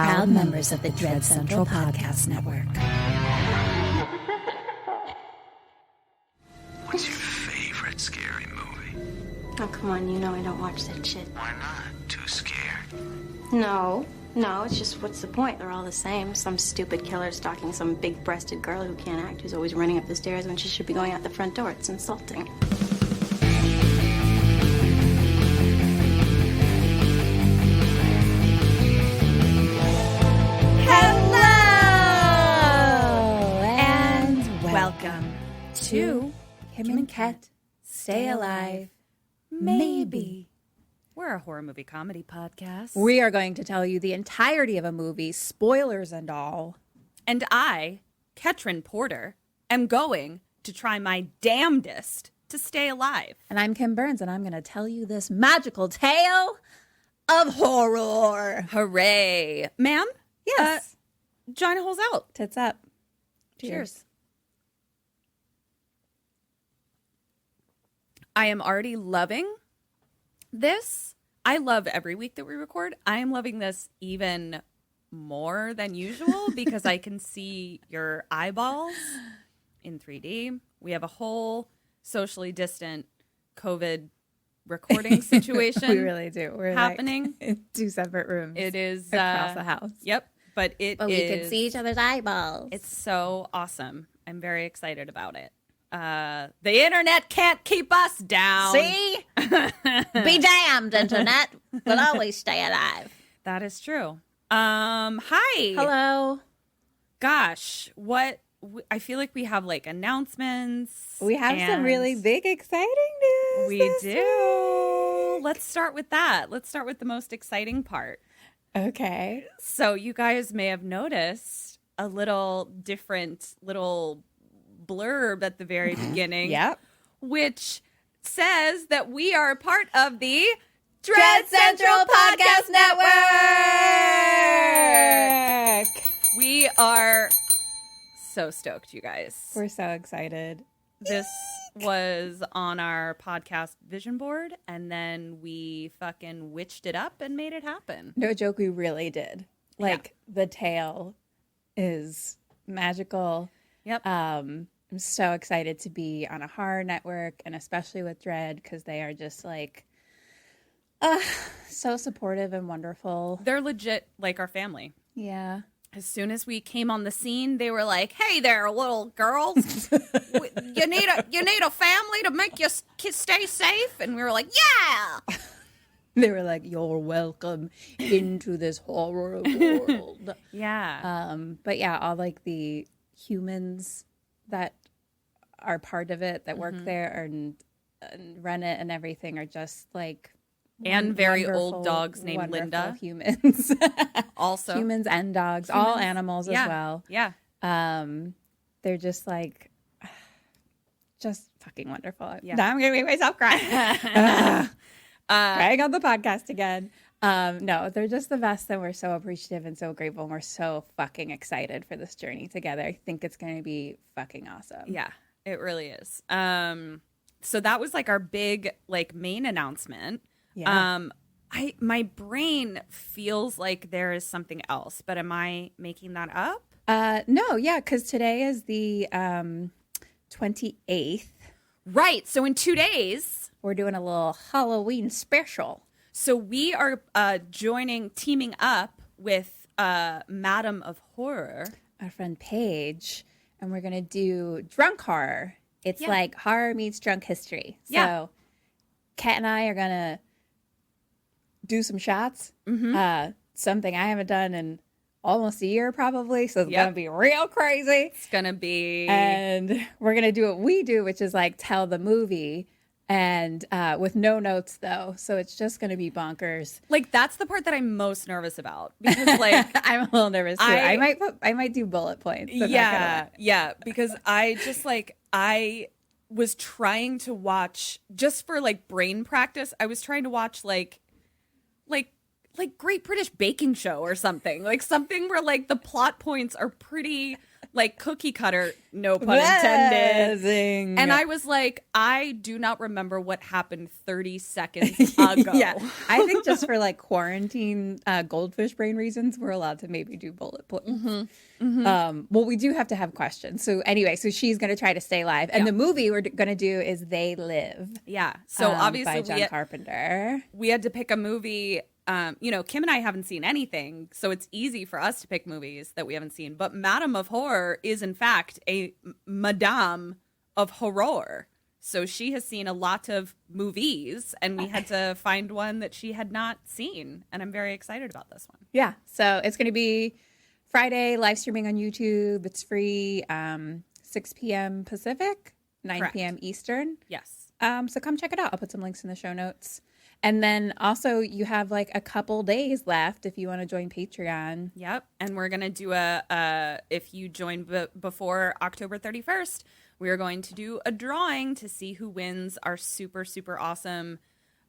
proud members of the Dread Central Podcast Network. What's your favorite scary movie? Oh, come on, you know I don't watch that shit. Why not? Too scared? No, it's just what's the point? They're all the same. Some stupid killer stalking some big-breasted girl who can't act, who's always running up the stairs when she should be going out the front door. It's insulting. Welcome to Kim and Ket Stay Alive, Maybe. We're a horror movie comedy podcast. We are going to tell you the entirety of a movie, spoilers and all. And I, Ketrin Porter, am going to try my damnedest to stay alive. And I'm Kim Burns, and I'm going to tell you this magical tale of horror. Hooray. Ma'am? Yes. Vagina holes out. Tits up. Cheers. I am already loving this. I love every week that we record. I am loving this even more than usual because I can see your eyeballs in 3D. We have a whole socially distant COVID recording situation. We really do. We're happening in two separate rooms. It is across the house. Yep. But we can see each other's eyeballs. It's so awesome. I'm very excited about it. The internet can't keep us down. See? Be damned, internet. We'll always stay alive. That is true. Hi. Hello. Gosh, I feel like we have like announcements. We have some really big, exciting news. We do. Week. Let's start with that. Let's start with the most exciting part. Okay. So you guys may have noticed a little different little blurb at the very beginning. Yep. Which says that we are part of the Dread Central Podcast Network. We are so stoked, you guys. We're so excited. This was on our podcast vision board, and then we fucking witched it up and made it happen. No joke, we really did. Like, the tale is magical. Yep. I'm so excited to be on a horror network, and especially with Dread, because they are just like so supportive and wonderful. They're legit like our family. Yeah. As soon as we came on the scene, they were like, "Hey there, little girls, you need a family to make you stay safe." And we were like, "Yeah." They were like, "You're welcome into this horror world." Yeah. But yeah, all like the humans that are part of it, that work there and run it and everything, are just like and very old dogs named Linda. Humans, also humans and dogs, all animals as well. Yeah. They're just like, just fucking wonderful. Yeah. Now I'm gonna make myself cry. Crying on the podcast again. No, they're just the best, and we're so appreciative and so grateful, and we're so fucking excited for this journey together. I think it's going to be fucking awesome. Yeah, it really is. So that was like our big like main announcement. Yeah. My brain feels like there is something else, but am I making that up? No, yeah, because today is the 28th. Right. So in 2 days, we're doing a little Halloween special. So we are teaming up with Madam of Horror, our friend Paige, and we're going to do drunk horror. It's like horror meets drunk history. So Kat and I are going to do some shots. Something I haven't done in almost a year probably. So it's going to be real crazy. It's going to be. And we're going to do what we do, which is like tell the movie. And with no notes, though. So it's just going to be bonkers. Like, that's the part that I'm most nervous about. Because, like... I'm a little nervous, too. I might do bullet points. Yeah. Because I just, like... I was trying to watch... Just for, like, brain practice, I was trying to watch, like Great British Baking Show or something. Like, something where, like, the plot points are pretty like cookie cutter, no pun intended. Amazing. And I was like, I do not remember what happened 30 seconds ago. Yeah, I think just for like quarantine goldfish brain reasons, we're allowed to maybe do bullet points. Well, we do have to have questions. So anyway, so she's going to try to stay live. And the movie we're going to do is They Live. Yeah. So obviously by John Carpenter. We had to pick a movie. Kim and I haven't seen anything, so it's easy for us to pick movies that we haven't seen. But Madame of Horror is, in fact, a Madame of Horror. So she has seen a lot of movies, and we had to find one that she had not seen. And I'm very excited about this one. Yeah. So it's going to be Friday, live streaming on YouTube. It's free, 6 p.m. Pacific, 9 Correct. p.m. Eastern. Yes. So come check it out. I'll put some links in the show notes. And then also you have like a couple days left if you want to join Patreon. Yep. And we're going to do if you join before October 31st, we are going to do a drawing to see who wins our super, super awesome,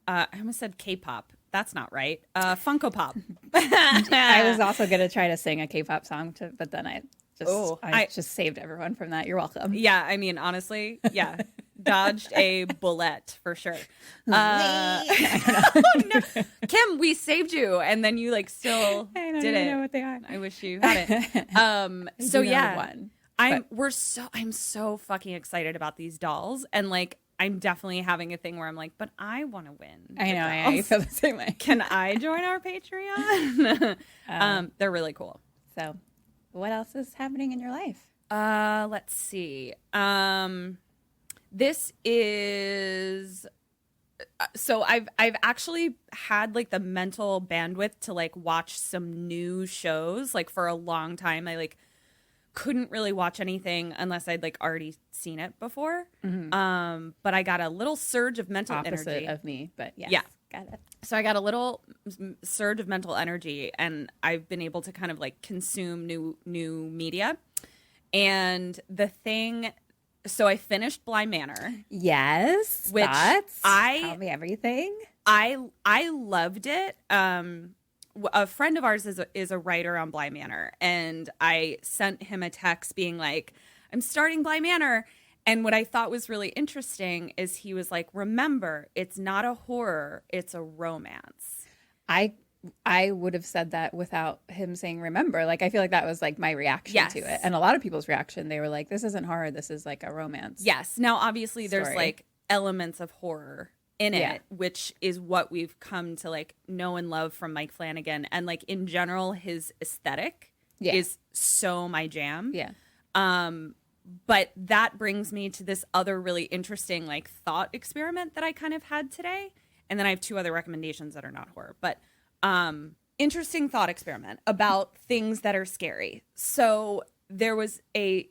I almost said K-pop. That's not right. Funko Pop. I was also going to try to sing a K-pop song, but then I just saved everyone from that. You're welcome. Yeah. I mean, honestly, yeah. Dodged a bullet for sure. Oh, no. Kim, we saved you, and then you like still I don't did even it. know what they are. I wish you had it. So yeah, one, I'm so fucking excited about these dolls, and like I'm definitely having a thing where I'm like, but I want to win. I know. I feel the same way. Can I join our Patreon? They're really cool. So, what else is happening in your life? Let's see. This is so I've actually had like the mental bandwidth to like watch some new shows. Like for a long time, I like couldn't really watch anything unless I'd like already seen it before. But I got a little surge of mental Opposite energy of me, but yes, yeah, got it. So I got a little surge of mental energy, and I've been able to kind of like consume new media. And the thing. So I finished Bly Manor. Yes, which tell me everything. I loved it. A friend of ours is a writer on Bly Manor, and I sent him a text being like, "I'm starting Bly Manor." And what I thought was really interesting is he was like, "Remember, it's not a horror; it's a romance." I would have said that without him saying remember. Like, I feel like that was like my reaction to it. And a lot of people's reaction, they were like, this isn't horror. This is like a romance. Yes. Now, obviously, story. there's like elements of horror in it, which is what we've come to like know and love from Mike Flanagan. And like in general, his aesthetic is so my jam. Yeah. But that brings me to this other really interesting like thought experiment that I kind of had today. And then I have two other recommendations that are not horror, but interesting thought experiment about things that are scary. So there was a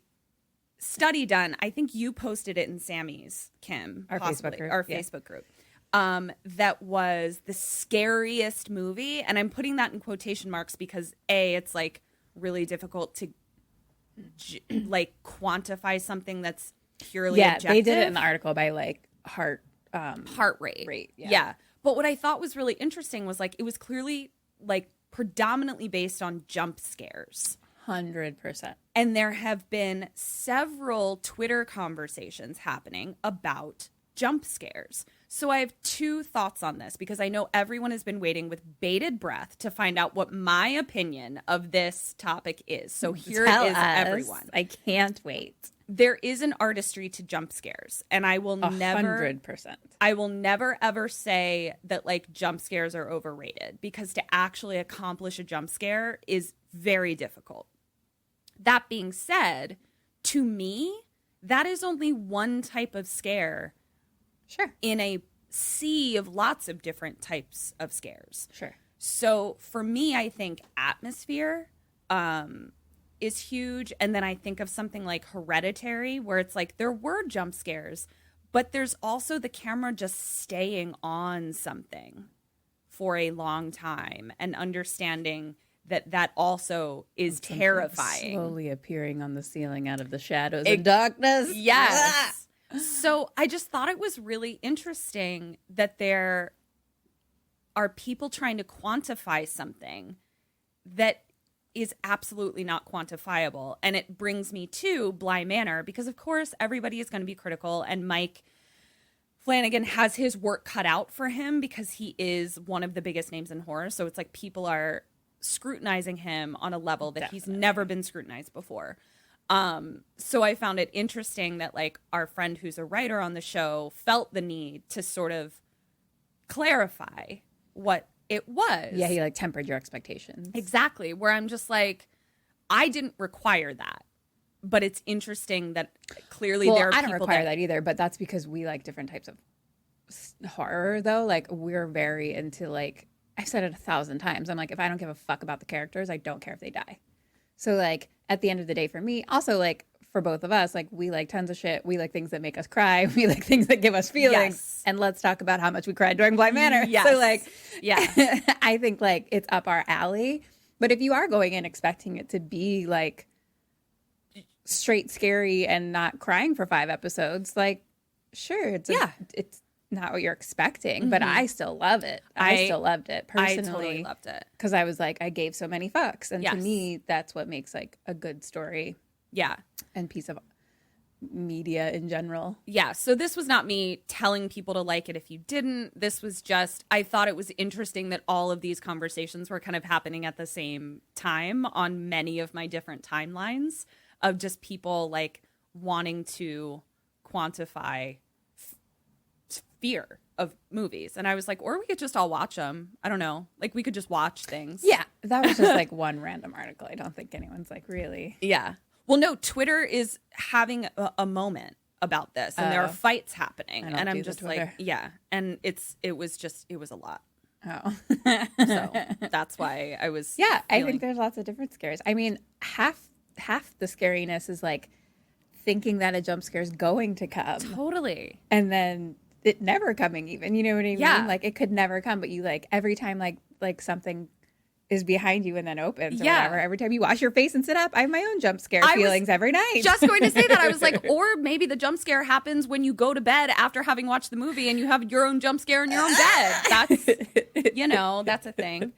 study done. I think you posted it in Sammy's, Kim, our possibly, Facebook group. That was the scariest movie. And I'm putting that in quotation marks because A, it's like really difficult to like quantify something that's purely objective. They did it in the article by like heart rate. Yeah. But what I thought was really interesting was like it was clearly like predominantly based on jump scares. 100%. And there have been several Twitter conversations happening about jump scares. So I have two thoughts on this because I know everyone has been waiting with bated breath to find out what my opinion of this topic is. So here it is, everyone. I can't wait. There is an artistry to jump scares, and I will never 100%. I will never ever say that like jump scares are overrated because to actually accomplish a jump scare is very difficult. That being said, to me, that is only one type of scare. Sure. In a sea of lots of different types of scares. Sure. So for me, I think atmosphere is huge. And then I think of something like Hereditary, where it's like there were jump scares, but there's also the camera just staying on something for a long time and understanding that also is terrifying. Slowly appearing on the ceiling out of the shadows and darkness. Yes. So I just thought it was really interesting that there are people trying to quantify something that is absolutely not quantifiable. And it brings me to Bly Manor because, of course, everybody is going to be critical. And Mike Flanagan has his work cut out for him because he is one of the biggest names in horror. So it's like people are scrutinizing him on a level that he's never been scrutinized before. So I found it interesting that like our friend who's a writer on the show felt the need to sort of clarify what it was. Yeah, he like tempered your expectations. Exactly. Where I'm just like, I didn't require that. But it's interesting that clearly there are I don't people require that either, but that's because we like different types of horror, though. Like, we're very into, like, I've said it 1,000 times. I'm like, if I don't give a fuck about the characters, I don't care if they die. So, like, at the end of the day for me, also, like, for both of us, like, we like tons of shit. We like things that make us cry. We like things that give us feelings. Yes. And let's talk about how much we cried during Bly Manor. Yes. So, like, yeah, I think, like, it's up our alley. But if you are going in expecting it to be, like, straight scary and not crying for 5 episodes, like, sure, it's not what you're expecting, but I still love it. I still loved it personally. I totally loved it because I was like, I gave so many fucks, and Yes. to me, that's what makes like a good story. Yeah. And piece of media in general. Yeah. So this was not me telling people to like it if you didn't. This was just, I thought it was interesting that all of these conversations were kind of happening at the same time on many of my different timelines of just people like wanting to quantify fear of movies. And I was like, or we could just all watch them. I don't know. Like we could just watch things. Yeah. That was just like one random article. I don't think anyone's like really. Yeah. Well, no, Twitter is having a moment about this and there are fights happening. And I'm just like, yeah. And it was a lot. Oh. So that's why I was. Yeah. I think there's lots of different scares. I mean, half the scariness is like thinking that a jump scare is going to come. Totally. And then it never coming even, you know what I mean? Yeah. Like it could never come, but you like every time like something is behind you and then opens or whatever. Every time you wash your face and sit up, I have my own jump scare feelings every night. Just going to say that. I was like, or maybe the jump scare happens when you go to bed after having watched the movie and you have your own jump scare in your own bed. That's, that's a thing.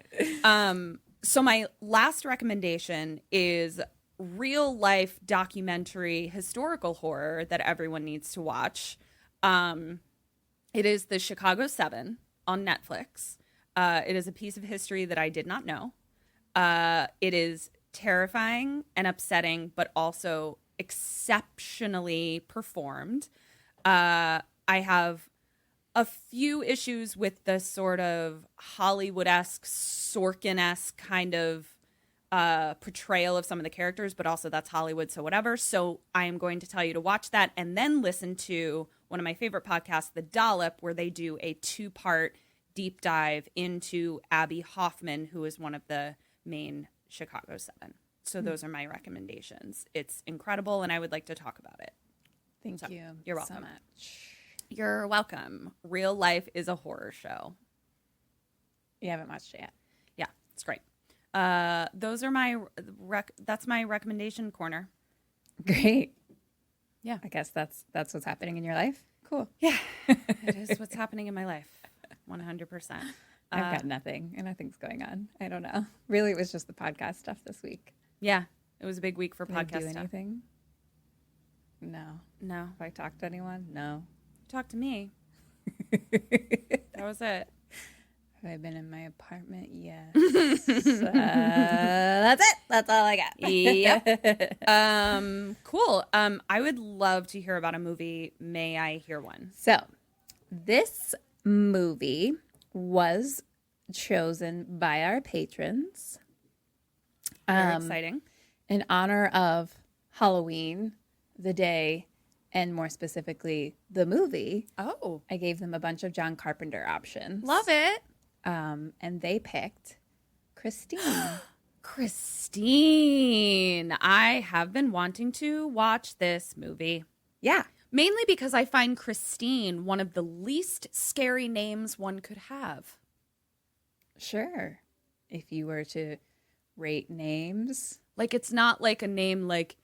So my last recommendation is real life documentary historical horror that everyone needs to watch. It is the Chicago 7 on Netflix. It is a piece of history that I did not know. It is terrifying and upsetting, but also exceptionally performed. I have a few issues with the sort of Hollywood-esque, Sorkin-esque kind of portrayal of some of the characters, but also that's Hollywood, so whatever. So I am going to tell you to watch that and then listen to one of my favorite podcasts, The Dollop, where they do a 2-part deep dive into Abby Hoffman, who is one of the main Chicago 7. So those are my recommendations. It's incredible, and I would like to talk about it. Thank you. You're welcome. So much. You're welcome. Real life is a horror show. You haven't watched it yet. Yeah, it's great. Those are my that's my recommendation corner. Great. Yeah. I guess that's what's happening in your life. Cool. Yeah. It is what's happening in my life. 100%. I've got nothing, and nothing's going on. I don't know. Really, it was just the podcast stuff this week. Yeah. It was a big week for Did I podcast do stuff. anything? No. No. Have I talked to anyone? No. Talk to me. That was it. Have I been in my apartment? Yes. That's it. That's all I got. Yep. Cool. I would love to hear about a movie. May I hear one? So, this movie was chosen by our patrons. Very exciting. In honor of Halloween, the day, and more specifically, the movie. Oh. I gave them a bunch of John Carpenter options. Love it. And they picked Christine. Christine. I have been wanting to watch this movie. Yeah. Mainly because I find Christine one of the least scary names one could have. Sure. If you were to rate names. Like, it's not like a name like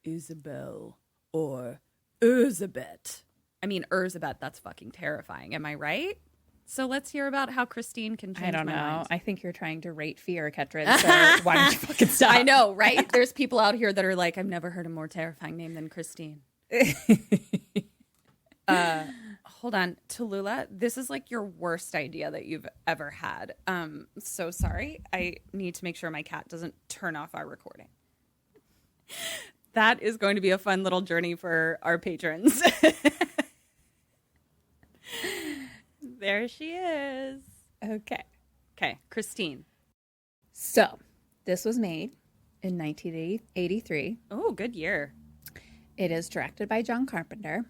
Isabel or Elizabeth. I mean, Elizabeth, that's fucking terrifying. Am I right? So let's hear about how Christine can change I don't my know. mind. I think you're trying to rate fear, Ketrin. So why don't you fucking stop? I know, right? There's people out here that are like, I've never heard a more terrifying name than Christine. Hold on. Tallulah, this is like your worst idea that you've ever had. So sorry. I need to make sure my cat doesn't turn off our recording. That is going to be a fun little journey for our patrons. There she is. Okay. Okay, Christine. So this was made in 1983. Oh, good year. It is directed by John Carpenter.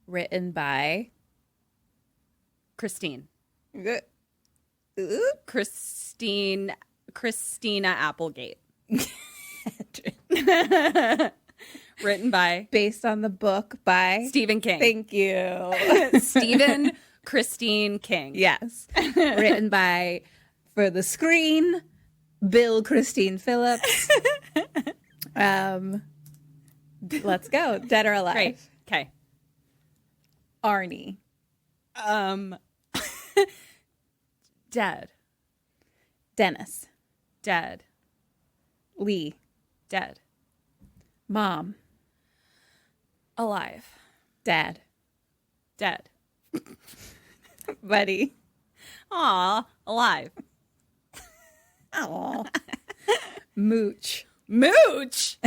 Written by Christina Applegate. Written by based on the book by Stephen King. Thank you. Stephen Christine King. Yes. Written by, for the screen, Bill Christine Phillips. Let's go. Dead or alive. Great. Okay. Arnie. Dead. Dennis. Dead. Lee. Dead. Mom. Alive. Dad. Dead. Buddy. Aw, alive. Aw. Mooch. Mooch.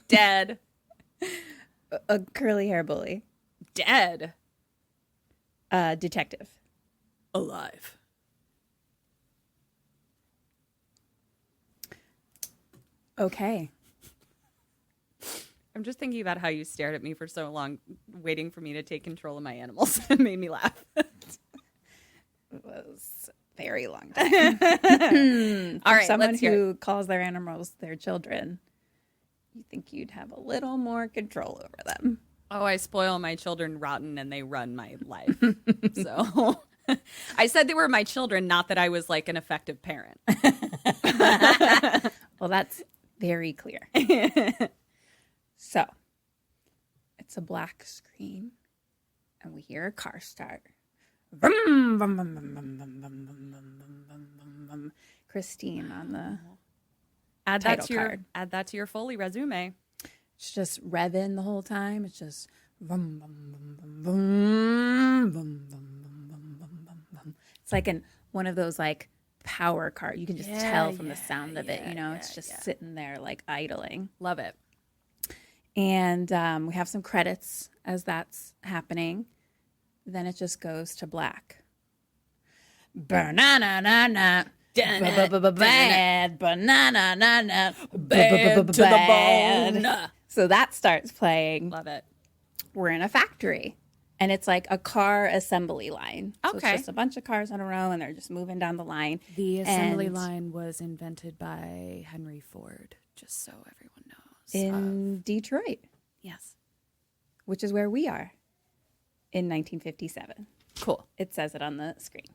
Dead. A curly hair bully. Dead. Detective. Alive. Okay. I'm just thinking about how you stared at me for so long, waiting for me to take control of my animals. It made me laugh. It was a very long time. All right, someone let's hear who calls their animals their children, you think you'd have a little more control over them. Oh, I spoil my children rotten and they run my life. So I said they were my children, not that I was like an effective parent. Well, that's very clear. So, it's a black screen, and we hear a car start. Vroom, vroom, vroom, vroom, vroom, vroom, vroom, vroom, vroom, vroom, vroom. Christine on the title card. Add that to your Foley resume. It's just revving the whole time. It's just vroom, vroom, vroom, vroom, vroom, vroom, vroom, vroom, vroom, vroom. It's like one of those like power cars. You can just tell from the sound of it. You know, it's just sitting there like idling. Love it. And we have some credits as that's happening. Then it just goes to black. Banana, bad, banana, bad to the bone. So that starts playing. Love it. We're in a factory. And it's like a car assembly line. So Okay. it's just a bunch of cars in a row, and they're just moving down the line. The assembly And line was invented by Henry Ford, just so everyone knows. in Detroit, Yes. which is where we are in 1957. Cool. It says it on the screen.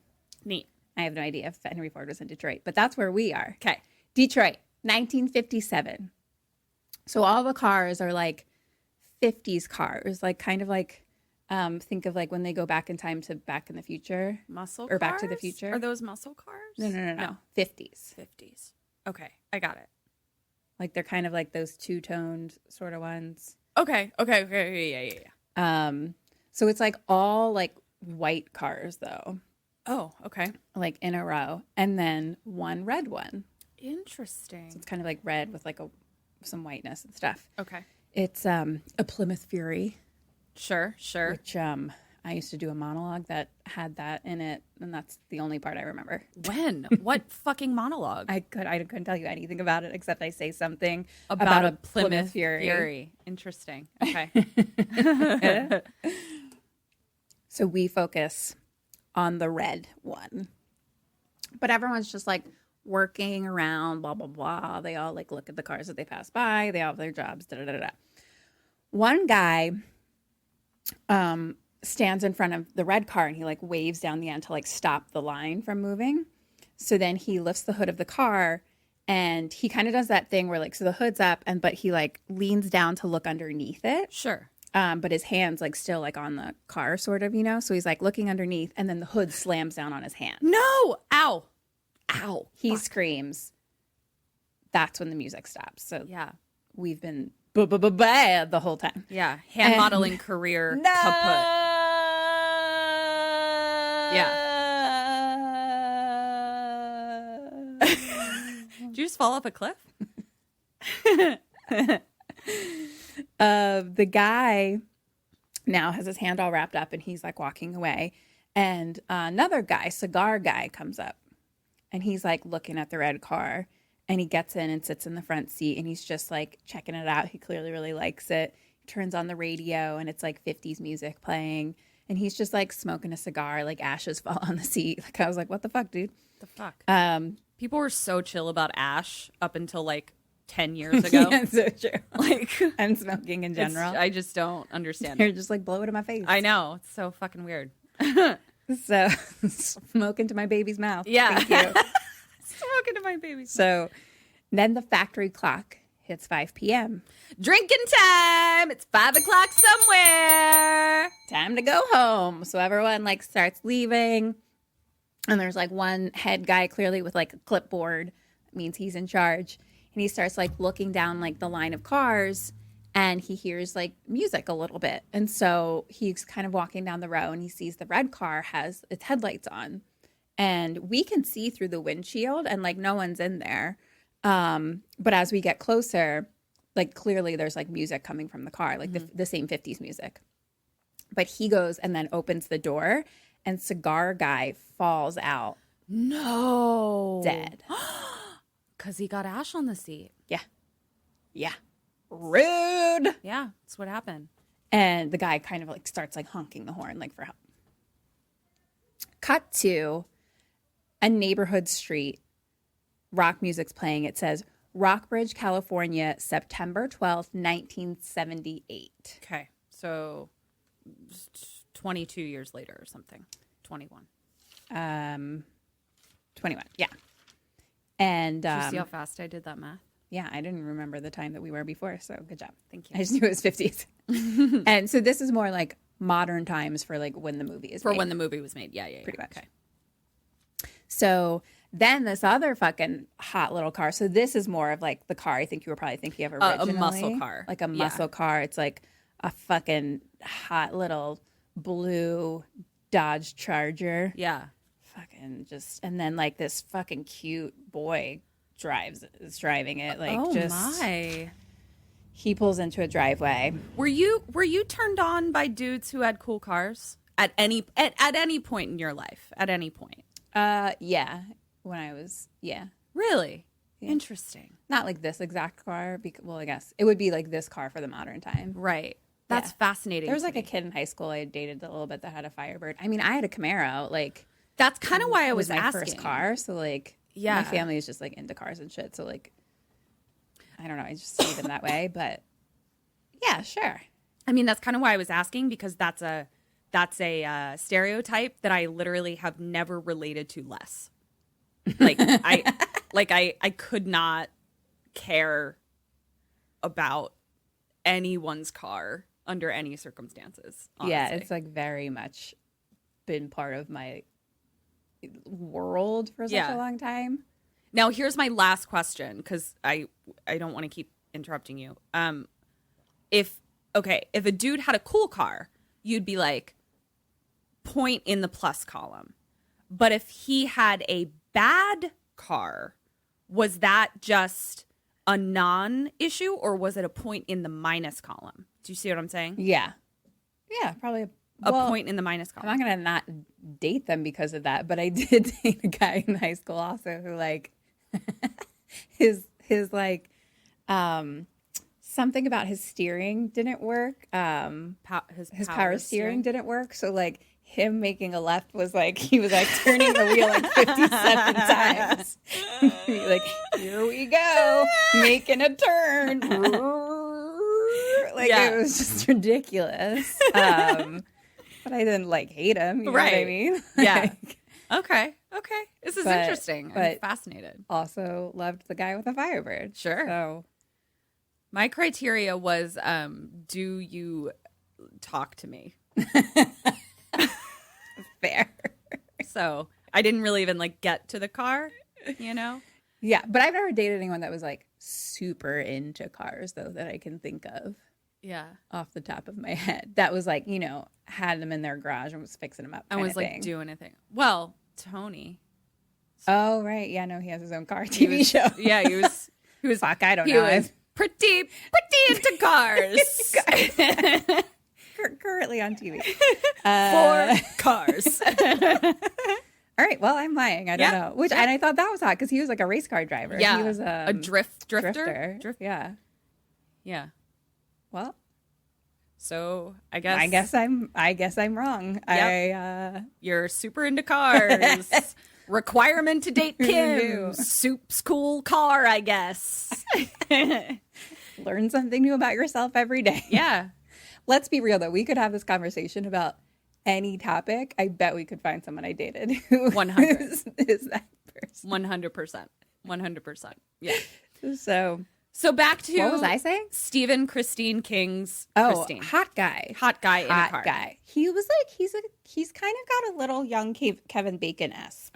Neat. I have no idea if Henry Ford was in Detroit, but that's where we are. Okay. Detroit, 1957. So all the cars are like 50s cars, like kind of like think of like when they go back in time to Back in the Future. Muscle Or cars? Back to the Future. Are those muscle cars? No. 50s. 50s. Okay. I got it. Like they're kind of like those two-toned sort of ones. Okay. Yeah. So it's like all like white cars though, Oh, okay. like in a row, and then one red one. Interesting. So it's kind of like red with like some whiteness and stuff. Okay. It's a Plymouth Fury, Sure. which I used to do a monologue that had that in it, and that's the only part I remember. When? What fucking monologue? I couldn't tell you anything about it except I say something about a Plymouth Fury. Interesting. Okay. So we focus on the red one. But everyone's just like working around, blah, blah, blah. They all like look at the cars that they pass by. They all have their jobs, da, da, da, da. One guy stands in front of the red car and he like waves down the end to like stop the line from moving. So then he lifts the hood of the car and he kind of does that thing where like, so the hood's up but he like leans down to look underneath it. Sure. but his hand's like still like on the car, sort of, you know. So he's like looking underneath, and then the hood slams down on his hand. No! Ow! Ow! He screams. That's when the music stops. So Yeah. we've been bad the whole time. Yeah. Hand modeling career kaput. Yeah. Did you just fall off a cliff? The guy now has his hand all wrapped up and he's like walking away. And another guy, cigar guy, comes up and he's like looking at the red car and he gets in and sits in the front seat and he's just like checking it out. He clearly really likes it. He turns on the radio and it's like 50s music playing and he's just like smoking a cigar, like ashes fall on the seat. Like I was like, what the fuck, dude? The fuck? People were so chill about ash up until like 10 years ago. Yeah, so true. Like, and smoking in general. I just don't understand You're it. just like, blow it in my face. I know. It's so fucking weird. So, smoke into my baby's mouth. Yeah. Thank you. Smoke into my baby. So, then the factory clock hits 5 p.m. Drinking time. It's 5 o'clock somewhere. Time to go home. So, everyone like starts leaving. And there's like one head guy clearly with like a clipboard. That means he's in charge. And he starts like looking down like the line of cars and he hears like music a little bit. And so he's kind of walking down the row and he sees the red car has its headlights on. And we can see through the windshield and like no one's in there. But as we get closer, like clearly there's like music coming from the car, like the same 50s music. But he goes and then opens the door and cigar guy falls out. No. Dead. Because he got ash on the seat. Yeah. Yeah. Rude. Yeah, that's what happened. And the guy kind of like starts like honking the horn like for help. Cut to a neighborhood street. Rock music's playing. It says Rockbridge, California, September 12th, 1978. Okay. So 22 years later or something. 21. 21. Yeah. And Did you see how fast I did that math? yeah, I didn't remember the time that we were before, so good job. Thank you. I just knew it was 50s. And so this is more like modern times for like when the movie is For made. when the movie was made. Yeah. Pretty much. Okay. So then this other fucking hot little car. So this is more of like the car I think you were probably thinking of originally. A muscle car. Like a muscle car. It's like a fucking hot little blue Dodge Charger. Yeah. Fucking just, and then like this fucking cute boy is driving it. Like My. He pulls into a driveway. Were you turned on by dudes who had cool cars at any point in your life? At any point? Yeah. When I was, yeah. Really? Yeah. Interesting. Not like this exact car. Well, I guess it would be like this car for the modern time. Right. That's fascinating. There was like a kid in high school I dated a little bit that had a Firebird. I mean, I had a Camaro. Like that's kind of why I it was my asking. first car. So like, yeah, my family is just like into cars and shit. So like, I don't know. I just see them that way. But yeah, sure. I mean, that's kind of why I was asking because that's a stereotype that I literally have never related to less. Like I could not care about anyone's car under any circumstances. Honestly. Yeah, it's like very much been part of my world for such a long time. Now, here's my last question because I don't want to keep interrupting you. If a dude had a cool car, you'd be like, point in the plus column. But if he had a bad car, was that just a non-issue or was it a point in the minus column? Do you see what I'm saying? Yeah. Yeah, probably A point in the minus column. I'm not going to not date them because of that, but I did date a guy in high school also who like his like something about his steering didn't work. His power steering didn't work. So like him making a left was like he was like turning the wheel like 57 times. Like, here we go, making a turn. Like it was just ridiculous. But I didn't like hate him. You know what I mean? Yeah. Like, Okay. This is interesting. I'm fascinated. Also loved the guy with the Firebird. Sure. So my criteria was, do you talk to me. Fair. So I didn't really even like get to the car, you know? Yeah, but I've never dated anyone that was like super into cars, though, that I can think of. Yeah. Off the top of my head. That was like, you know, had them in their garage and was fixing them up. I was like doing a thing. Well, Tony. Oh, right. Yeah, no, he has his own car TV show. Yeah, he was fuck, I don't he know. was pretty into cars. Currently on TV. For cars. All right, well, I'm lying. I don't know. Which and I thought that was hot because he was like a race car driver. Yeah. He was a drifter. Yeah. Yeah. Well, so I guess I'm wrong. Yep. You're super into cars. Requirement to date Kim. Soup's cool car, I guess. Learn something new about yourself every day. Yeah. Let's be real though. We could have this conversation about any topic. I bet we could find someone I dated who 100 is that person. 100%. Yeah. So back to what was I saying? Stephen Christine King's Christine. Hot guy in a car. Guy. He was like he's kind of got a little young Kevin Bacon-esque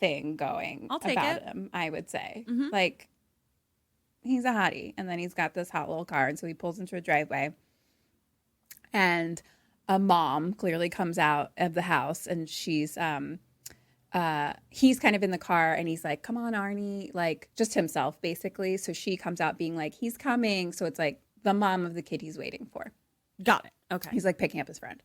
thing going I'll take about it. him, I would say. Mm-hmm. Like he's a hottie, and then he's got this hot little car, and so he pulls into a driveway, and a mom clearly comes out of the house, and she's he's kind of in the car, and he's like, come on, Arnie, like just himself basically. So she comes out being like, he's coming. So it's like the mom of the kid he's waiting for. Got it. Okay. He's like picking up his friend.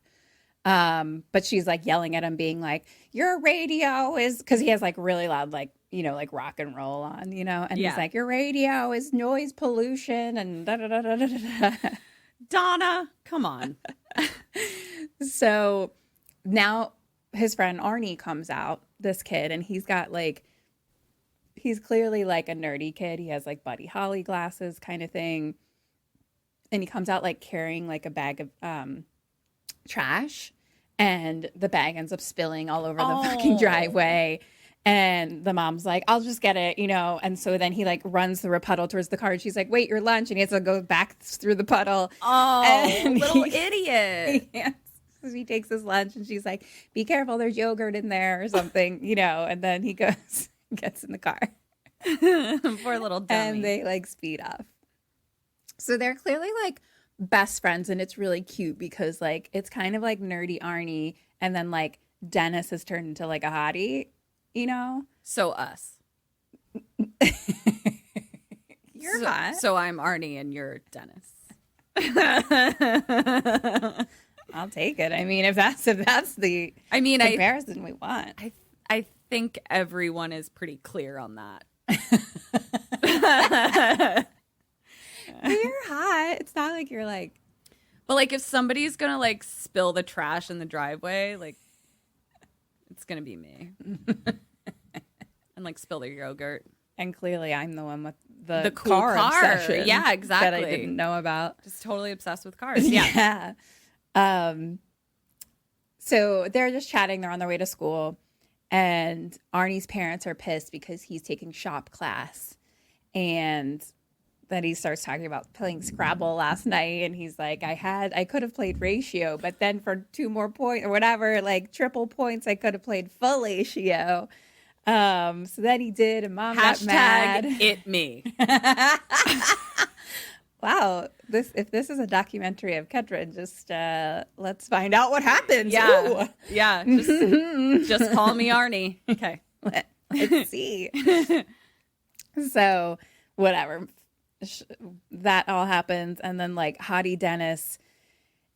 But she's like yelling at him being like, your radio is, because he has like really loud, like, you know, like rock and roll on, you know, and he's like, your radio is noise pollution and da da da da da da. Donna, come on. So now his friend Arnie comes out, this kid, and he's got like, he's clearly like a nerdy kid. He has like Buddy Holly glasses kind of thing. And he comes out like carrying like a bag of trash, and the bag ends up spilling all over the fucking driveway. And the mom's like, I'll just get it, you know. And so then he like runs through a puddle towards the car, and she's like, wait, your lunch. And he has to go back through the puddle. Oh, and little idiot. So he takes his lunch, and she's like, be careful, there's yogurt in there or something, you know. And then he goes, gets in the car. Poor little dummy. And they like speed off. So they're clearly like best friends, and it's really cute because like it's kind of like nerdy Arnie, and then like Dennis has turned into like a hottie, you know? So us. You're hot. So I'm Arnie and you're Dennis. I'll take it. I mean, if that's the comparison we want. I think everyone is pretty clear on that. But you're hot. It's not like you're like. But like if somebody's gonna like spill the trash in the driveway, like it's gonna be me. And like spill their yogurt. And clearly I'm the one with the cool car obsession. Yeah, exactly. That I didn't know about. Just totally obsessed with cars. Yeah. So they're just chatting. They're on their way to school. And Arnie's parents are pissed because he's taking shop class. And then he starts talking about playing Scrabble last night. And he's like, I could have played ratio, but then for 2 more points or whatever, like triple points, I could have played full ratio. So then he did, and mom got mad. It me. Wow, if this is a documentary of Kedron, just let's find out what happens. Yeah, Ooh. yeah. Just call me Arnie. Okay, let's see. So whatever, that all happens, and then like Hottie Dennis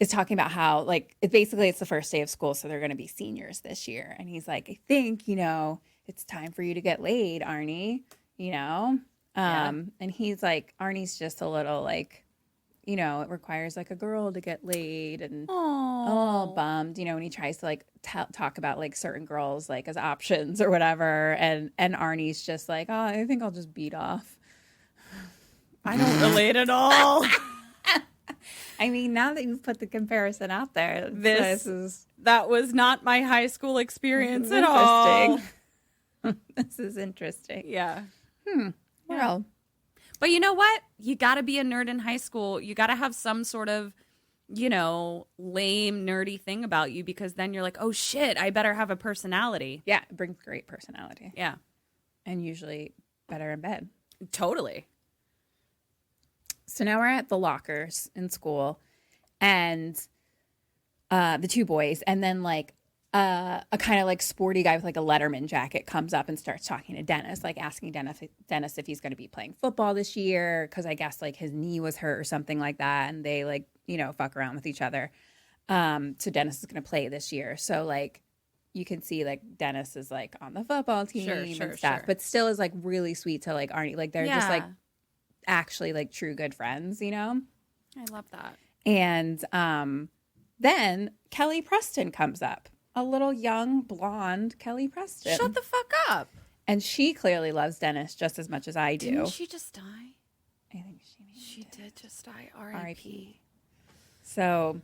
is talking about how like it's the first day of school, so they're going to be seniors this year, and he's like, I think it's time for you to get laid, Arnie. And he's like, Arnie's just a little like, it requires like a girl to get laid, and all bummed, and he tries to like talk about like certain girls like as options or whatever, and Arnie's just like, oh, I think I'll just beat off. I don't relate at all. I mean, now that you've put the comparison out there, that was not my high school experience at all. This is interesting. Yeah. Well, but you know what? You got to be a nerd in high school. You got to have some sort of lame, nerdy thing about you, because then you're like, oh shit, I better have a personality. Yeah, it brings great personality. Yeah. And usually better in bed. Totally. So now we're at the lockers in school, and the two boys, and then like a kind of like sporty guy with like a Letterman jacket comes up and starts talking to Dennis, like asking Dennis if he's going to be playing football this year, because I guess like his knee was hurt or something like that, and they like fuck around with each other. So Dennis is going to play this year. So like you can see like Dennis is like on the football team and stuff, but still is like really sweet to like Arnie. Like they're just like actually like true good friends, I love that. And then Kelly Preston comes up, a little young blonde Kelly Preston. Shut the fuck up. And she clearly loves Dennis just as much as I do. Didn't she just die? I think she did just die. R.I.P. So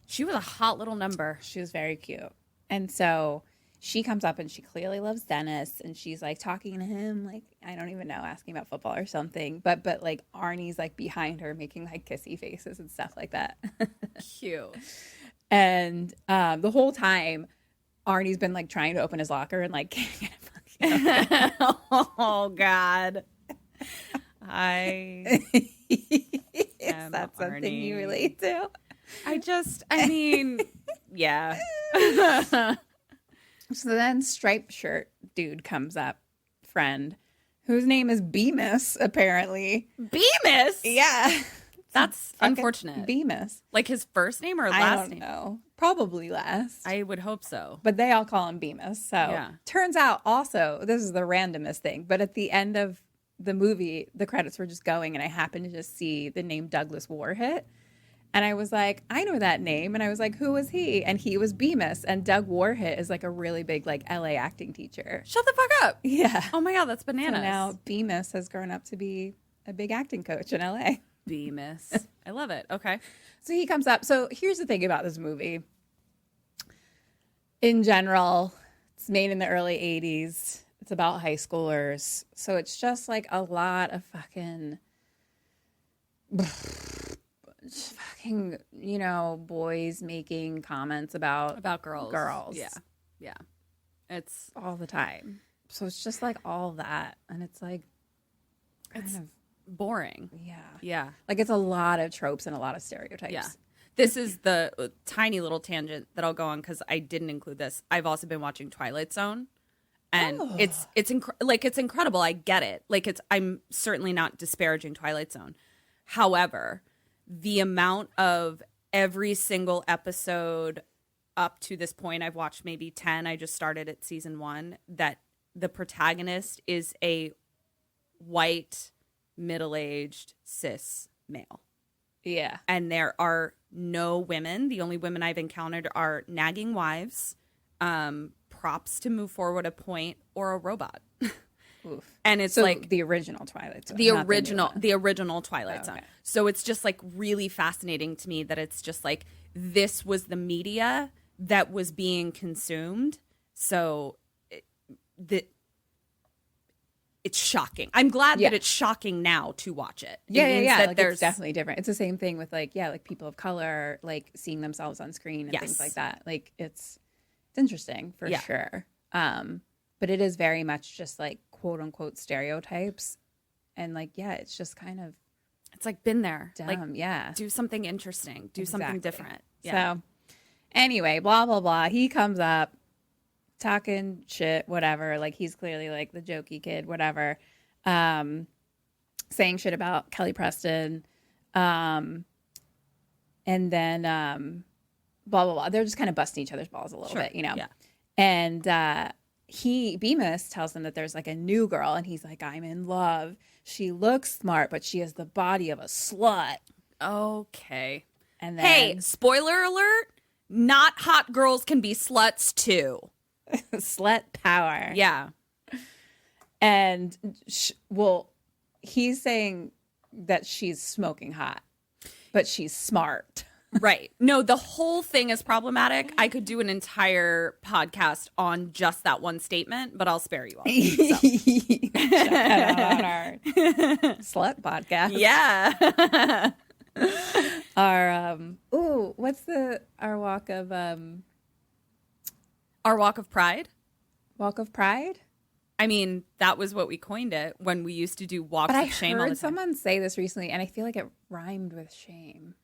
she was a hot little number. She was very cute. And so she comes up and she clearly loves Dennis, and she's like talking to him, like, I don't even know, asking about football or something. But like Arnie's like behind her making like kissy faces and stuff like that. Cute. And the whole time Arnie's been like trying to open his locker and like can't get it. Oh God. Is that something you relate to? I mean, yeah. So then striped shirt dude comes up, friend, whose name is Bemis, apparently. Bemis? Yeah. That's unfortunate. Bemis. Like his first name or last name? I don't know. Probably last. I would hope so. But they all call him Bemis. So yeah. Turns out also, this is the randomest thing, but at the end of the movie, the credits were just going, and I happened to just see the name Douglas Warhit. And I was like, I know that name. And I was like, who was he? And he was Bemis. And Doug Warhit is like a really big like LA acting teacher. Shut the fuck up. Yeah. Oh my God, that's bananas. So now Bemis has grown up to be a big acting coach in LA. Bemis. I love it. Okay. So he comes up. So here's the thing about this movie. In general, it's made in the early 80s. It's about high schoolers. So it's just like a lot of fucking boys making comments about girls. Yeah. It's all the time. So it's just like all that, and it's like kind of boring. Yeah. Like it's a lot of tropes and a lot of stereotypes. Yeah. This is the tiny little tangent that I'll go on because I didn't include this. I've also been watching Twilight Zone, and it's incredible. I get it. Like I'm certainly not disparaging Twilight Zone. However, the amount of every single episode up to this point, I've watched maybe 10. I just started at season 1. That the protagonist is a white, middle-aged, cis male. Yeah. And there are no women. The only women I've encountered are nagging wives, props to move forward a point, or a robot. Oof. And it's so like the original Twilight Zone. The original Twilight Zone. Okay. So it's just like really fascinating to me that it's just like this was the media that was being consumed. So it's shocking. I'm glad that it's shocking now to watch it. Yeah. Like it's definitely different. It's the same thing with like people of color like seeing themselves on screen and things like that. Like it's interesting for sure. But it is very much just like quote unquote stereotypes, and like it's just kind of like been there. Dumb, like do something interesting, do something different. Yeah. So anyway, blah blah blah. He comes up talking shit, whatever. Like he's clearly like the jokey kid, whatever. Saying shit about Kelly Preston, and then blah blah blah. They're just kind of busting each other's balls a little bit, Yeah. And Bemis tells them that there's like a new girl, and he's like, I'm in love. She looks smart, but she has the body of a slut. Okay. And then, hey, spoiler alert, not hot girls can be sluts too. Slut power. Yeah. And he's saying that she's smoking hot, but she's smart. Right. No, the whole thing is problematic. I could do an entire podcast on just that one statement, but I'll spare you all. So. Check that out on our slut podcast. Yeah. What's our walk of Our walk of pride? Walk of Pride? I mean, that was what we coined it when we used to do walks But of shame all I the heard time. someone say this recently, and I feel like it rhymed with shame.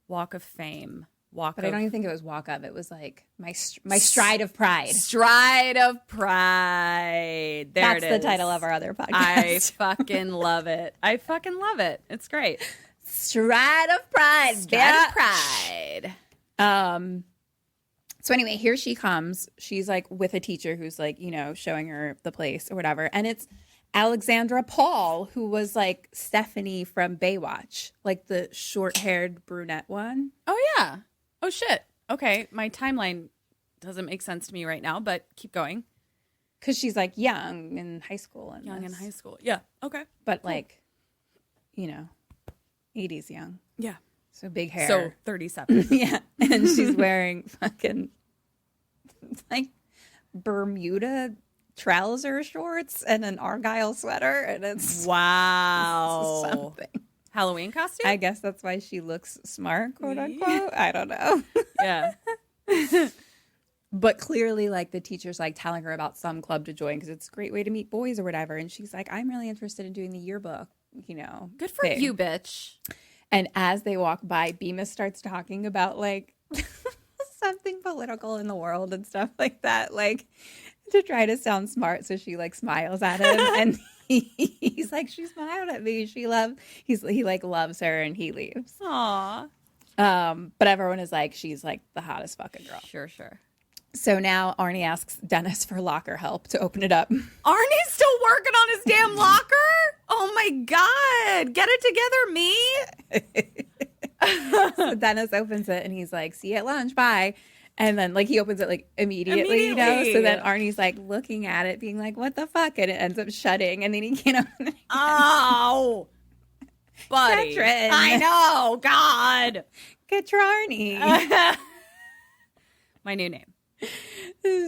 Walk of fame. But I don't even think it was walk of. It was like my stride of pride. Stride of pride. That's the title of our other podcast. I fucking love it. It's great. Stride of pride. Stride of pride. So anyway, here she comes. She's like with a teacher who's like, showing her the place or whatever. And it's Alexandra Paul, who was like Stephanie from Baywatch, like the short-haired brunette one. Oh, yeah. Oh, shit. Okay. My timeline doesn't make sense to me right now, but keep going. Because she's like young in high school. In high school. Yeah. Okay. But like, 80s young. Yeah. So big hair. So 37. Yeah. And she's wearing fucking like Bermuda trouser shorts and an Argyle sweater. And it's wow. something. Halloween costume? I guess that's why she looks smart, quote unquote. I don't know. Yeah. But clearly, like, the teacher's like telling her about some club to join because it's a great way to meet boys or whatever. And she's like, I'm really interested in doing the yearbook, Good for thing. you, bitch. And as they walk by, Bemis starts talking about like something political in the world and stuff like that, like to try to sound smart. So she like smiles at him and he's like, she smiled at me. He like loves her and he leaves. Aw. But everyone is like, she's like the hottest fucking girl. Sure. So now Arnie asks Dennis for locker help to open it up. Arnie's still working on his damn locker? Oh my God. Get it together, me. So Dennis opens it and he's like, see you at lunch, bye. And then like he opens it like immediately. So then Arnie's like looking at it being like, what the fuck? And it ends up shutting and then he can't open it. Oh, buddy. Katrin. I know. God. Arnie. My new name.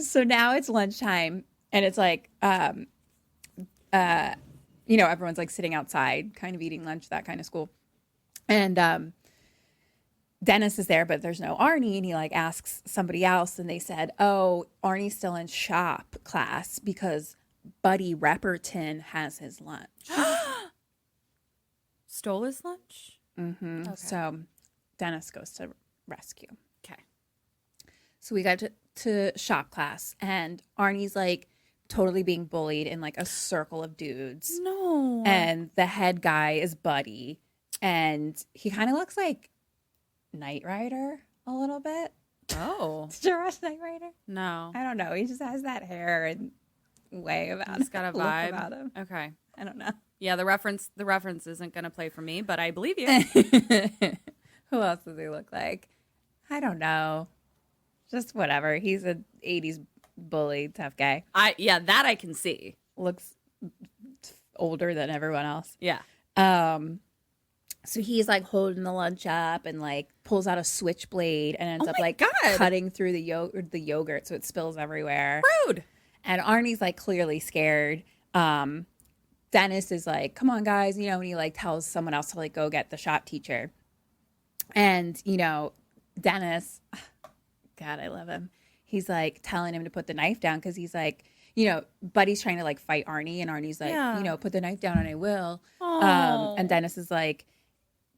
So now it's lunchtime and it's like, everyone's like sitting outside kind of eating lunch, that kind of school. And Dennis is there, but there's no Arnie. And he like asks somebody else and they said, oh, Arnie's still in shop class because Buddy Repperton has his lunch. Stole his lunch? Mm-hmm. Okay. So Dennis goes to rescue. Okay. So we got to shop class and Arnie's like totally being bullied in like a circle of dudes. No. And the head guy is Buddy. And he kind of looks like Knight Rider a little bit. Oh. Did you watch Knight Rider? No. I don't know. He just has that hair and way about him. He's got a vibe about him. Okay. I don't know. Yeah, the reference isn't going to play for me, but I believe you. Who else does he look like? I don't know. Just whatever. He's an 80s bully tough guy. That I can see. Looks older than everyone else. Yeah. So he's like holding the lunch up and like pulls out a switchblade and ends up like God. cutting through the yogurt so it spills everywhere. Rude. And Arnie's like clearly scared. Dennis is like, come on guys, and he like tells someone else to like go get the shop teacher. And Dennis, God, I love him. He's like telling him to put the knife down because he's like, Buddy's trying to like fight Arnie and Arnie's like, put the knife down and I will. And Dennis is like,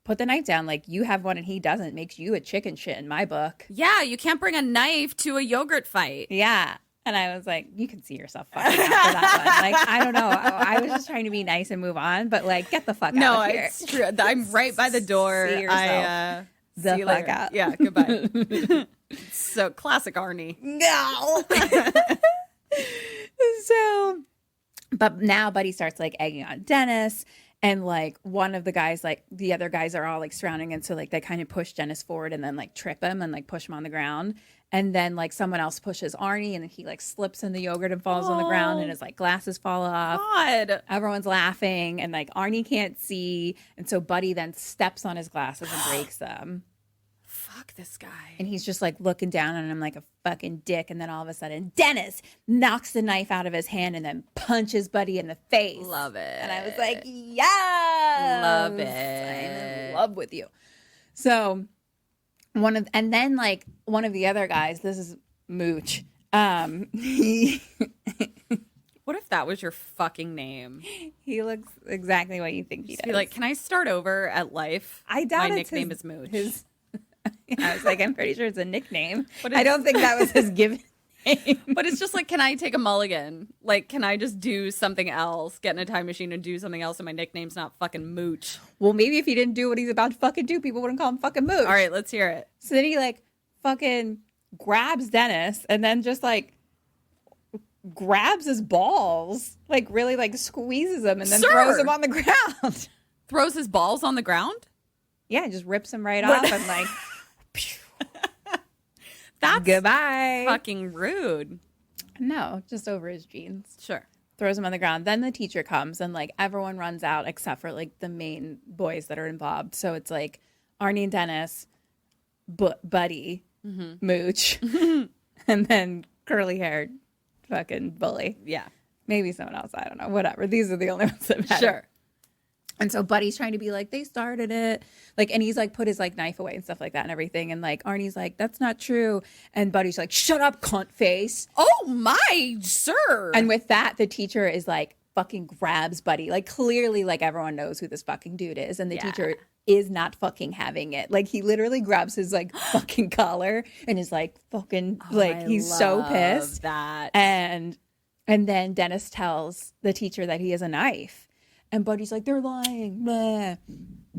put the knife down. Like you have one and he doesn't. Makes you a chicken shit in my book. Yeah, you can't bring a knife to a yogurt fight. Yeah. And I was like, you can see yourself fucking after that one. Like, I don't know. I was just trying to be nice and move on, but like, get the fuck out of here. No, it's true. I'm right by the door. See yourself the fuck later. Out. Yeah, goodbye. So classic Arnie. No. So, but now Buddy starts like egging on Dennis. And like one of the guys, like the other guys are all like surrounding. And so like they kind of push Dennis forward and then like trip him and like push him on the ground. And then like someone else pushes Arnie and then he like slips in the yogurt and falls on the ground and his like glasses fall off. God. Everyone's laughing and like Arnie can't see. And so Buddy then steps on his glasses and breaks them. Fuck this guy. And he's just like looking down on him like a fucking dick. And then all of a sudden, Dennis knocks the knife out of his hand and then punches Buddy in the face. Love it. And I was like, yes. Love it. I'm in love with you. So one of the other guys, this is Mooch. He What if that was your fucking name? he looks exactly what you think he Just does. be like, can I start over at life? I doubt My it's nickname his- is Mooch. I was like, I'm pretty sure it's a nickname. But I don't think that was his given name. But it's just like, can I take a mulligan? Like, can I just do something else? Get in a time machine and do something else, and my nickname's not fucking Mooch. Well, maybe if he didn't do what he's about to fucking do, people wouldn't call him fucking Mooch. All right, let's hear it. So then he like fucking grabs Dennis and then just like grabs his balls, like really like squeezes him and then Sir! throws him on the ground. Throws his balls on the ground? Yeah, just rips him right off and like That's goodbye. fucking rude. No, just over his jeans. Sure. Throws him on the ground. Then the teacher comes and like everyone runs out except for like the main boys that are involved. So it's like Arnie and Dennis, Buddy, Mooch, and then curly haired fucking bully. Yeah. Maybe someone else. I don't know. Whatever. These are the only ones that matter. Sure. And so Buddy's trying to be like, they started it. Like, and he's like put his like knife away and stuff like that and everything. And like Arnie's like, that's not true. And Buddy's like, shut up, cunt face. Oh my, sir. And with that, the teacher is like fucking grabs Buddy. Like clearly like everyone knows who this fucking dude is. And the teacher is not fucking having it. Like he literally grabs his like fucking collar and is like fucking he's so pissed. That. And then Dennis tells the teacher that he has a knife. And Buddy's like, they're lying. Blah.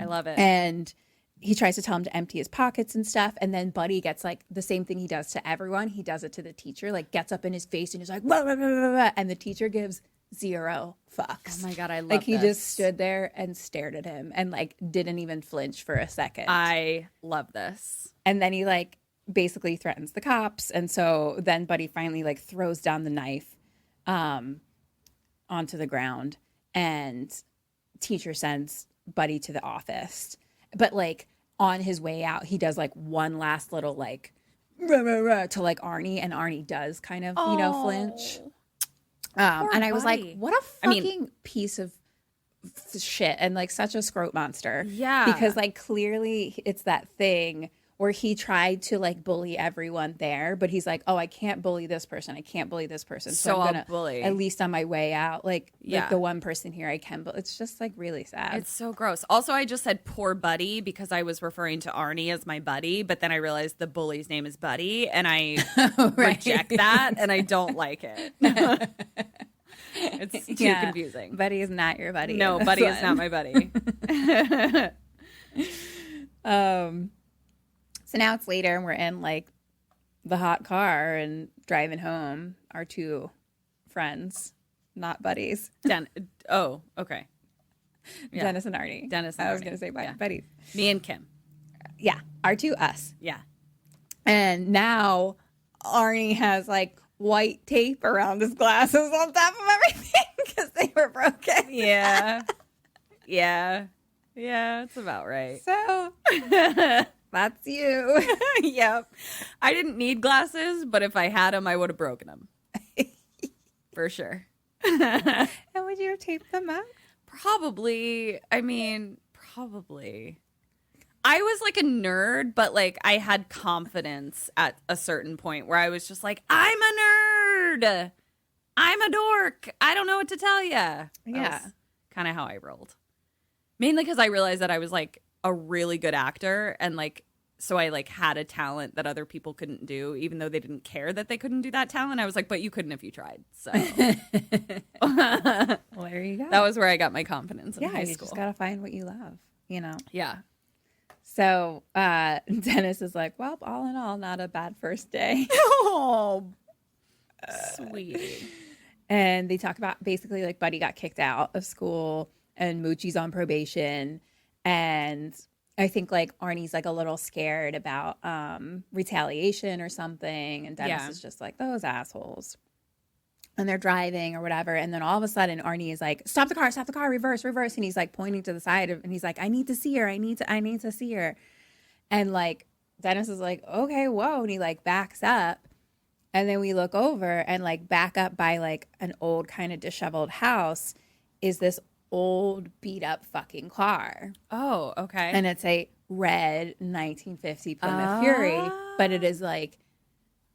I love it. And he tries to tell him to empty his pockets and stuff. And then Buddy gets like the same thing he does to everyone. He does it to the teacher, like gets up in his face and is like, blah, blah, blah, blah, blah. And the teacher gives 0 fucks. Oh my God, I love Like he this. just stood there and stared at him and like didn't even flinch for a second. I love this. And then he like basically threatens the cops. And so then Buddy finally like throws down the knife onto the ground. And teacher sends Buddy to the office. But like on his way out, he does like one last little like rah, rah, rah, to like Arnie. And Arnie does kind of, flinch. And I was like, Buddy. what a fucking piece of shit. And like such a scrote monster. Yeah. Because like clearly it's that thing where he tried to like bully everyone there, but he's like, oh, I can't bully this person. I can't bully this person. So I'm I'll gonna bully. at least on my way out. Like Yeah. the one person here I can, but it's just like really sad. It's so gross. Also, I just said poor Buddy because I was referring to Arnie as my buddy, but then I realized the bully's name is Buddy, and I reject that, and I don't like it. It's too confusing. Buddy is not your buddy. No, in this Buddy is one. not my buddy. So now it's later and we're in like the hot car and driving home. Our two friends, not buddies, Oh, okay. Yeah. Dennis and Arnie. Dennis and I was Arnie. going to say Yeah. buddies. Me and Kim. Yeah, our two us. Yeah. And now Arnie has like white tape around his glasses on top of everything because they were broken. Yeah. Yeah. Yeah, it's about right. So that's you. Yep. I didn't need glasses, but if I had them, I would have broken them. For sure. And would you have taped them up? Probably. I mean, probably. I was like a nerd, but like I had confidence at a certain point where I was just like, I'm a nerd. I'm a dork. I don't know what to tell you. Yeah. Kind of how I rolled. Mainly because I realized that I was like a really good actor, and like so I like had a talent that other people couldn't do, even though they didn't care that they couldn't do that talent. I was like, but you couldn't if you tried. So Well, there you go. that was where I got my confidence in yeah, high you school. just gotta find what you love, Yeah. So Dennis is like, well, all in all, not a bad first day. Oh, sweetie. And they talk about basically like Buddy got kicked out of school and Moochie's on probation. And I think like Arnie's like a little scared about retaliation or something. And Dennis is just like, those assholes. And they're driving or whatever. And then all of a sudden Arnie is like, stop the car, reverse. And he's like pointing to the side and he's like, I need to see her. I need to see her. And like Dennis is like, okay, whoa. And he like backs up. And then we look over and like back up by like an old kind of disheveled house is this old beat up fucking car. Oh, okay. And it's a red 1950 Plymouth Fury, but it is like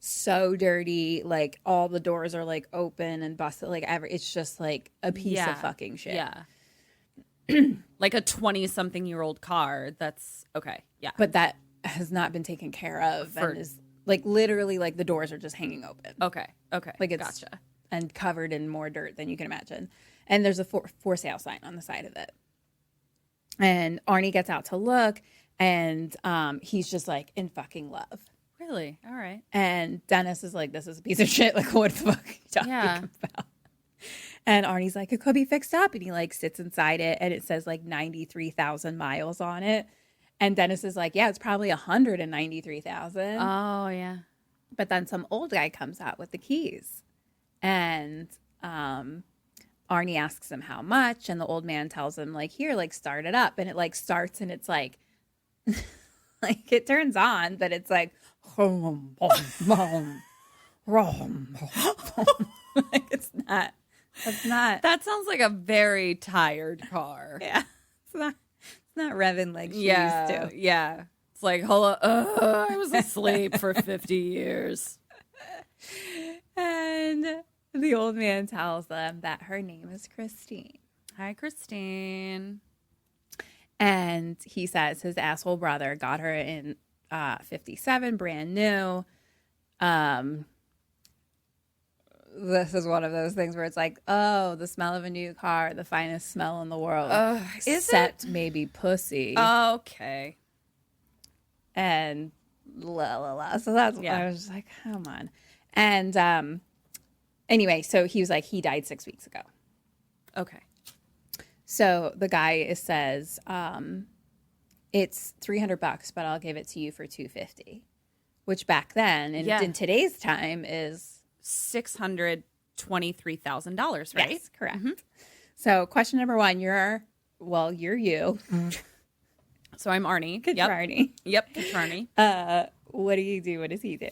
so dirty. Like all the doors are like open and busted. Like it's just like a piece of fucking shit. Yeah. Like a 20-something-year-old car. That's okay. Yeah. But that has not been taken care of and is like literally like the doors are just hanging open. Okay. Like it's gotcha. And covered in more dirt than you can imagine. And there's a for sale sign on the side of it. And Arnie gets out to look, and he's just like in fucking love. Really? All right. And Dennis is like, this is a piece of shit. Like, what the fuck are you talking about? And Arnie's like, it could be fixed up. And he like sits inside it, and it says like 93,000 miles on it. And Dennis is like, yeah, it's probably 193,000. Oh, yeah. But then some old guy comes out with the keys. And Arnie asks him how much. And the old man tells him, like, here, like, start it up. And it like starts, and it's like, like it turns on, but it's like, like it's not. It's not. That sounds like a very tired car. Yeah. It's not revving like she used to. Yeah. It's like, hold on. I was asleep for 50 years. And the old man tells them that her name is Christine. Hi, Christine. And he says his asshole brother got her in 57, brand new. This is one of those things where it's like, oh, the smell of a new car, the finest smell in the world. Except maybe pussy. Okay. And la la la. So that's why I was just like, come on. And anyway, so he was like, he died 6 weeks ago. Okay. So the guy says, it's $300, but I'll give it to you for $250, which back then in today's time is $623,000, right? Yes, correct. Mm-hmm. So question number one, you're you. So I'm Arnie. Good for Arnie. Yep, good for Arnie. What do you do? What does he do?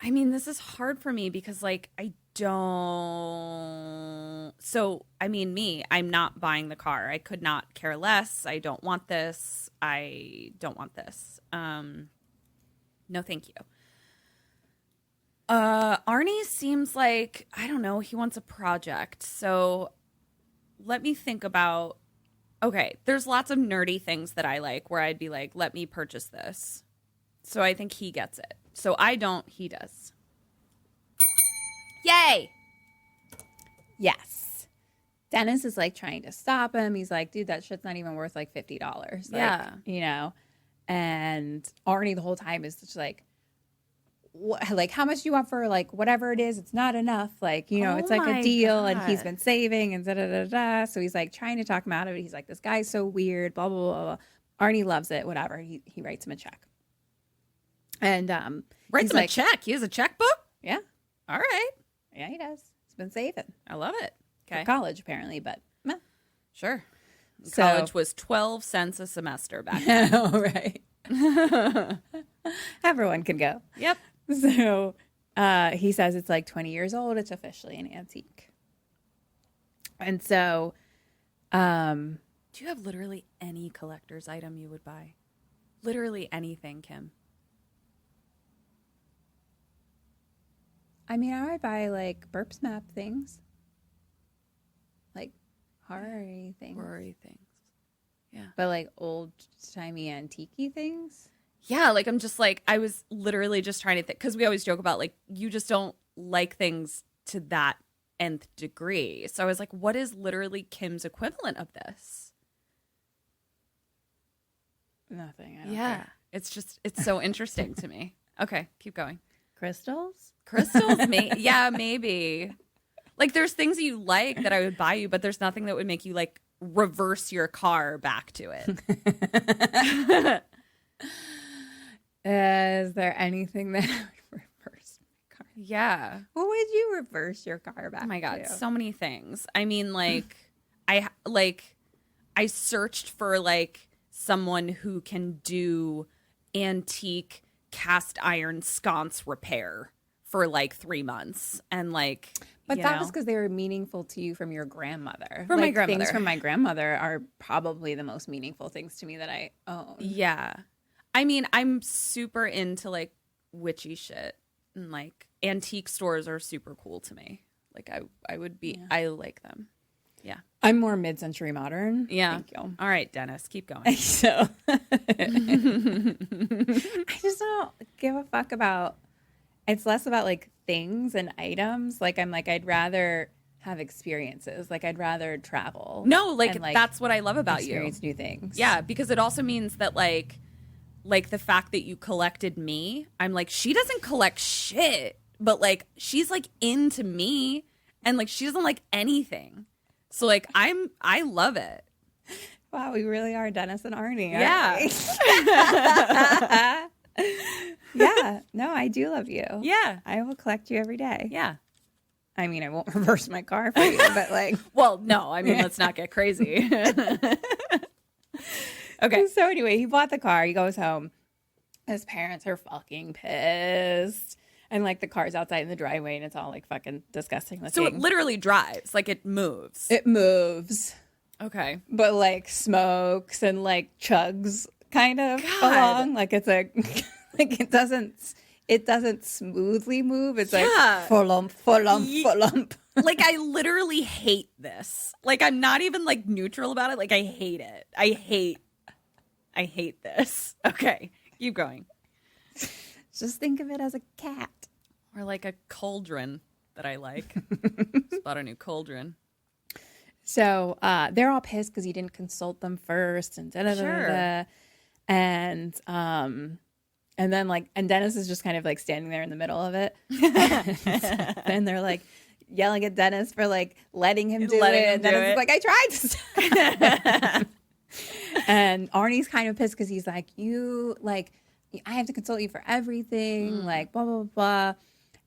I mean, this is hard for me because, like, I don't. So, I mean, I'm not buying the car. I could not care less. I don't want this. No, thank you. Arnie seems like, I don't know, he wants a project. So let me think about, okay, there's lots of nerdy things that I like where I'd be like, let me purchase this. So I think he gets it. So I don't, he does. Yay! Yes. Dennis is like trying to stop him. He's like, dude, that shit's not even worth like $50. Like, yeah. You know? And Arnie the whole time is just like, like, how much do you want for like whatever it is? It's not enough. Like, you know, it's like a deal. God. And he's been saving and da da da da. So he's like trying to talk him out of it. He's like, this guy's so weird, blah, blah, blah, blah. Arnie loves it, whatever. He writes him a check. And writes him like, a check. He has a checkbook? Yeah. All right. Yeah, he does. He's been saving. I love it. Okay. For college, apparently, but sure. College was 12 cents a semester back then. Oh, right. Everyone can go. Yep. So he says it's like 20 years old. It's officially an antique. And so do you have literally any collector's item you would buy? Literally anything, Kim. I mean, I would buy like Burps Map things. Like horror-y things. Horror-y things. Yeah. But like old-timey antique-y things. Yeah, like I'm just like, I was literally just trying to think, because we always joke about like, you just don't like things to that nth degree. So I was like, what is literally Kim's equivalent of this? Nothing. I don't care. It's just, it's so interesting to me. Okay, keep going. Crystals? Crystals, yeah, maybe. Like there's things that you like that I would buy you, but there's nothing that would make you like reverse your car back to it. Is there anything that I would reverse my car? Yeah. What would you reverse your car back to? Oh my God, so many things. I mean, like, I searched for like someone who can do antique cast iron sconce repair for like 3 months, and like, But that was because they were meaningful to you from your grandmother. From my grandmother. Things from my grandmother are probably the most meaningful things to me that I own. Yeah. I mean, I'm super into like witchy shit, and like antique stores are super cool to me. Like I would be, I like them. Yeah. I'm more mid-century modern. Yeah. Thank you. All right, Dennis, keep going. So I just don't give a fuck about, it's less about like things and items. Like I'm like, I'd rather have experiences. Like I'd rather travel. No, like, and, that's what I love about you. Experience new things. Yeah, because it also means that like the fact that you collected me, I'm like, she doesn't collect shit, but like she's like into me, and like she doesn't like anything. So like I love it. Wow, we really are Dennis and Arnie. Yeah. Yeah. No, I do love you. Yeah. I will collect you every day. Yeah. I mean, I won't reverse my car for you, but like. Well, no, I mean, let's not get crazy. Okay. So anyway, he bought the car. He goes home. His parents are fucking pissed. And like the car's outside in the driveway and it's all like fucking disgusting looking. So it literally drives, like it moves. It moves. Okay. But like smokes and like chugs kind of God. along. Like it's a like it doesn't smoothly move. It's like lump. Like I literally hate this. Like I'm not even like neutral about it. Like I hate it. I hate this. Okay. Keep going. Just think of it as a cat. Or like a cauldron that I like. Just bought a new cauldron. So they're all pissed because he didn't consult them first and Sure. And then like, and Dennis is just kind of like standing there in the middle of it. And they're like yelling at Dennis for like letting him do it. And Dennis is like, I tried to stop. And Arnie's kind of pissed because he's like, I have to consult you for everything, like blah, blah, blah.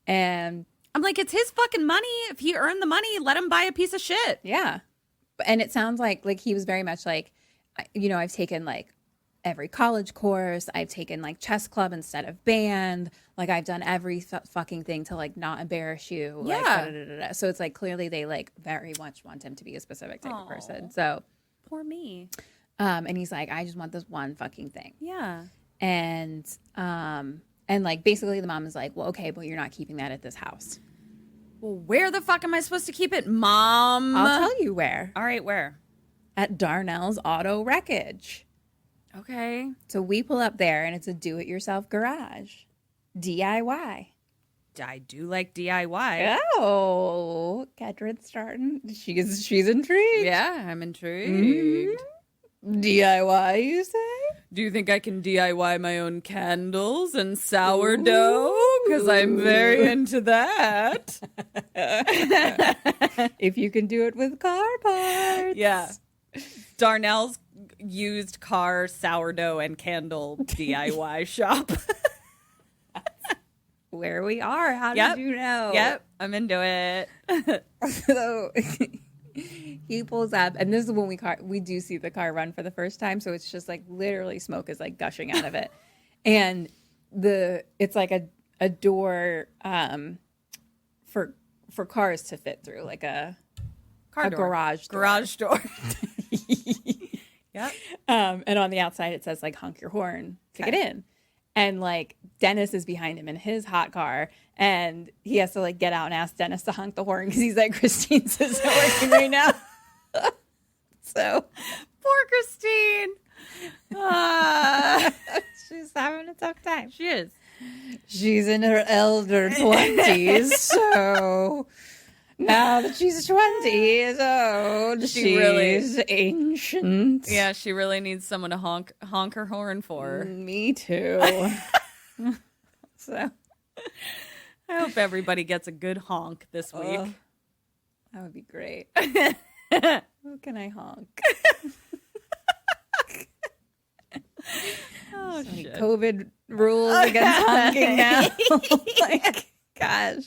And I'm like, it's his fucking money. If he earned the money, let him buy a piece of shit. yeah. And it sounds like he was very much like, I've taken like every college course. I've taken like chess club instead of band. Like I've done every fucking thing to like not embarrass you. Yeah. Like, da, da, da, da. So it's like clearly they like very much want him to be a specific type of person. So Poor me. and he's like, I just want this one fucking thing. Yeah. And like basically the mom is like, well, okay, but you're not keeping that at this house. Well, where the fuck am I supposed to keep it, Mom? I'll tell you where. All right, where? At Darnell's Auto Wreckage. Okay. So we pull up there and it's a do-it-yourself garage. DIY. I do like DIY. Oh, Katrin's starting. She's intrigued. Yeah, I'm intrigued. DIY, you say? Do you think I can DIY my own candles and sourdough? Because I'm very into that. If you can do it with car parts. Yeah. Darnell's used car sourdough and candle DIY shop. Where we are. How Yep. did you know? Yep, I'm into it. So he pulls up, and this is when we do see the car run for the first time. So it's just like literally smoke is like gushing out of it, and it's like a door for cars to fit through, like a garage door. Garage door. Yep. And on the outside it says like honk your horn to get in. And like Dennis is behind him in his hot car, and he has to like get out and ask Dennis to honk the horn because he's like, Christine's isn't working right now. So Poor Christine. she's having a tough time. She is. She's in her elder 20s, so now that she's 20 years old, she's ancient. Yeah, she really needs someone to honk her horn for. Me too. So I hope everybody gets a good honk this week. that would be great. Who can I honk? Oh, So many shit. COVID rules against honking now. Like, gosh.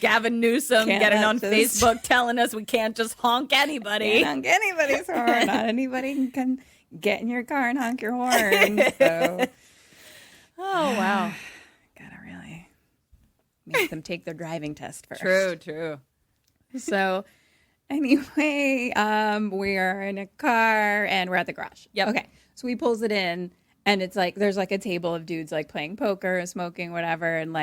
Gavin Newsom Can't getting on let this- Facebook telling us we can't just honk anybody. Can't honk anybody's horn. Not anybody can get in your car and honk your horn. So, Oh, wow. gotta really make them take their driving test first. True. So anyway, we are in a car and we're at the garage. Yep. Okay. So he pulls it in and it's like there's like a table of dudes like playing poker, smoking, whatever, and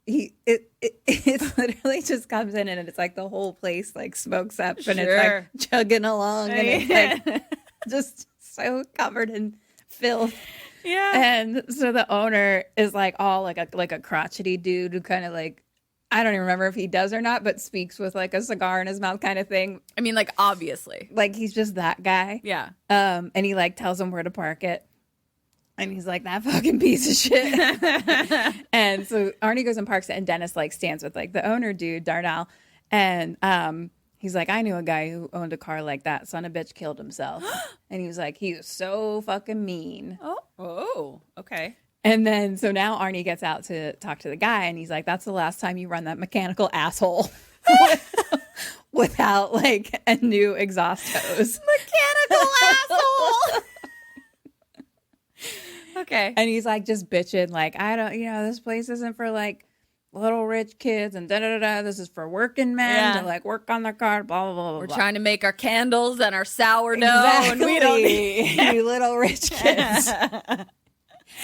it literally just comes in and it's like the whole place like smokes up and it's like chugging along and it's like just so covered in filth. Yeah. And so the owner is like all like a crotchety dude who kind of like, I don't even remember if he does or not, but speaks with like a cigar in his mouth kind of thing. I mean, like, obviously. Like he's just that guy. Yeah. And he like tells him where to park it. And he's like, that fucking piece of shit. And so Arnie goes and parks it, and Dennis like stands with like the owner dude, Darnell. And he's like, I knew a guy who owned a car like that. Son of a bitch killed himself. And he was like, he was so fucking mean. Oh, okay. And then so now Arnie gets out to talk to the guy, and he's like, that's the last time you run that mechanical asshole without like a new exhaust hose. Mechanical asshole. Okay. And he's like just bitching, like, I don't, this place isn't for like little rich kids and da-da-da-da. This is for working men to like work on their car, blah, blah, blah, blah. We're trying to make our candles and our sourdough. Exactly. And we don't need you little rich kids.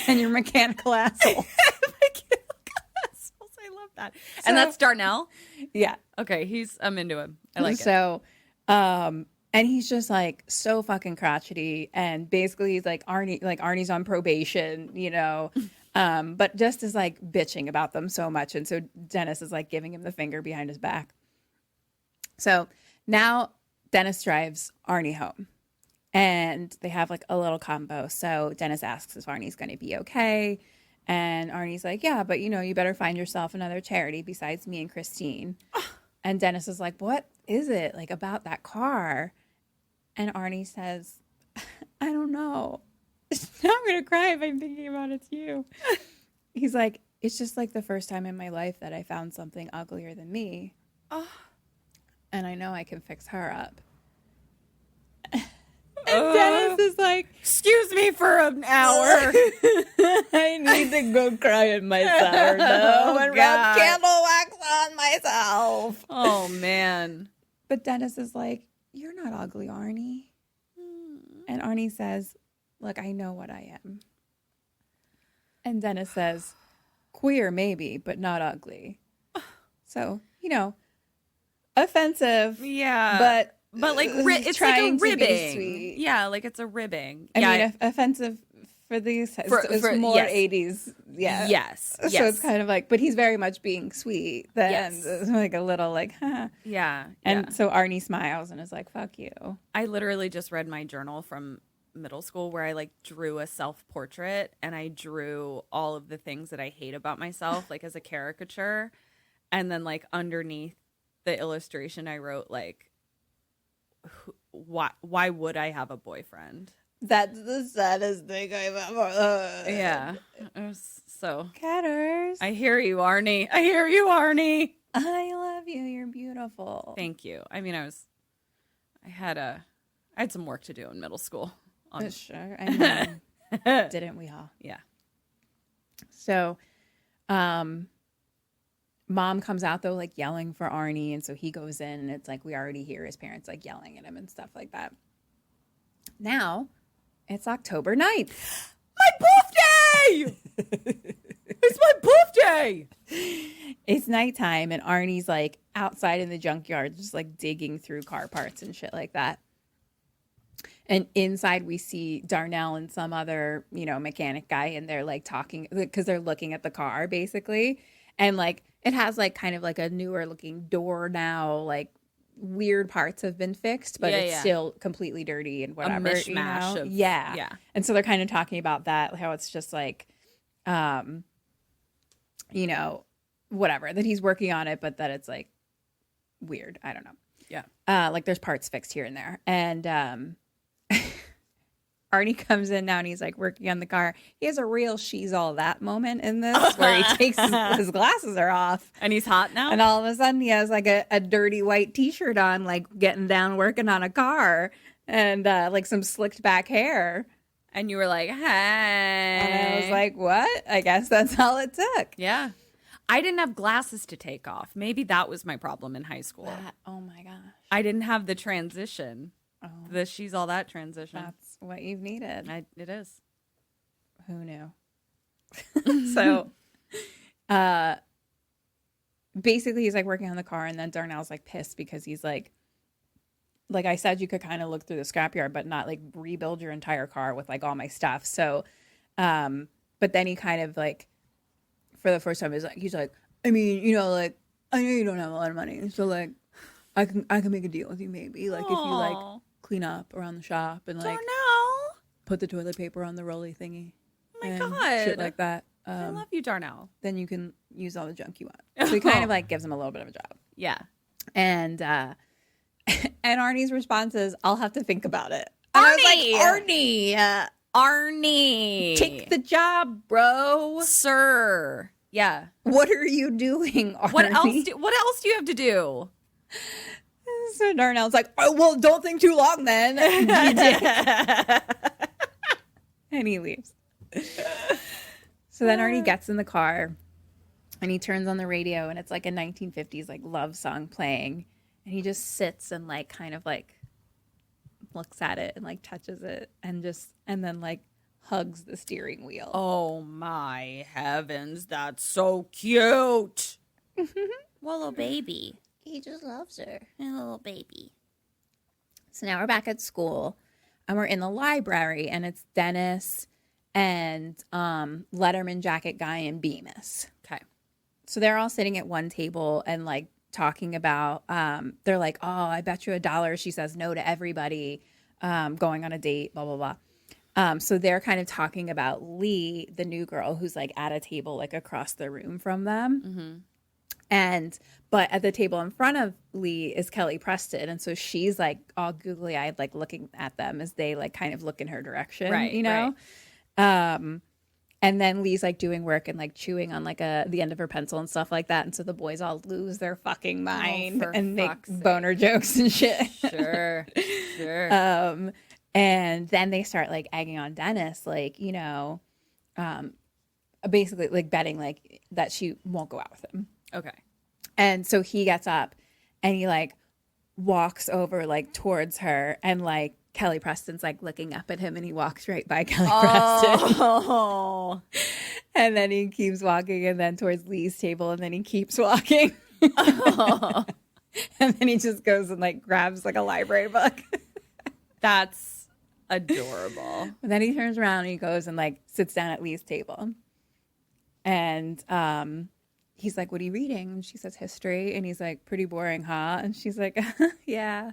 And your mechanical assholes. Mechanical assholes. I love that. And that's Darnell? Yeah. Okay. I'm into him. I like it. So, and he's just like so fucking crotchety, and basically he's like Arnie's on probation, but just is like bitching about them so much, and so Dennis is like giving him the finger behind his back. So now Dennis drives Arnie home, and they have like a little combo. So Dennis asks if Arnie's going to be okay, and Arnie's like, yeah, but you better find yourself another charity besides me and Christine. And Dennis is like, what is it like about that car? And Arnie says, I don't know. Now I'm going to cry if I'm thinking about it's you. He's like, it's just like the first time in my life that I found something uglier than me. Oh. And I know I can fix her up. And Dennis is like, excuse me for an hour. I need to go cry in my sourdough and rub candle wax on myself. Oh, man. But Dennis is like, you're not ugly, Arnie. And Arnie says, look, I know what I am. And Dennis says, queer maybe, but not ugly. So, offensive. Yeah. But like, it's like a ribbing. Sweet. Yeah, like it's a ribbing. I mean, offensive for these. It's more yes. 80s. Yeah. Yes. So it's kind of like, but he's very much being sweet. Then it's like a little like, huh. Yeah. And so Arnie smiles and is like, fuck you. I literally just read my journal from middle school where I like drew a self-portrait, and I drew all of the things that I hate about myself, like as a caricature. And then like underneath the illustration, I wrote like, why would I have a boyfriend? That's the saddest thing I've ever. Yeah. So Catters. I hear you, Arnie. I hear you, Arnie. I love you. You're beautiful. Thank you. I mean, I had some work to do in middle school. Sure. I mean, didn't we all? Yeah. So, Mom comes out though, like yelling for Arnie, and so he goes in, and it's like we already hear his parents like yelling at him and stuff like that. Now, it's October 9th. My birthday! It's my birthday! It's nighttime, and Arnie's like outside in the junkyard, just like digging through car parts and shit like that. And inside we see Darnell and some other, mechanic guy, and they're like talking because they're looking at the car basically. And like it has like kind of like a newer looking door now, like weird parts have been fixed, but it's still completely dirty and whatever. A mishmash of yeah. And so they're kind of talking about that, how it's just like, whatever, that he's working on it, but that it's like weird. I don't know. Yeah. Like there's parts fixed here and there. And Arnie comes in now and he's like working on the car. He has a real she's all that moment in this where he takes his glasses are off. And he's hot now? And all of a sudden he has like a dirty white t-shirt on, like getting down working on a car, and like some slicked back hair. And you were like, hey. And I was like, what? I guess that's all it took. Yeah. I didn't have glasses to take off. Maybe that was my problem in high school. Oh my gosh. I didn't have the transition. Oh, The she's all that transition. that's what you've needed. It is. Who knew? So, basically he's like working on the car, and then Darnell's like pissed because he's like I said, you could kind of look through the scrapyard, but not like rebuild your entire car with like all my stuff. So, but then he kind of like, for the first time, he's like, I mean, you know, like, I know you don't have a lot of money, so like, I can make a deal with you maybe, like, if you like clean up around the shop and like Darnell. put the toilet paper on the rolly thingy. Oh my and God. shit like that. I love you, Darnell. Then you can use all the junk you want. So he kind of like gives him a little bit of a job. Yeah. And and Arnie's response is, I'll have to think about it. And I was like, Arnie, take the job, bro. sir. Yeah. What are you doing, Arnie? What else do you have to do? So Darnell's like, oh, well, don't think too long then. And he leaves. So then Arnie gets in the car and he turns on the radio, and it's like a 1950s like love song playing. And he just sits and like kind of like looks at it and like touches it and then like hugs the steering wheel. Oh my heavens, that's so cute. Well, little baby. He just loves her. A little baby. So now we're back at school and we're in the library, and it's Dennis and Letterman jacket guy and Bemis. Okay. So they're all sitting at one table and like talking about, they're like, oh, I bet you $1 she says no to everybody going on a date, blah, blah, blah. So they're kind of talking about Lee, the new girl who's like at a table like across the room from them. Mm-hmm. But at the table in front of Lee is Kelly Preston. And so she's like all googly eyed, like looking at them as they like kind of look in her direction, right, you know? Right. And then Lee's like doing work and like chewing on like the end of her pencil and stuff like that. And so the boys all lose their fucking mind and make boner jokes and shit. Sure. And then they start like egging on Dennis, like, you know, basically like betting like that she won't go out with him. Okay. And so he gets up and he like walks over like towards her, and like Kelly Preston's like looking up at him, and he walks right by Kelly Preston. And then he keeps walking, and then towards Lee's table, and then he keeps walking. And then he just goes and like grabs like a library book. That's adorable. And then he turns around and he goes and like sits down at Lee's table. And he's like, what are you reading? And she says history. And he's like, pretty boring, huh? And she's like, yeah.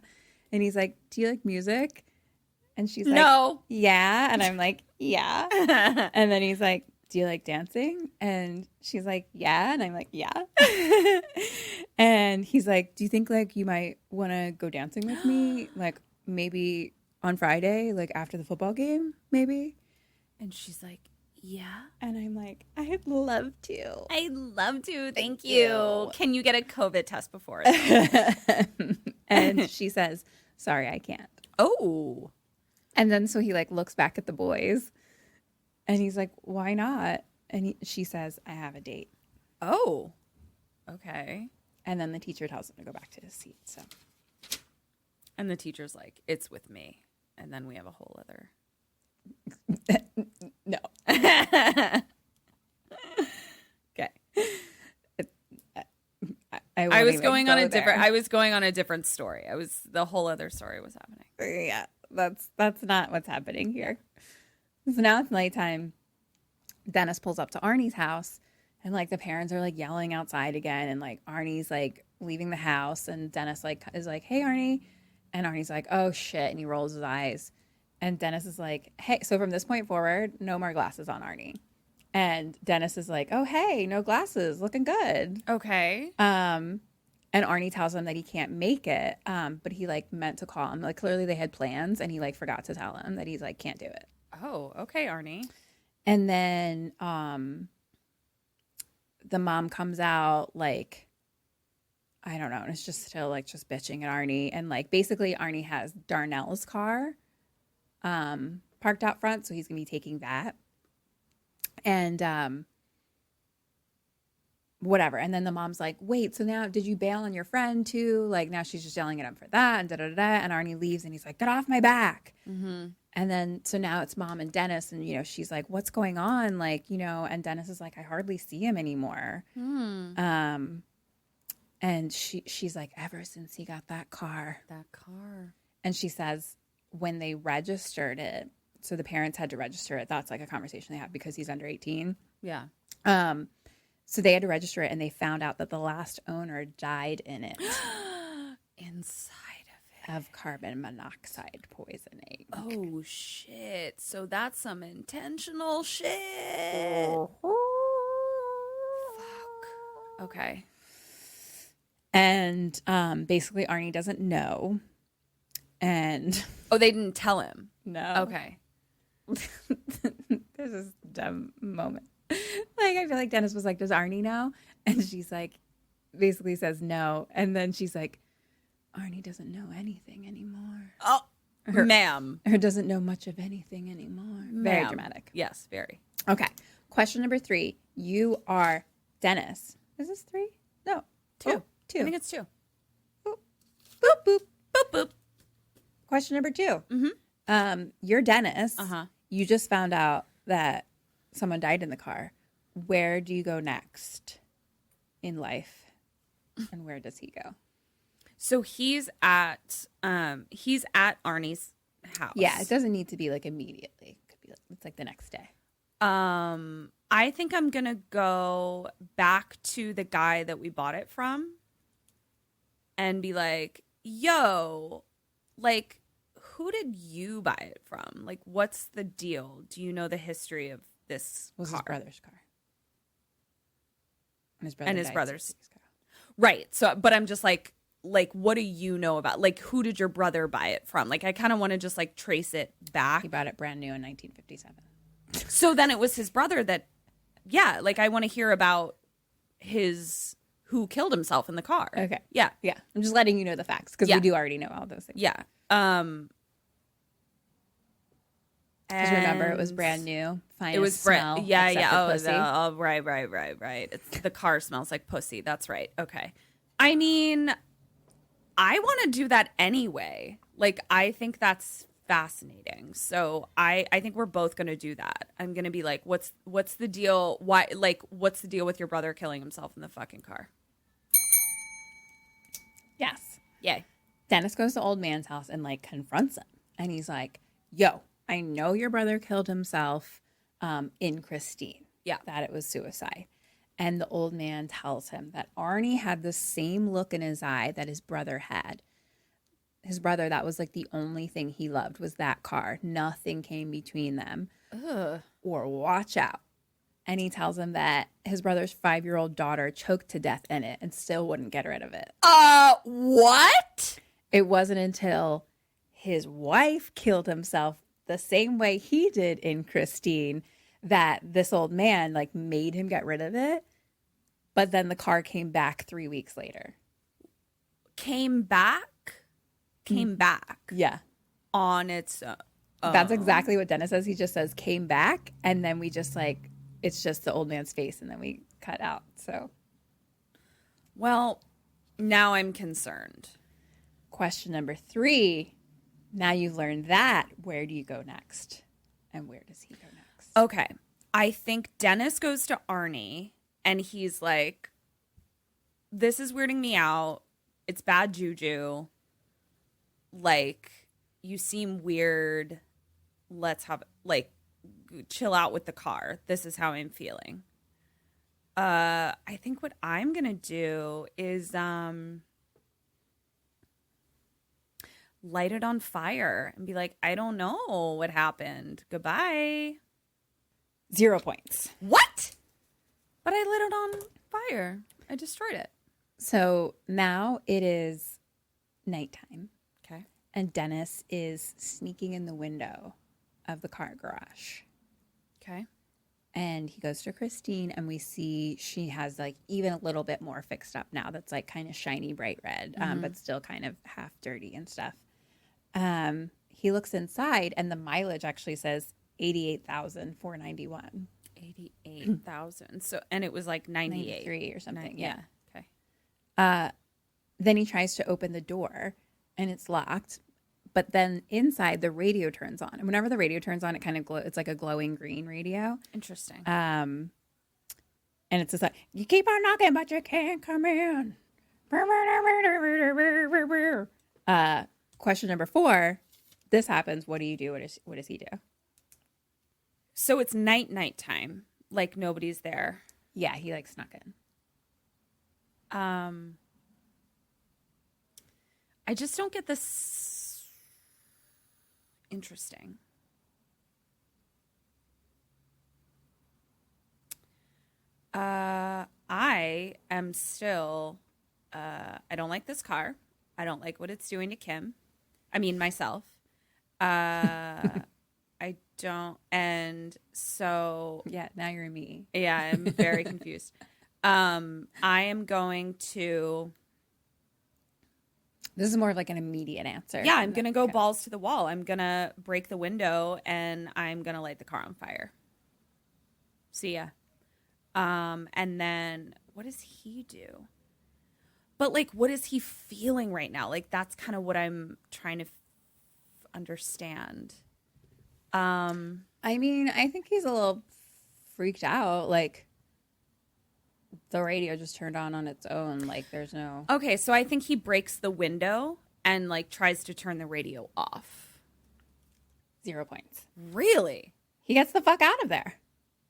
And he's like, do you like music? And she's like, no. Yeah. And I'm like, yeah. And then he's like, do you like dancing? And she's like, yeah. And I'm like, yeah. And he's like, do you think like you might want to go dancing with me? Like maybe on Friday, like after the football game, maybe? And she's like, yeah. And I'm like, I'd love to. I'd love to. Thank you. Can you get a COVID test before? And she says, sorry, I can't. Oh. And then so he like looks back at the boys and he's like, why not? And she says, I have a date. Oh. Okay. And then the teacher tells him to go back to his seat. So. And the teacher's like, it's with me. And then we have a whole other. No. Okay. I was going on a different story. The whole other story was happening. Yeah. That's not what's happening here. So now it's nighttime. Dennis pulls up to Arnie's house, and like the parents are like yelling outside again, and like Arnie's like leaving the house, and Dennis like is like, hey Arnie. And Arnie's like, oh shit, and he rolls his eyes. And Dennis is like, hey, so from this point forward, no more glasses on Arnie. And Dennis is like, oh, hey, no glasses, looking good. Okay. And Arnie tells him that he can't make it, but he like meant to call him. Like clearly they had plans, and he like forgot to tell him that he's like can't do it. Oh, okay, Arnie. And then the mom comes out like, I don't know, and it's just still like just bitching at Arnie, and like basically Arnie has Darnell's car parked out front, so he's gonna be taking that. And whatever. And then the mom's like, wait, so now did you bail on your friend too? Like now she's just yelling at him for that and da-da-da-da. And Arnie leaves and he's like, get off my back. And then so now it's mom and Dennis. And, she's like, what's going on? Like, and Dennis is like, I hardly see him anymore. And she's like, ever since he got that car. And she says when they registered it, so the parents had to register it. That's like a conversation they have because he's under 18. Yeah. So they had to register it, and they found out that the last owner died in it. Inside of it. Of carbon monoxide poisoning. Oh, shit. So that's some intentional shit. Fuck. Okay. And basically Arnie doesn't know. And oh, they didn't tell him. No. Okay. There's this dumb moment. Like I feel like Dennis was like, does Arnie know? And she's like, basically says no. And then she's like, Arnie doesn't know anything anymore. Oh, ma'am. Or doesn't know much of anything anymore. Very dramatic. Yes, very. Okay. Question number 3. You are Dennis. Is this 3? No. 2. Oh, 2. I think it's 2. Boop, boop, boop. Boop, boop. Question number 2. You're Dennis. You just found out that someone died in the car. Where do you go next in life? And where does he go? So he's at Arnie's house. Yeah, it doesn't need to be like immediately. It could be it's like the next day. I think I'm gonna go back to the guy that we bought it from and be like, yo, like, who did you buy it from? Like, what's the deal? Do you know the history of this was car? His brother's car. And his brother's car. Right. So, but I'm just like, what do you know about, like, who did your brother buy it from? Like, I kind of want to just like trace it back. He bought it brand new in 1957. So then it was his brother that, yeah, like I want to hear about who killed himself in the car. Okay. Yeah. Yeah. I'm just letting you know the facts because we do already know all those things. Yeah. Because remember, it was brand new. It was smell. Yeah. Pussy. Oh, right. It's the car smells like pussy. That's right. Okay. I mean, I want to do that anyway. Like, I think that's fascinating. So I think we're both going to do that. I'm going to be like, what's the deal? Why? Like, what's the deal with your brother killing himself in the fucking car? Yes. Yay. Dennis goes to old man's house and like confronts him. And he's like, yo, I know your brother killed himself in Christine. Yeah. That it was suicide. And the old man tells him that Arnie had the same look in his eye that his brother had. His brother, that was like the only thing he loved was that car. Nothing came between them. Ugh. Or watch out. And he tells him that his brother's 5-year-old daughter choked to death in it and still wouldn't get rid of it. What? It wasn't until his wife killed himself the same way he did in Christine that this old man like made him get rid of it. But then the car came back 3 weeks later. Came back? Yeah. On its own. That's exactly what Dennis says. He just says came back. And then we just like, it's just the old man's face. And then we cut out. So. Well, now I'm concerned. Question number 3. Now you've learned that. Where do you go next? And where does he go next? Okay. I think Dennis goes to Arnie and he's like, this is weirding me out. It's bad juju. Like, you seem weird. Let's have, like, chill out with the car. This is how I'm feeling. I think what I'm going to do is light it on fire and be like, I don't know what happened. Goodbye. 0 points. What? But I lit it on fire. I destroyed it. So now it is nighttime. Okay. And Dennis is sneaking in the window of the car garage. Okay. And he goes to Christine and we see she has like even a little bit more fixed up now. That's like kind of shiny, bright red, but still kind of half dirty and stuff. He looks inside and the mileage actually says 88,491. 88,000. So, and it was like 98. 93 or something. Yeah. Okay. Then he tries to open the door and it's locked. But then inside the radio turns on. And whenever the radio turns on, it kind of it's like a glowing green radio. Interesting. And it's just like, you keep on knocking, but you can't come in. Question number 4. This happens. What do you do? What does he do? So it's night time. Like nobody's there. Yeah, he like snuck in. I just don't get this. Interesting. I am still, I don't like this car. I don't like what it's doing to Kim. I mean, myself. I don't. And so. Yeah, now you're me. Yeah, I'm very confused. I am going to. This is more of like an immediate answer. Yeah, I'm going to go balls to the wall. I'm going to break the window and I'm going to light the car on fire. See ya. And then what does he do? But like, what is he feeling right now? Like, that's kind of what I'm trying to understand. I mean, I think he's a little freaked out. Like, the radio just turned on its own. Like, there's no. Okay, so I think he breaks the window and like tries to turn the radio off. 0 points. Really? He gets the fuck out of there.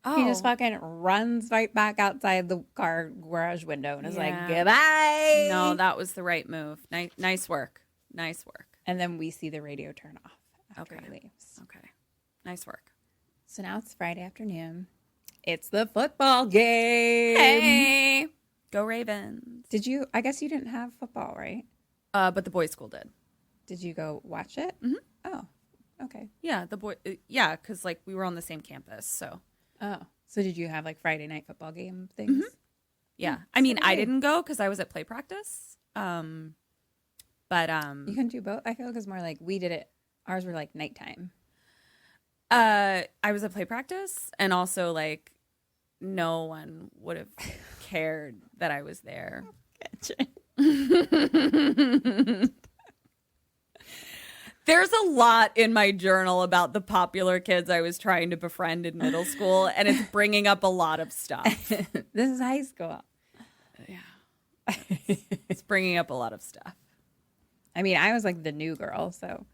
Oh. He just fucking runs right back outside the car garage window and is like, goodbye. No, that was the right move. Nice work. Nice work. And then we see the radio turn off after he leaves. Okay. Nice work. So now it's Friday afternoon. It's the football game. Hey. Go Ravens. I guess you didn't have football, right? But the boys' school did. Did you go watch it? Mm-hmm. Oh, okay. Yeah, because like we were on the same campus, so. Oh, so did you have like Friday night football game things? Mm-hmm. Yeah, I mean, I didn't go because I was at play practice. But you couldn't do both. I feel like it's more like we did it. Ours were like nighttime. I was at play practice, and also like no one would have cared that I was there. Gotcha. There's a lot in my journal about the popular kids I was trying to befriend in middle school, and it's bringing up a lot of stuff. This is high school. Yeah. It's bringing up a lot of stuff. I mean, I was like the new girl, so.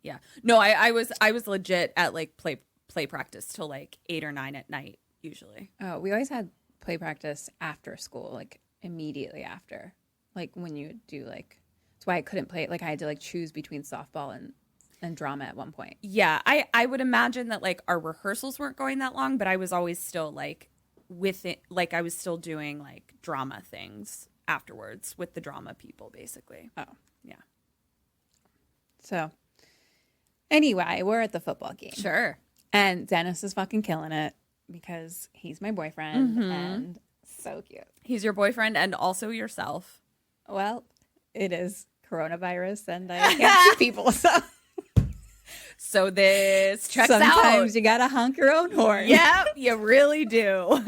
Yeah. No, I was legit at like play practice till like 8 or 9 at night, usually. Oh, we always had play practice after school, like immediately after. Like when you would do like. That's why I couldn't play it. Like I had to like choose between softball and drama at one point. Yeah, I would imagine that like our rehearsals weren't going that long, but I was always still like with it. Like I was still doing like drama things afterwards with the drama people, basically. Oh, yeah. So anyway, we're at the football game. Sure. And Dennis is fucking killing it because he's my boyfriend and so cute. He's your boyfriend and also yourself. Well, it is coronavirus and I can't see people, so this checks out. Sometimes you gotta honk your own horn. Yep, you really do.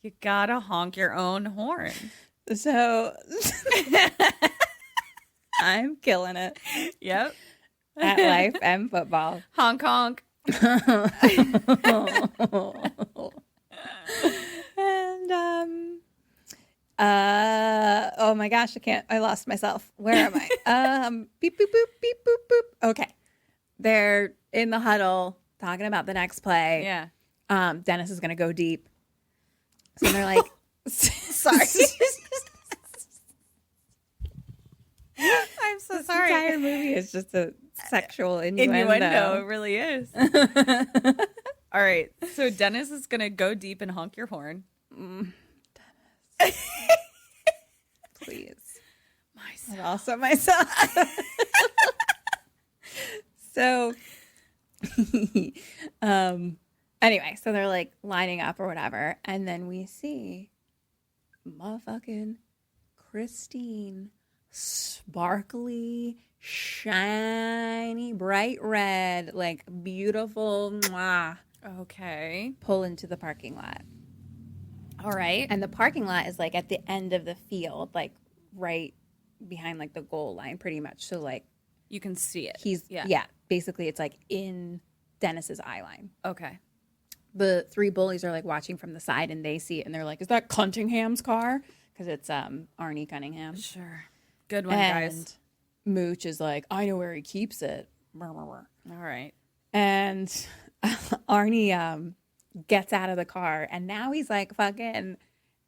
You gotta honk your own horn. So I'm killing it. Yep. At life and football. Honk honk. And oh my gosh, I lost myself. Where am I? Beep boop boop beep boop boop. Okay. They're in the huddle talking about the next play. Yeah. Dennis is gonna go deep. So they're like Sorry. I'm so sorry. The entire movie is just a sexual innuendo. Innuendo, it really is. All right. So Dennis is gonna go deep and honk your horn. Dennis. Please. Myself. And also myself. So anyway, so they're like lining up or whatever, and then we see motherfucking Christine, sparkly, shiny, bright red, like beautiful, mwah, Okay. pull into the parking lot. All right. And the parking lot is like at the end of the field, like right behind like the goal line pretty much. So like You can see it. Basically it's like in Dennis's eye line. Okay. The three bullies are like watching from the side and they see it and they're like, is that Cunningham's car? Because it's Arnie Cunningham. Sure. Good one, And guys. Mooch is like, I know where he keeps it. All right. And Arnie gets out of the car and now he's like fucking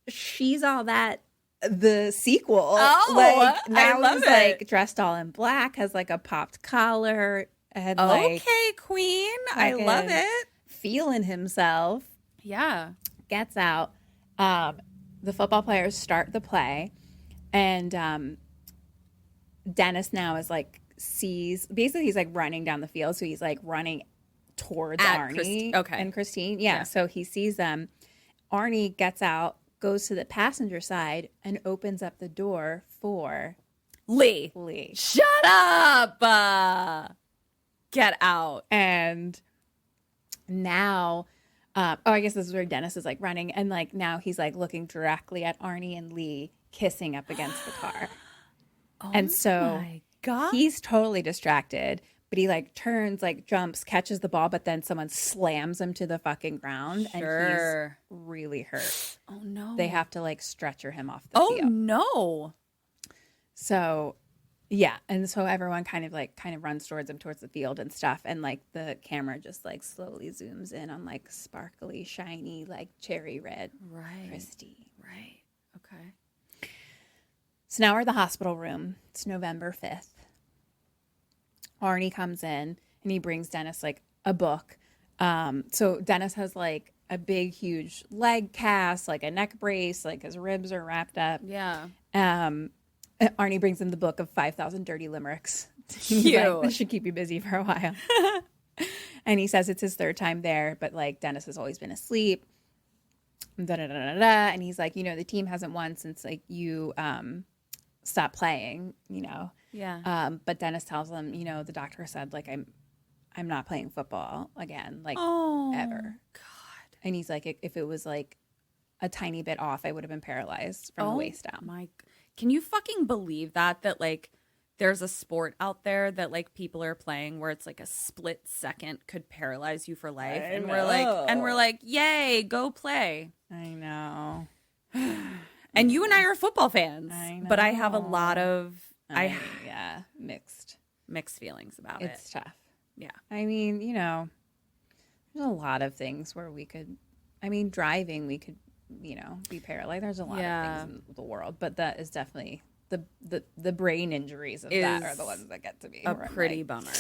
She's All That, the sequel. Oh, like now I love he's it. like dressed all in black, has like a popped collar, and like Okay, Queen. I love fucking it. feeling himself. Yeah. Gets out. The football players start the play, and Dennis now is like basically he's like running down the field, so he's like running towards At Arnie and Christine. Yeah. So he sees them. Arnie gets out, goes to the passenger side, and opens up the door for Lee. Shut up. Get out. And now, I guess this is where Dennis is like running, and like now he's like looking directly at Arnie and Lee kissing up against the car. And so my God. he's totally distracted, but he like turns, like jumps, catches the ball, but then someone slams him to the fucking ground and he's really hurt. Oh, no. They have to like stretcher him off the Oh, field. no. So yeah, and so everyone kind of runs towards him, towards the field and stuff, and like the camera just like slowly zooms in on like sparkly, shiny, like cherry red, Christy. Right. Okay. So now we're at the hospital room. It's November 5th. Arnie comes in and he brings Dennis like a book. So Dennis has like a big, huge leg cast, like a neck brace, like his ribs are wrapped up. Yeah. Arnie brings him the book of 5,000 dirty limericks. He's like, this should keep you busy for a while. And he says it's his third time there, but like Dennis has always been asleep. And he's like, the team hasn't won since like you stopped playing, Yeah. But Dennis tells him, the doctor said like I'm not playing football again, like ever. God. And he's like, if it was like a tiny bit off, I would have been paralyzed from the waist down. Can you fucking believe that like there's a sport out there that like people are playing where it's like a split second could paralyze you for life, and we're like, yay, go play. I know. And you and I are football fans, I know. but I have a lot of mixed feelings about it. It's tough. Yeah. I mean, there's a lot of things where driving, we could, be paralyzed. There's a lot of things in the world, but that is definitely the brain injuries of that are the ones that get to me. A pretty bummer.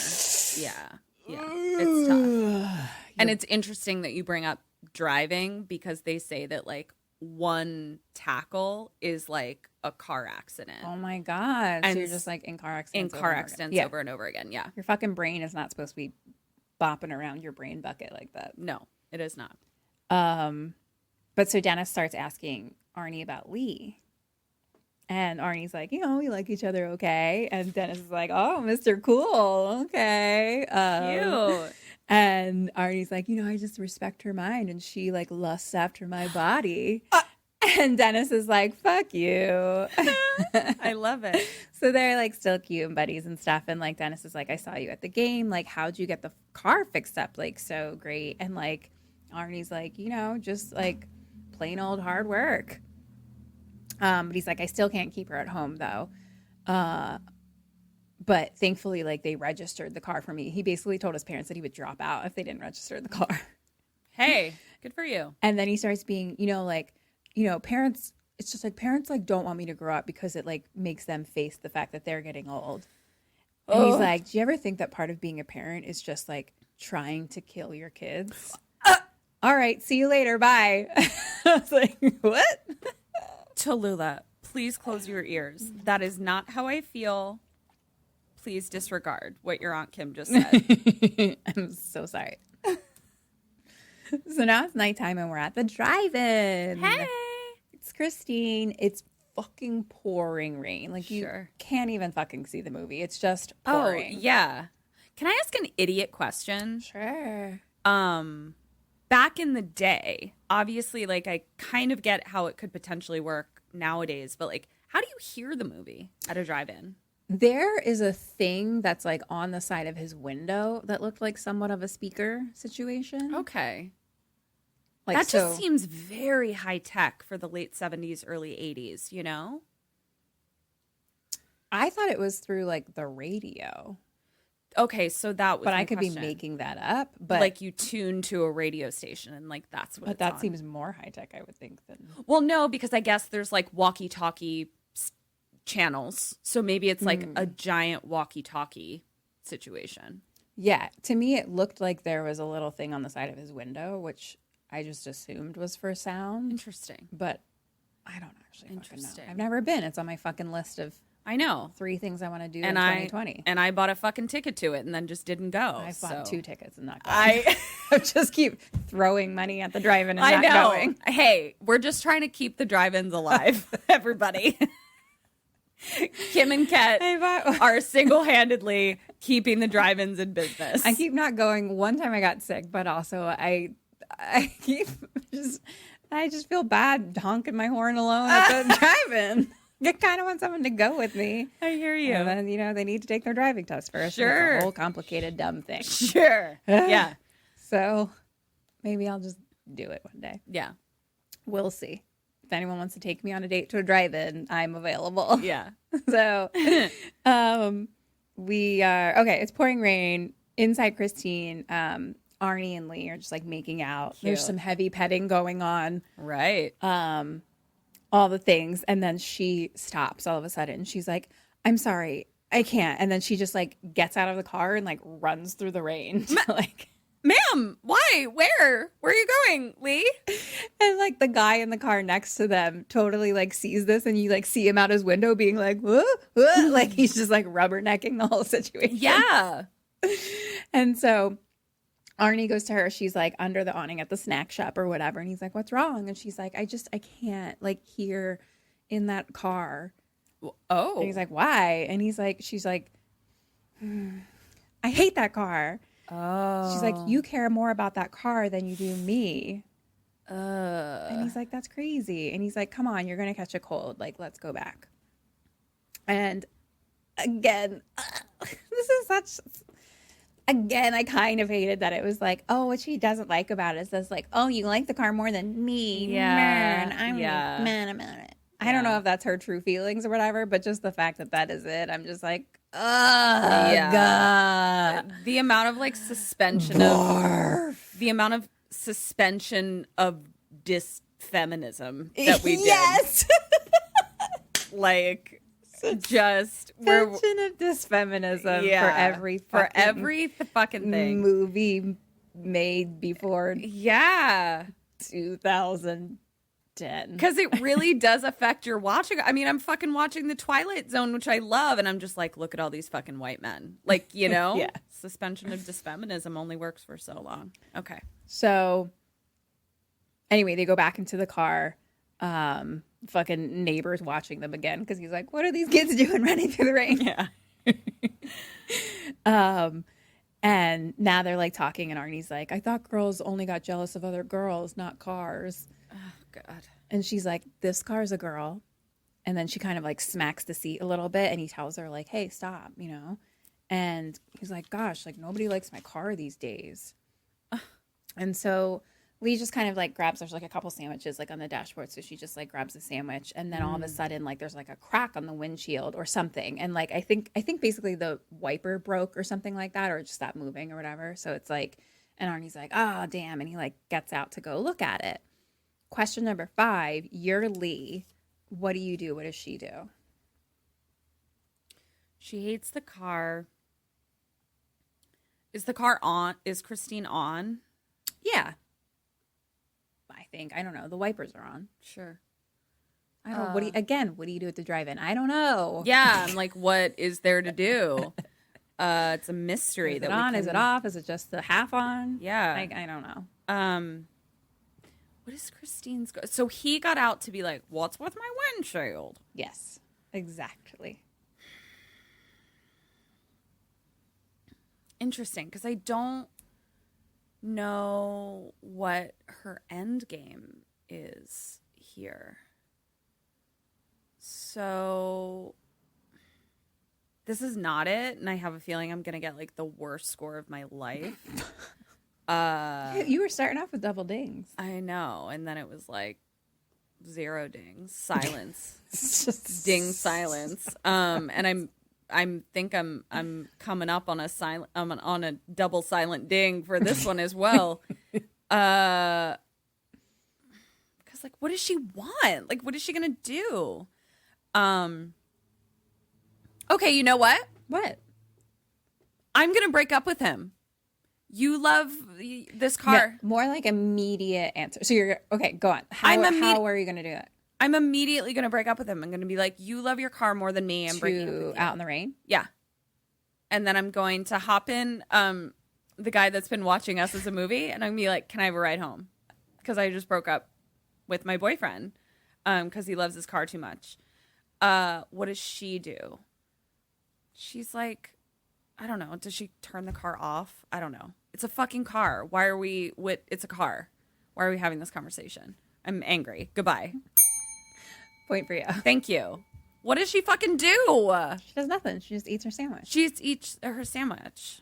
Yeah. It's tough. And it's interesting that you bring up driving because they say that like one tackle is like a car accident. Oh my God. And so you're just like in car accidents over and over again. Yeah. Your fucking brain is not supposed to be bopping around your brain bucket like that. No, it is not. But so Dennis starts asking Arnie about Lee. And Arnie's like, we like each other, okay? And Dennis is like, oh, Mr. Cool, okay. Cute. And Arnie's like, I just respect her mind, and she like lusts after my body. And Dennis is like, fuck you. I love it. So they're like still cute and buddies and stuff. And like Dennis is like, I saw you at the game. Like, how'd you get the car fixed up? Like, so great. And like Arnie's like, just like plain old hard work. But he's like, I still can't keep her at home though. But thankfully, like they registered the car for me. He basically told his parents that he would drop out if they didn't register the car. Hey, good for you. And then he starts being, parents, it's just like parents like don't want me to grow up because it like makes them face the fact that they're getting old. And he's like, do you ever think that part of being a parent is just like trying to kill your kids? All right, see you later. Bye. I was like, what? Tallulah, please close your ears. That is not how I feel. Please disregard what your Aunt Kim just said. I'm so sorry. So now it's nighttime and we're at the drive-in. Hey. It's Christine. It's fucking pouring rain. Like, you Sure. can't even fucking see the movie. It's just Oh, pouring. yeah. Can I ask an idiot question? Sure. Back in the day, obviously, like, I kind of get how it could potentially work nowadays, but, like, how do you hear the movie at a drive-in? There is a thing that's like on the side of his window that looked like somewhat of a speaker situation. Okay. Like, That so, just seems very high-tech for the late 70s, early 80s, you know? I thought it was through like the radio, Okay, so that was but my I could question. be making that up. But like, you tune to a radio station and, like, that's what but it's that on. seems more high tech, I would think, than Well, no, because I guess there's, like, walkie-talkie channels. So maybe it's, like, a giant walkie-talkie situation. yeah. To me, it looked like there was a little thing on the side of his window, which I just assumed was for sound. Interesting. But I don't actually fucking know. Interesting. I've never been. It's on my fucking list of I know. 3 things I want to do And in 2020. I bought a fucking ticket to it and then just didn't go. I bought 2 tickets and not going. I I just keep throwing money at the drive-in and I not know. going. Hey, we're just trying to keep the drive-ins alive, everybody. Kim and Ket are single-handedly keeping the drive-ins in business. I keep not going. One time I got sick, but also I keep I just feel bad honking my horn alone at the drive-in. I kind of want someone to go with me. I hear you. And then, they need to take their driving test first. Sure. It's a whole complicated, dumb thing. Sure. Yeah. So maybe I'll just do it one day. Yeah. We'll see. If anyone wants to take me on a date to a drive-in, I'm available. Yeah. So we are, okay, it's pouring rain. Inside Christine, Arnie and Lee are just like making out. Cute. There's some heavy petting going on. Right. All the things, and then she stops all of a sudden. She's like, I'm sorry, I can't. And then she just like gets out of the car and like runs through the rain to, like, Ma'am, why? Where are you going, Lee? and like the guy in the car next to them totally like sees this, and you like see him out his window being like, whoa, whoa. Like he's just like rubbernecking the whole situation. Yeah. And so Arnie goes to her. She's like under the awning at the snack shop or whatever. And he's like, what's wrong? And she's like, I can't like hear in that car. Oh. And he's like, why? And she's like, I hate that car. Oh. She's like, you care more about that car than you do me. And he's like, that's crazy. And he's like, come on, you're going to catch a cold. Like, let's go back. And again, this is such... Again, I kind of hated that it was like, oh, what she doesn't like about it is this, like, oh, you like the car more than me. Yeah. Man, I'm Yeah. mad about it. I don't know if that's her true feelings or whatever, but just the fact that is it, I'm just like, oh, God. The amount of like suspension of disfeminism that we did. Yes. Like, just we're Suspension of disfeminism for every fucking thing. movie made before Yeah. 2010. Because it really does affect your watching. I mean, I'm fucking watching The Twilight Zone, which I love, and I'm just like, look at all these fucking white men. Like, Yeah. Suspension of disfeminism only works for so long. Okay. So anyway, they go back into the car. Fucking neighbors watching them again because he's like, what are these kids doing running through the rain? Yeah. And now they're like talking, and Arnie's like, I thought girls only got jealous of other girls, not cars. Oh, God. And she's like, this car's a girl. And then she kind of like smacks the seat a little bit, and he tells her like, hey, stop, And he's like, gosh, like nobody likes my car these days. And so Lee just kind of like grabs, there's like a couple sandwiches like on the dashboard. So she just like grabs a sandwich, and then all of a sudden like there's like a crack on the windshield or something. And like, I think basically the wiper broke or something like that, or it just stopped moving or whatever. So it's like, and Arnie's like, oh, damn. And he like gets out to go look at it. Question number 5, you're Lee. What do you do? What does she do? She hates the car. Is the car on? Is Christine on? Yeah. I think. I don't know. The wipers are on. Sure. I don't know. What do you do at the drive-in? I don't know. Yeah, I'm like, what is there to do? It's a mystery. Is it on? Is it off? Is it just the half on? Yeah. I don't know. What is Christine's so he got out to be like, what's with my windshield? Yes, exactly. Interesting, because I don't know what her end game is here. So this is not it, and I have a feeling I'm gonna get like the worst score of my life. You were starting off with double dings. I know, and then it was like 0 dings, silence, It's just ding, silence. And I'm coming up on a silent, on a double silent ding for this one as well. Because like, what does she want? Like, what is she gonna do? Okay, you know what? What? I'm gonna break up with him. You love this car. Yeah, more like immediate answer. So you're okay. Go on. How are you going to do it? I'm immediately going to break up with him. I'm going to be like, you love your car more than me. I'm breaking up with you. Out in the rain? Yeah. And then I'm going to hop in the guy that's been watching us as a movie, and I'm going to be like, can I have a ride home? Because I just broke up with my boyfriend because he loves his car too much. What does she do? She's like, I don't know. Does she turn the car off? I don't know. It's a fucking car. Why are we it's a car. Why are we having this conversation? I'm angry. Goodbye. Point for you. Thank you. What does she fucking do? She does nothing. She just eats her sandwich. She just eats her sandwich.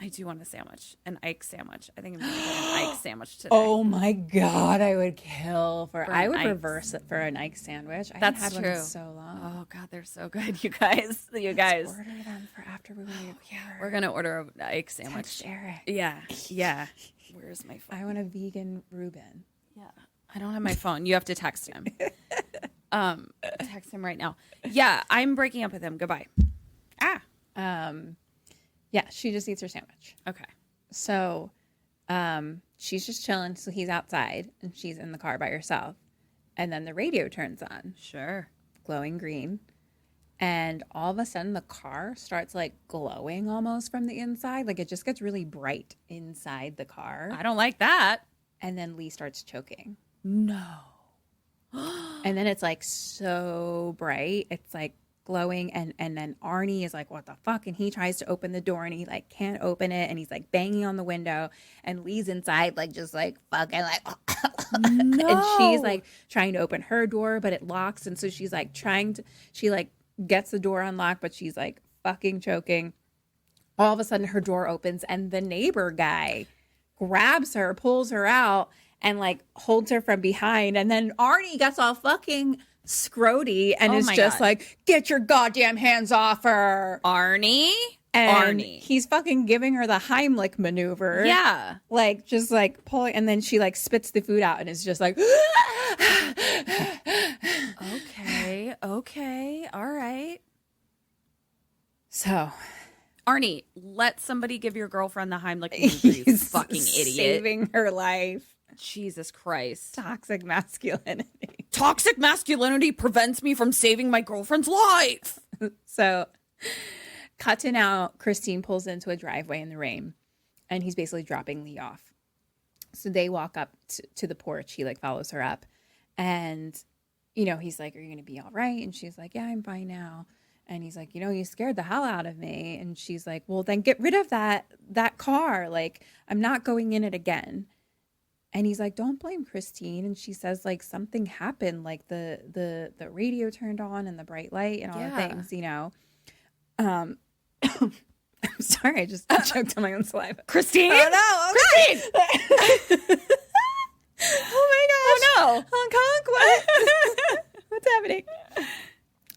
I do want a sandwich. An Ike sandwich. I think I'm going to get an Ike sandwich today. Oh my God. I would kill for I would Ike's. reverse it for an Ike sandwich. I That's haven't had true. one in so long. Oh God, they're so good, you guys. You guys. Let's order them for after we record. We're going to order an Ike sandwich. Text Eric. Yeah. Where's my phone? I want a vegan Reuben. Yeah. I don't have my phone. You have to text him. Text him right now. Yeah, I'm breaking up with him. Goodbye. Yeah, she just eats her sandwich. Okay. So she's just chilling. So he's outside and she's in the car by herself. And then the radio turns on, Sure. glowing green. And all of a sudden the car starts like glowing almost from the inside. Like it just gets really bright inside the car. I don't like that. And then Lee starts choking. No. And then it's like so bright. It's like glowing. And then Arnie is like, what the fuck? And he tries to open the door and he like can't open it. And he's like banging on the window. And Lee's inside like just like fucking like. No. And she's like trying to open her door, but it locks. And so she's like she like gets the door unlocked, but she's like fucking choking. All of a sudden her door opens and the neighbor guy grabs her, pulls her out, and like holds her from behind. And then Arnie gets all fucking scroty and is just like, get your goddamn hands off her. Arnie? And he's fucking giving her the Heimlich maneuver. Yeah. Like just like pulling, and then she like spits the food out and is just like Okay. All right. So Arnie, let somebody give your girlfriend the Heimlich maneuver, you fucking idiot. Saving her life. Jesus Christ. Toxic masculinity. Toxic masculinity prevents me from saving my girlfriend's life. So cut to now, Christine pulls into a driveway in the rain and he's basically dropping Lee off. So they walk up to the porch. He like follows her up and, you know, he's like, are you going to be all right? And she's like, yeah, I'm fine now. And he's like, you know, you scared the hell out of me. And she's like, well, then get rid of that car. Like, I'm not going in it again. And he's like, don't blame Christine. And she says, like, something happened. Like, the radio turned on and the bright light and all the things, you know. I'm sorry. I just choked on my own saliva. Christine? Oh, no. Christine! Oh, my gosh. Oh, no. Honk, what? What's happening?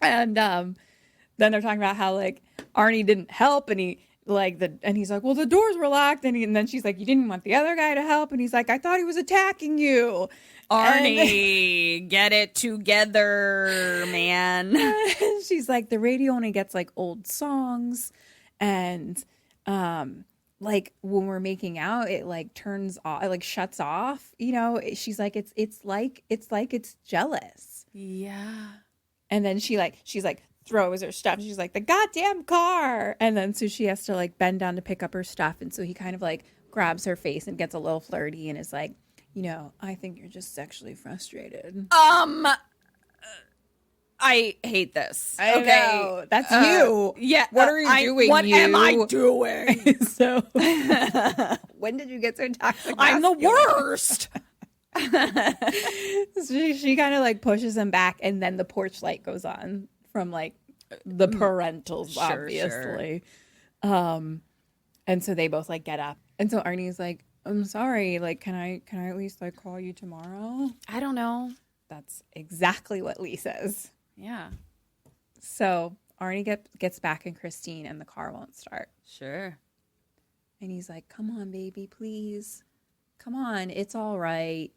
And then they're talking about how, like, Arnie didn't help. And he's like, well, the doors were locked. And then she's like, you didn't want the other guy to help. And he's like, I thought he was attacking you. Arnie, get it together, man. She's like, the radio only gets like old songs. And like when we're making out, it like turns off, it like shuts off, you know. She's like, it's like it's jealous. Yeah. And then she's like throws her stuff. She's like, the goddamn car. And then so she has to like bend down to pick up her stuff. And so he kind of like grabs her face and gets a little flirty and is like, I think you're just sexually frustrated. I hate this. I know. That's you. Yeah. What are you doing? What am I doing? So, when did you get so toxic? I'm the worst. She kind of like pushes him back, and then the porch light goes on from like the parentals, Sure, obviously. And so they both like get up, and so Arnie's like, "I'm sorry. Like, can I at least like call you tomorrow?" I don't know. That's exactly what Lee says. Yeah. So Arnie gets back in Christine, and the car won't start. Sure. And he's like, "Come on, baby, please. Come on, it's all right."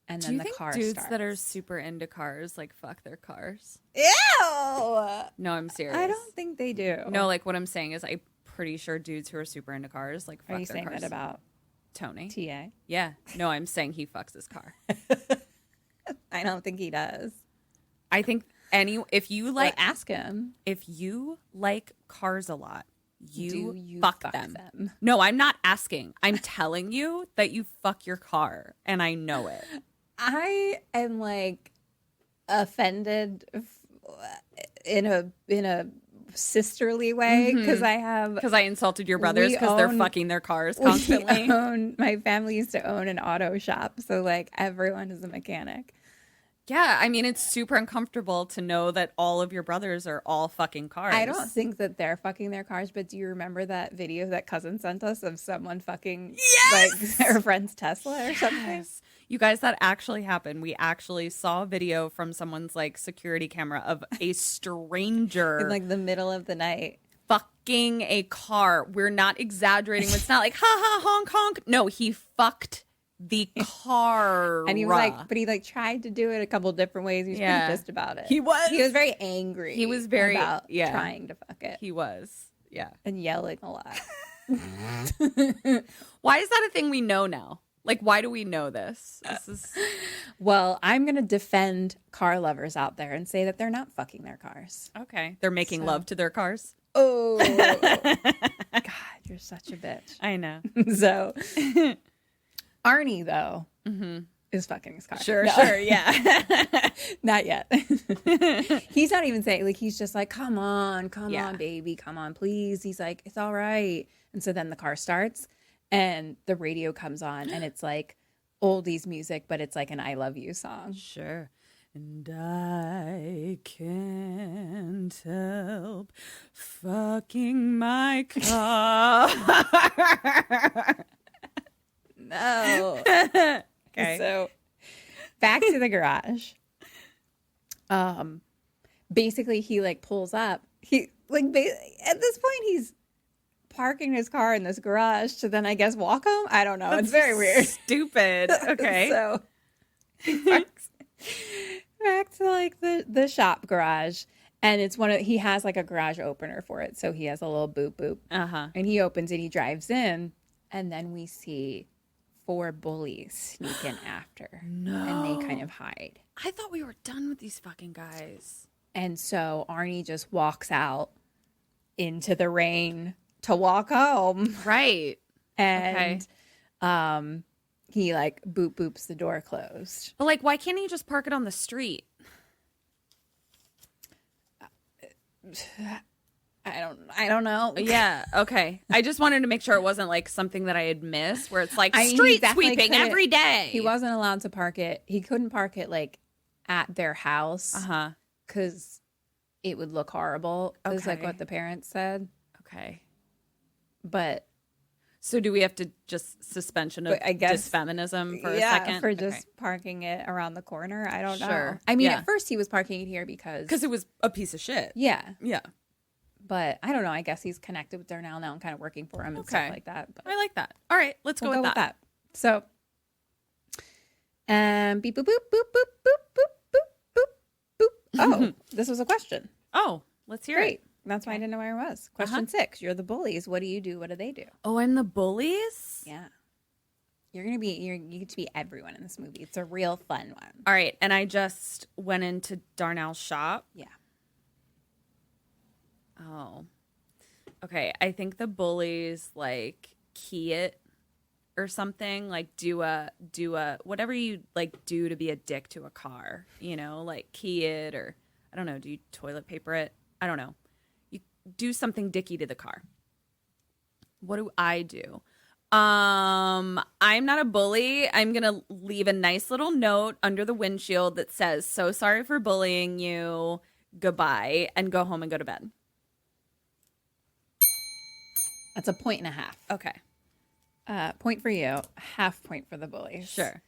And then the car dudes starts. that are super into cars like fuck their cars? Ew! No, I'm serious. I don't think they do. No, like what I'm saying is I'm pretty sure dudes who are super into cars like fuck Are you their saying cars. that about Tony? TA? Yeah. No, I'm saying he fucks his car. I don't think he does. I think if you like ask him. if you like cars a lot, Do you fuck fuck them. them? No, I'm not asking. I'm telling you that you fuck your car, and I know it. I am like offended in a sisterly way because Because I insulted your brothers because they're fucking their cars constantly. My family used to own an auto shop, so like everyone is a mechanic. Yeah, I mean, it's super uncomfortable to know that all of your brothers are all fucking cars. I don't think that they're fucking their cars, but do you remember that video that cousin sent us of someone fucking like their friend's Tesla or something? You guys, that actually happened. We actually saw a video from someone's like security camera of a stranger In like the middle of the night. fucking a car. We're not exaggerating. It's not like ha ha honk honk. No, he fucked the car. And he was like, but he like tried to do it a couple different ways. He was pretty pissed about it. He was. He was very angry. He was very about trying to fuck it. He was. Yeah. And yelling a lot. Why is that a thing we know now? Like, why do we know this? This is Well, I'm gonna defend car lovers out there and say that they're not fucking their cars. okay. They're making love to their cars. Oh God, you're such a bitch. I know. So Arnie though is fucking his car. Sure, No. sure, yeah. Not yet. He's not even saying, like, he's just like, come on, Yeah. baby, come on, please. He's like, it's all right. And so then the car starts and the radio comes on and it's like oldies music, but it's like an I Love You song. Sure. And I can't help fucking my car. No. Okay. So back to the garage. Basically he like pulls up. He like at this point he's parking his car in this garage to then I guess walk home. I don't know. It's very weird. Stupid. Okay. So he parks back to like the shop garage, and it's he has like a garage opener for it, so he has a little boop boop, and he opens it. He drives in, and then we see 4 bullies sneak in after, and they kind of hide. I thought we were done with these fucking guys. And so Arnie just walks out into the rain to walk home, Right. and he like boops the door closed. But like, why can't he just park it on the street? I don't know. Yeah. Okay. I just wanted to make sure it wasn't like something that I had missed where it's like I mean, he street definitely sweeping couldn't- every day. He wasn't allowed to park it. He couldn't park it like at their house Uh-huh. because it would look horrible. Is like Okay. what the parents said. Okay. But So do we have to just suspension of I guess disfeminism for a yeah, second? for just parking it around the corner. I don't know. Sure. I mean, Yeah. at first he was parking it here because it was a piece of shit. yeah. Yeah. But I don't know. I guess he's connected with her now and kind of working for him and stuff Okay. like that. But I like that. All right. Let's we'll go with that. So, beep boop boop boop boop boop boop boop boop boop. Oh, this was a question. Oh, let's hear Great. it. That's why I didn't know where I was. Question 6. You're the bullies. What do you do? What do they do? Oh, I'm the bullies? Yeah. You get to be everyone in this movie. It's a real fun one. All right. And I just went into Darnell's shop. Yeah. Oh. Okay. I think the bullies like key it or something. Like do a whatever you like do to be a dick to a car, you know, like key it, or I don't know, do you toilet paper it? I don't know. You do something dicky to the car. What do I do? I'm not a bully. I'm going to leave a nice little note under the windshield that says, "So sorry for bullying you. Goodbye," and go home and go to bed. That's a 1.5. Okay. Point for you, half point for the bullies. Sure.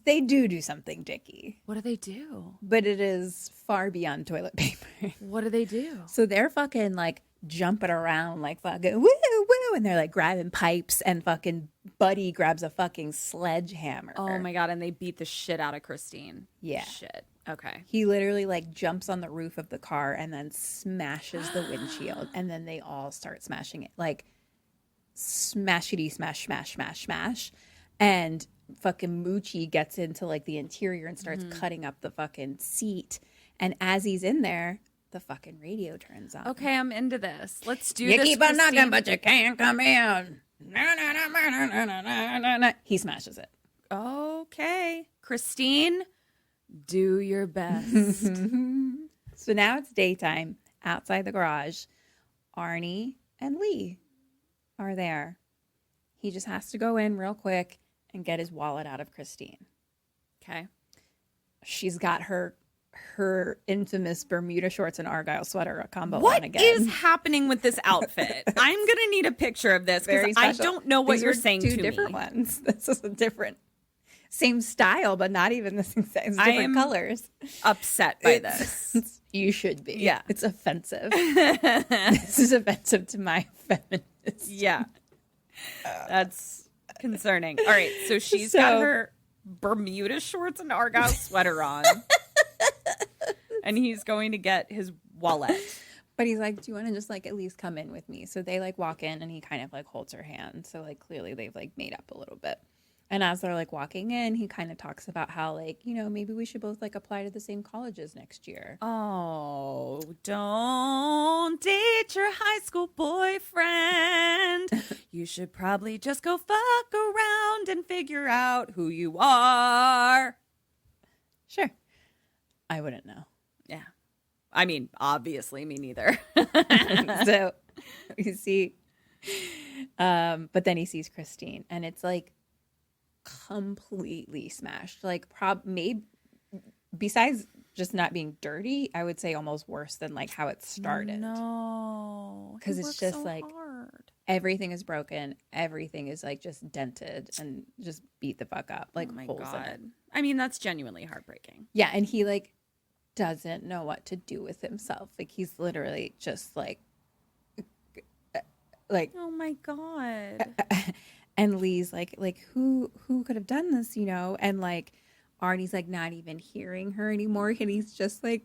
They do something dicky, What do they do? but it is far beyond toilet paper. What do they do? So they're fucking like jumping around like fucking woo woo, and they're like grabbing pipes, and fucking Buddy grabs a fucking sledgehammer. Oh my God. And they beat the shit out of Christine. Yeah. Shit. Okay. He literally like jumps on the roof of the car and then smashes the windshield, and then they all start smashing it, like smashity smash smash smash smash, and fucking Moochie gets into like the interior and starts cutting up the fucking seat, and as he's in there, the fucking radio turns on. Okay, I'm into this. Let's do You this. keep on knocking, Christine. but you can't come in. He smashes it. Okay. Christine, do your best. So now it's daytime. Outside the garage, Arnie and Lee are there. He just has to go in real quick and get his wallet out of Christine. Okay. She's got her infamous Bermuda shorts and Argyle sweater combo What on again. is happening with this outfit? I'm going to need a picture of this because Very I special. don't know what These you're were saying two to different me. ones. This is a different, same style, but not even the same size. I Different am colors. Upset by this. You should be. Yeah. It's offensive. This is offensive to my feminist. Yeah. That's concerning. All right. So she's So- got her Bermuda shorts and Argyle sweater on. And he's going to get his wallet. But he's like, do you want to just like at least come in with me? So they like walk in, and he kind of like holds her hand. So like clearly they've like made up a little bit. And as they're like walking in, he kind of talks about how like, you know, maybe we should both like apply to the same colleges next year. Oh, don't date your high school boyfriend. You should probably just go fuck around and figure out who you are. Sure. I wouldn't know. Yeah. I mean, obviously, me neither. So you see, but then he sees Christine, and it's like completely smashed. Like, maybe besides just not being dirty, I would say almost worse than like how it started. No. 'Cause He it's worked just so like- hard. Everything is broken. Everything is like just dented and just beat the fuck up. Like Oh my holes in it. God. I mean, that's genuinely heartbreaking. Yeah, and he like doesn't know what to do with himself. Like he's literally just like Oh my God. and Lee's like who could have done this, you know? And like Arnie's like not even hearing her anymore, and he's just like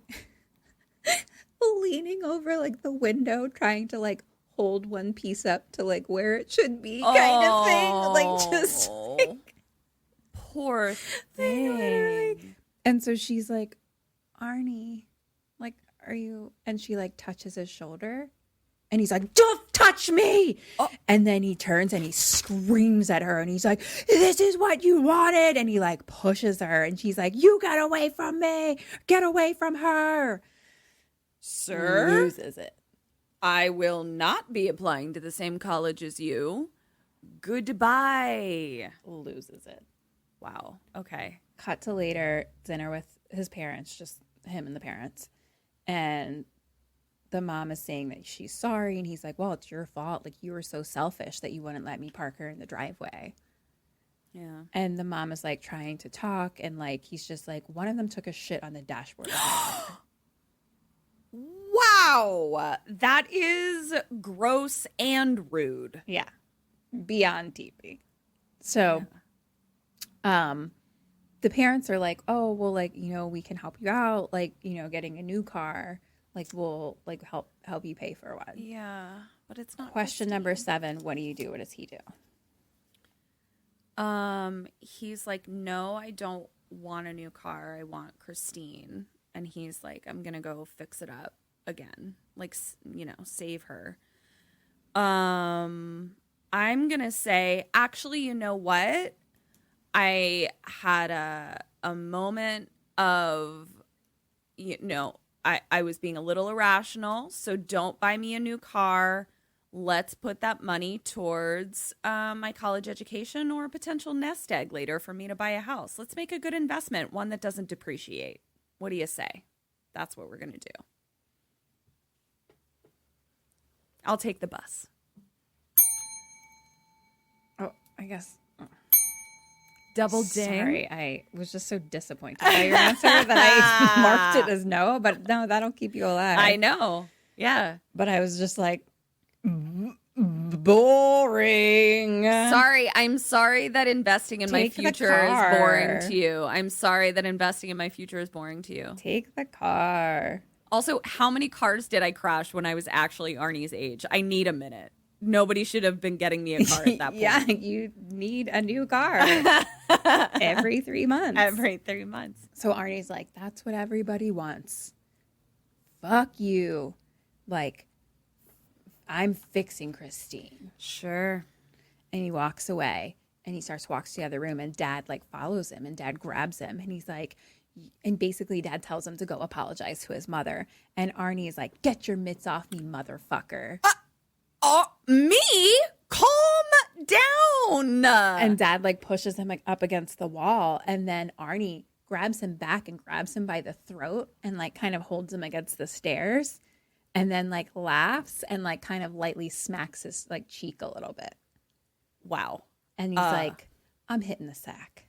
leaning over like the window trying to like hold one piece up to like where it should be kind of thing. Like just like, Poor literally. thing. And so she's like, Arnie, like, are you? And she like touches his shoulder, and he's like, don't touch me. And then he turns and he screams at her, and he's like, this is what you wanted. And he like pushes her, and she's like, you get away from me. Get away from her. Sir, Loses it. I will not be applying to the same college as you. Goodbye. Loses it. Wow. Okay. Cut to later, dinner with his parents, just him and the parents. And the mom is saying that she's sorry. And he's like, well, it's your fault. Like, you were so selfish that you wouldn't let me park her in the driveway. Yeah. And the mom is like trying to talk. And like, he's just like, one of them took a shit on the dashboard. Wow. That is gross and rude. Yeah. Beyond TV. So, the parents are like, oh, well, like, you know, we can help you out. Like, you know, getting a new car. Like, we'll like help you pay for one. Yeah, but it's not. Question number 7. What do you do? What does he do? He's like, no, I don't want a new car. I want Christine. And he's like, I'm going to go fix it up again. Like, you know, save her. I'm going to say, actually, you know what? I had a moment of, I was being a little irrational. So don't buy me a new car. Let's put that money towards my college education or a potential nest egg later for me to buy a house. Let's make a good investment, one that doesn't depreciate. What do you say? That's what we're going to do. I'll take the bus. Oh, I guess. Double ding. Sorry, I was just so disappointed by your answer that I marked it as no, but no, that'll keep you alive. I know. Yeah. But I was just like, boring. Sorry. I'm sorry that investing in my Take the future is car. boring to you. I'm sorry that investing in my future is boring to you. Take the car. Also, how many cars did I crash when I was actually Arnie's age? I need a minute. Nobody should have been getting me a car at that point. Yeah, you need a new car every 3 months. Every 3 months. So Arnie's like, that's what everybody wants. Fuck you. Like, I'm fixing Christine. Sure. And he walks away and he walks to the other room and Dad like follows him and Dad grabs him and he's like, and basically Dad tells him to go apologize to his mother. And Arnie is like, get your mitts off me, motherfucker. Me? Calm down. And Dad like pushes him like up against the wall. And then Arnie grabs him back and grabs him by the throat and like kind of holds him against the stairs. And then like laughs and like kind of lightly smacks his like cheek a little bit. Wow. And he's like, I'm hitting the sack.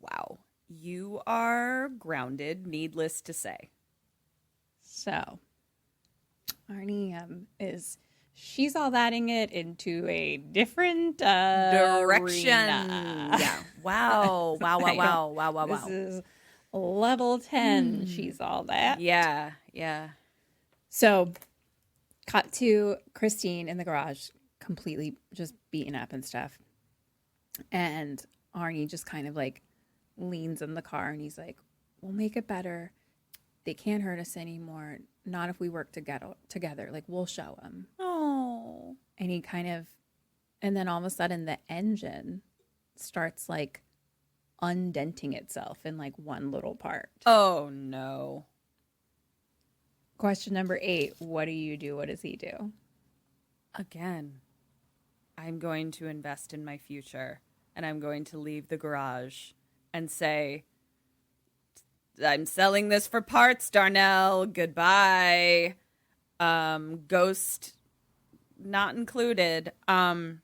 Wow. You are grounded, needless to say. So Arnie she's all thatting it into a different Direction. arena. Yeah. Wow. Wow. This is level 10. She's all that. Yeah. So cut to Christine in the garage, completely just beaten up and stuff. And Arnie just kind of like leans in the car and he's like, we'll make it better. They can't hurt us anymore. Not if we work together. Like, we'll show them. Oh. And he kind of, and then all of a sudden the engine starts like undenting itself in like one little part. Oh, no. Question number 8. What do you do? What does he do? Again, I'm going to invest in my future and I'm going to leave the garage and say, I'm selling this for parts, Darnell. Goodbye. Ghost not included. What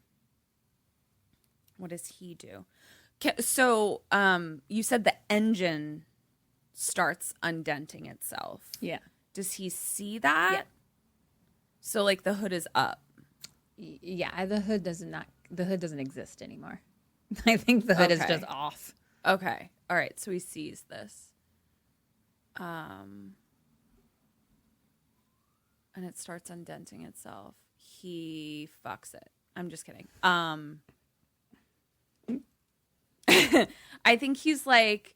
does he do? So you said the engine starts undenting itself. Yeah. Does he see that? Yeah. So like the hood is up. Yeah, the hood doesn't exist anymore. I think the hood is just off. Okay. All right. So he sees this. And it starts undenting itself. He fucks it. I'm just kidding. I think he's like,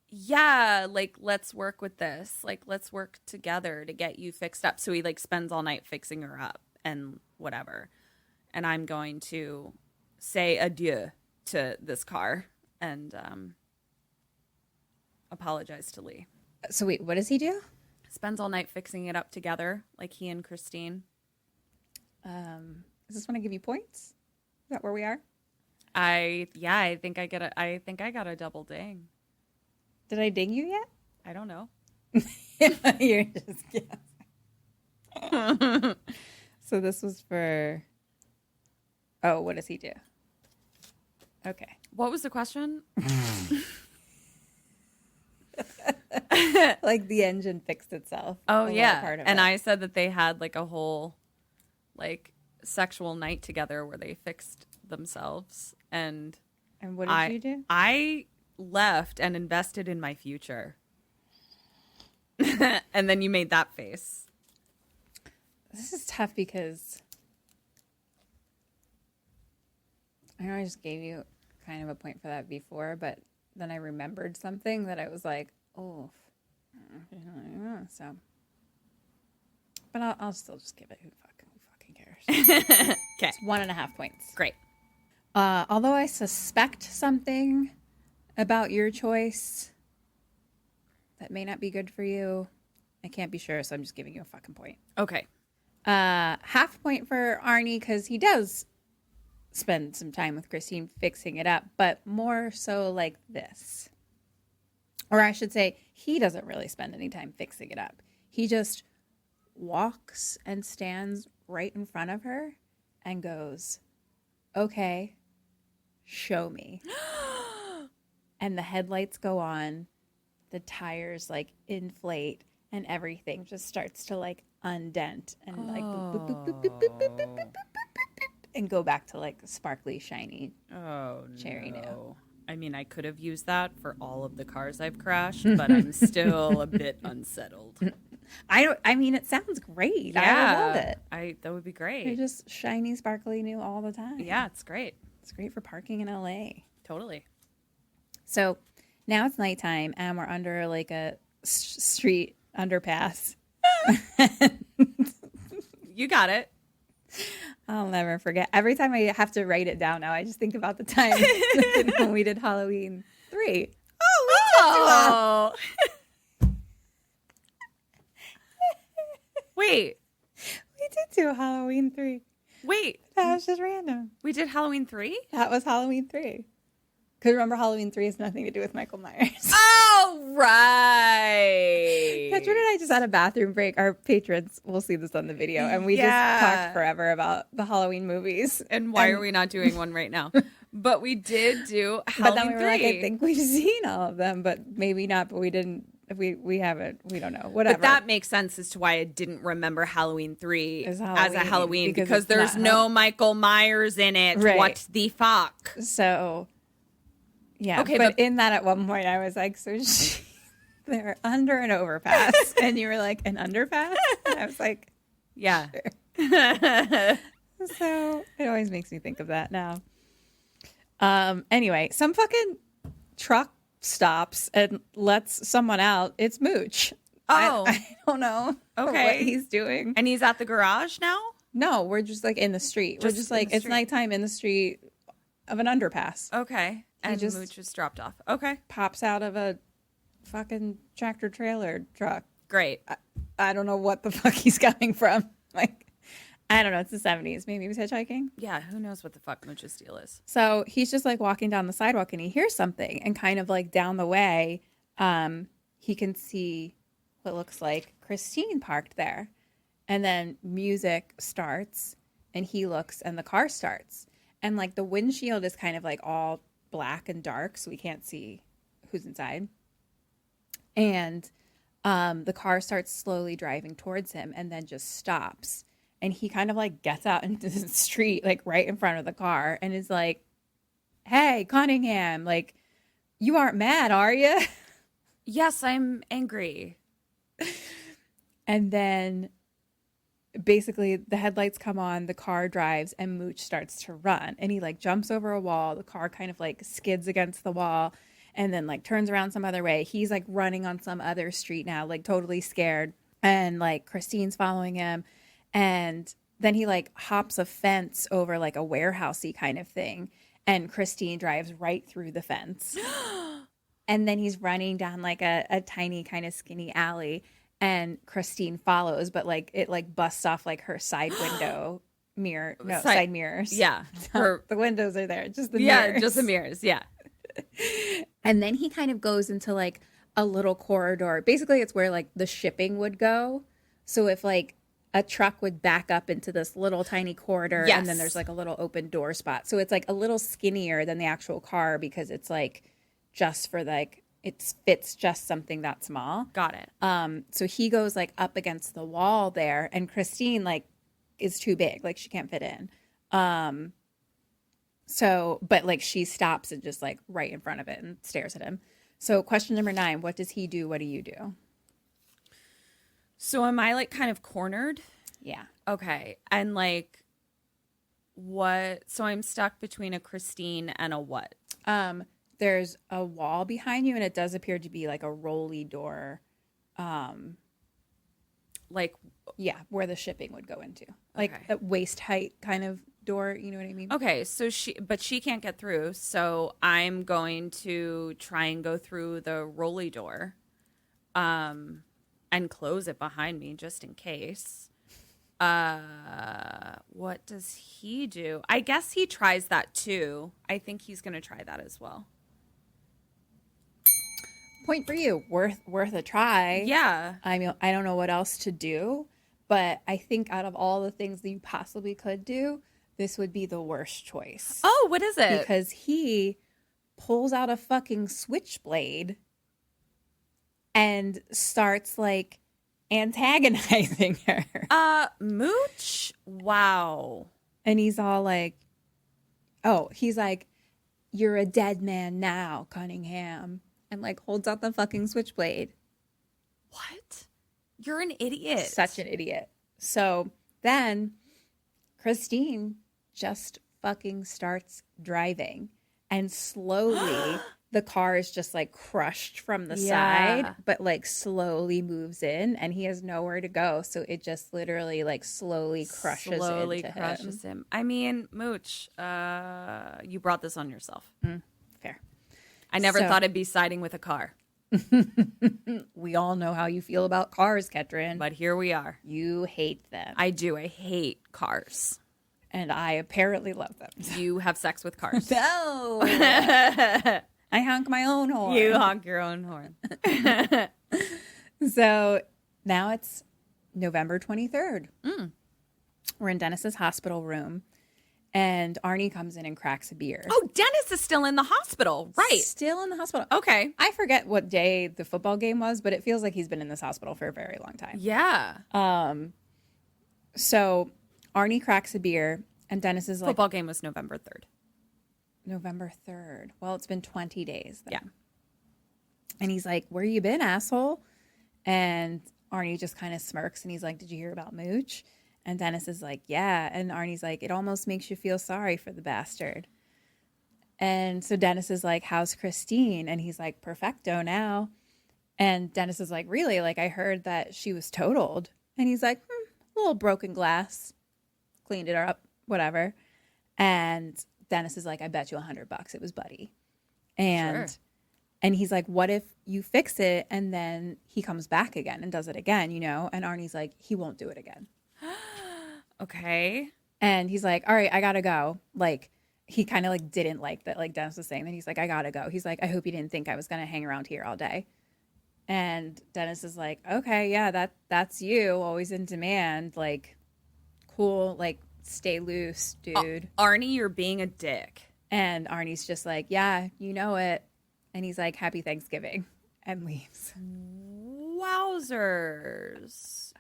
yeah, like, let's work with this. Like, let's work together to get you fixed up. So he like spends all night fixing her up and whatever. And I'm going to say adieu to this car and apologize to Lee. So wait, what does he do? Spends all night fixing it up together, like he and Christine. Is this when I give you points? Is that where we are? I think I got a double ding. Did I ding you yet? I don't know. You're just guessing. So this was for. Oh, what does he do? Okay. What was the question? Like the engine fixed itself. Oh yeah. Part of and it. I said that they had like a whole like sexual night together where they fixed themselves. And what did you do? I left and invested in my future. And then you made that face. This is tough because I know I just gave you kind of a point for that before, but then I remembered something that I was like, oh, so. But I'll still just give it. Who fucking cares? Okay. It's 1.5 points. Great. Although I suspect something about your choice that may not be good for you, I can't be sure, so I'm just giving you a fucking point. Okay. 0.5 point for Arnie because he does spend some time with Christine fixing it up, but more so like this. Or I should say, he doesn't really spend any time fixing it up. He just walks and stands right in front of her and goes, okay, show me. And the headlights go on, the tires like inflate, and everything just starts to like undent and like boop, boop, boop, boop, boop, boop, boop, boop, boop, boop, boop, and go back to like sparkly, shiny cherry new. I mean, I could have used that for all of the cars I've crashed, but I'm still a bit unsettled. I mean, it sounds great. Yeah, I love it. That would be great. They're just shiny, sparkly new all the time. Yeah, it's great. It's great for parking in LA. Totally. So now it's nighttime and we're under like a street underpass. You got it. I'll never forget. Every time I have to write it down now, I just think about the time when we did Halloween 3. Oh. Wait. We did do Halloween 3. Wait. That was just random. We did Halloween 3? That was Halloween 3. Because remember, Halloween 3 has nothing to do with Michael Myers. Oh, right. Petra and I just had a bathroom break. Our patrons will see this on the video. And we just talked forever about the Halloween movies. And why are we not doing one right now? But we did do Halloween 3. But then we were like, I think we've seen all of them, but maybe not. But we didn't. We haven't. We don't know. Whatever. But that makes sense as to why I didn't remember Halloween 3 as a Halloween. Because there's no Michael Myers in it. Right. What the fuck? So, yeah. Okay, but in that at one point, I was like, so they're under an overpass. And you were like, an underpass? And I was like, yeah. Sure. So it always makes me think of that now. Anyway, some fucking truck stops and lets someone out. It's Mooch. Oh. I don't know what he's doing. And he's at the garage now? No, we're just like in the street. We're just like, it's nighttime in the street of an underpass. Okay. And just Mooch was dropped off. Okay. Pops out of a fucking tractor trailer truck. Great. I don't know what the fuck he's coming from. Like, I don't know. It's the 70s. Maybe he was hitchhiking. Yeah, who knows what the fuck Mooch's deal is. So he's just like walking down the sidewalk and he hears something. And kind of like down the way, he can see what looks like Christine parked there. And then music starts and he looks and the car starts. And like the windshield is kind of like all black and dark, so we can't see who's inside. And the car starts slowly driving towards him and then just stops. And he kind of like gets out into the street, like right in front of the car and is like, hey, Cunningham, like, you aren't mad, are you? Yes, I'm angry. And then basically the headlights come on, the car drives and Mooch starts to run. And he like jumps over a wall. The car kind of like skids against the wall and then like turns around some other way. He's like running on some other street now, like totally scared. And like Christine's following him. And then he like hops a fence over like a warehousey kind of thing. And Christine drives right through the fence. And then he's running down like a tiny kind of skinny alley. And Christine follows, but like it like busts off like her side window side mirrors. Yeah. The windows are there. Just the mirrors. Yeah, just the mirrors. Yeah. And then he kind of goes into like a little corridor. Basically, it's where like the shipping would go. So if like a truck would back up into this little tiny corridor and then there's like a little open door spot. So it's like a little skinnier than the actual car because it's like just for like, it fits just something that small. Got it. So he goes like up against the wall there and Christine like is too big. Like she can't fit in. So, but like she stops and just like right in front of it and stares at him. So question number 9, what does he do? What do you do? So am I like kind of cornered? Yeah. Okay. And like what? So I'm stuck between a Christine and a what? There's a wall behind you and it does appear to be like a rolly door. Like, Yeah, where the shipping would go into. Like Okay. a waist height kind of door, you know what I mean? okay, so she can't get through. So I'm going to try and go through the rolly door, and close it behind me just in case. What does he do? I guess he tries that too. I think he's going to try that as well. Point for you. Worth a try. Yeah. I mean, I don't know what else to do, but I think out of all the things that you possibly could do, this would be the worst choice. Oh, what is it? Because he pulls out a fucking switchblade and starts like antagonizing her. Mooch? Wow. And he's all like, oh, he's like, you're a dead man now, Cunningham. And like holds out the fucking switchblade. What? You're an idiot. Such an idiot. So then Christine just fucking starts driving. And slowly the car is just like crushed from the side, but like slowly moves in and he has nowhere to go. So it just literally like slowly crushes him. I mean, Mooch, you brought this on yourself. Fair. I never thought I'd be siding with a car, We all know how you feel about cars, Ketrin. but here we are. You hate them. I do. I hate cars. And I apparently love them. You have sex with cars. No. I honk my own horn. You honk your own horn. So now it's November 23rd. We're in Dennis's hospital room. And Arnie comes in and cracks a beer. Oh, Dennis is still in the hospital. Right. Still in the hospital. Okay. I forget what day the football game was, but it feels like he's been in this hospital for a very long time. Yeah. So Arnie cracks a beer, and Dennis is like, Football game was November 3rd. November 3rd. Well, it's been 20 days then. Yeah. And he's like, where you been, asshole? And Arnie just kind of smirks, and he's like, did you hear about Mooch? And Dennis is like, yeah. And Arnie's like, it almost makes you feel sorry for the bastard. And so Dennis is like, how's Christine? And he's like, perfecto now. And Dennis is like, really? Like, I heard that she was totaled. And he's like, a little broken glass. Cleaned it up, whatever. And Dennis is like, I bet you $100 it was Buddy. And Sure. and he's like, what if you fix it and then he comes back again and does it again, you know? And Arnie's like, he won't do it again. Okay. And he's like, all right, I gotta go. Like, he kind of like didn't like that, like Dennis was saying. Then he's like, I gotta go. He's like, I hope you didn't think I was gonna hang around here all day. And Dennis is like, okay, yeah, that's you, always in demand. Like, cool, like, stay loose, dude. Arnie, you're being a dick. And Arnie's just like, yeah, you know it. And he's like, happy Thanksgiving, and leaves. Wowzers.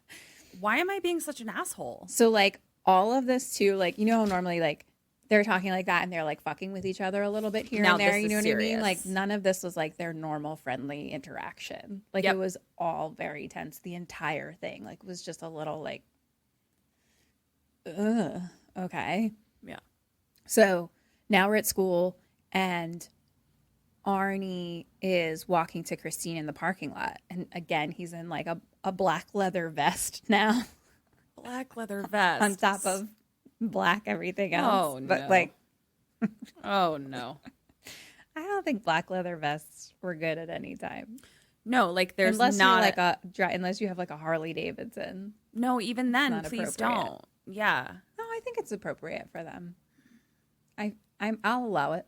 Why am I being such an asshole? So like all of this too, like, you know how normally like they're talking like that and they're like fucking with each other a little bit here Now and there, this you is know what I mean? serious. Like none of this was like their normal friendly interaction. Like Yep. it was all very tense. The entire thing like was just a little like, okay. Yeah. So now we're at school and Arnie is walking to Christine in the parking lot. And again, he's in like a black leather vest now Black leather vest. on top of black everything else. Oh, But no. like, Oh, no. I don't think black leather vests were good at any time. No, like there's unless not you're like unless you have like a Harley Davidson. No, even then, not please appropriate. don't. Yeah. No, I think it's appropriate for them. I'll allow it.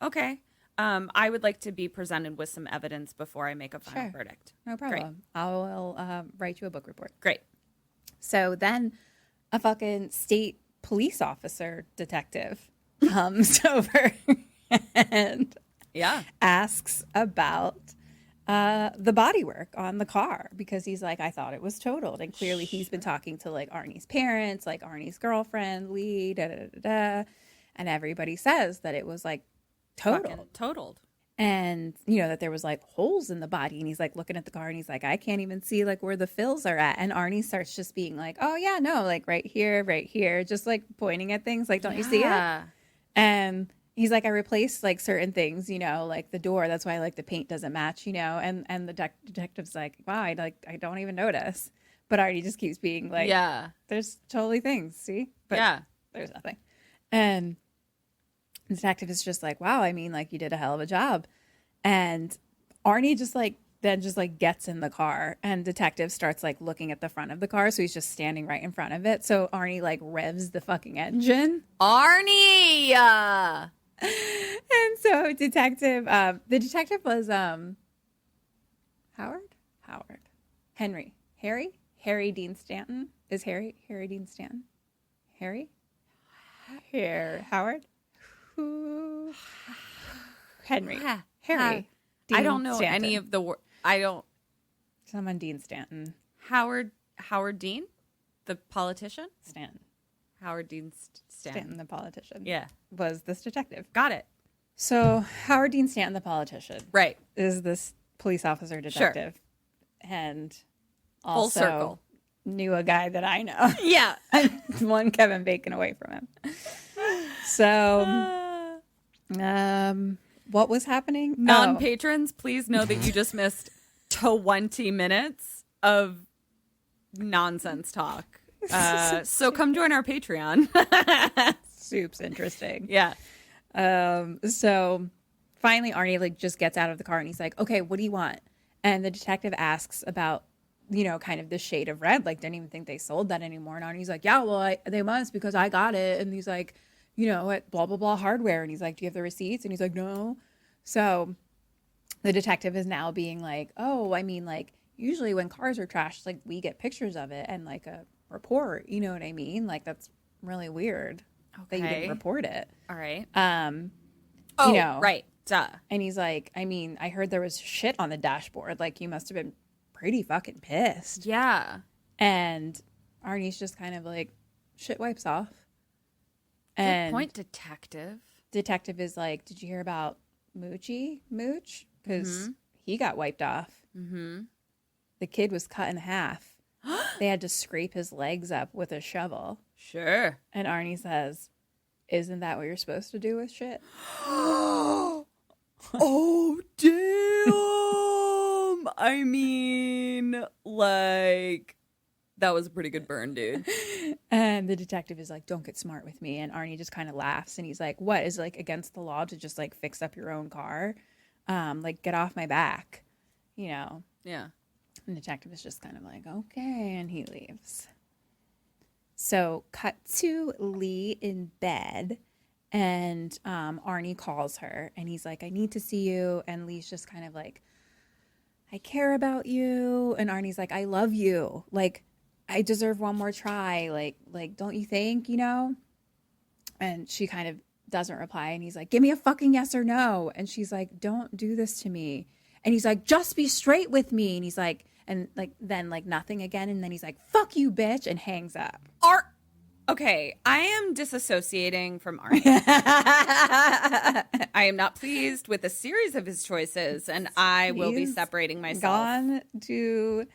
Okay. I would like to be presented with some evidence before I make a final Sure. verdict. No problem. I will write you a book report. Great. So then a fucking state police officer detective comes over and Yeah. asks about the bodywork on the car because he's like, I thought it was totaled. And clearly he's been talking to like Arnie's parents, like Arnie's girlfriend, Lee, da da da da. And everybody says that it was like totaled. Fucking totaled. And, you know, that there was like holes in the body. And he's like looking at the car and he's like, I can't even see like where the fills are at. And Arnie starts just being like, oh, yeah, no, like right here, just like pointing at things. Like, don't you see it? Yeah. And he's like, I replaced like certain things, you know, like the door. That's why like the paint doesn't match, you know. And the detective's like, wow, I don't even notice. But Artie just keeps being like, Yeah. there's totally things, see? But Yeah. there's nothing. And the detective is just like, wow, I mean, like, you did a hell of a job. And Arnie just gets in the car, and detective starts like looking at the front of the car. So he's just standing right in front of it. So Arnie like revs the fucking engine. Arnie! And so the detective was Harry Dean Stanton. Is Harry Dean Stanton? Howard? Who? Henry. Harry. I don't know Stanton. any of the Someone Dean Stanton. Howard Dean, the politician? Stanton. Howard Dean Stanton, the politician. Yeah. Was this detective. Got it. So Howard Dean Stanton, the politician. Right. Is this police officer detective. Sure. And Full also circle. knew a guy that I know. Yeah. One Kevin Bacon away from him. So, what was happening? Non-patrons, please know that you just missed 20 minutes of nonsense talk. So come join our Patreon. Soup's interesting. Yeah. So finally Arnie like just gets out of the car and he's like, okay, what do you want? And the detective asks about, you know, kind of the shade of red, like didn't even think they sold that anymore. And Arnie's like, yeah, well, they must because I got it. And he's like, you know, at blah, blah, blah hardware. And he's like, do you have the receipts? And he's like, no. So the detective is now being like, oh, I mean, like usually when cars are trashed, like we get pictures of it and like a report, you know what I mean? Like that's really weird that you didn't report it. All right. You know, right. Duh. And he's like, I mean, I heard there was shit on the dashboard. Like, you must have been pretty fucking pissed. Yeah. And Arnie's just kind of like, shit wipes off. Good point, detective. Detective is like, did you hear about Mooch? Because he got wiped off. Mm-hmm. The kid was cut in half. They had to scrape his legs up with a shovel. Sure. And Arnie says, isn't that what you're supposed to do with shit? Oh, damn. I mean, like, that was a pretty good burn, dude. And the detective is like, don't get smart with me. And Arnie just kind of laughs. And he's like, what? Is it like against the law to just like fix up your own car? Like, get off my back, you know? Yeah. And the detective is just kind of like, okay. And he leaves. So cut to Lee in bed. And Arnie calls her. And he's like, I need to see you. And Lee's just kind of like, I care about you. And Arnie's like, I love you. Like, I deserve one more try. Like, don't you think, you know? And she kind of doesn't reply. And he's like, give me a fucking yes or no. And she's like, don't do this to me. And he's like, just be straight with me. And he's like, and like, then like nothing again. And then he's like, fuck you, bitch. And hangs up. Okay, I am disassociating from Arnie. I am not pleased with a series of his choices, and I will be separating myself. Gone to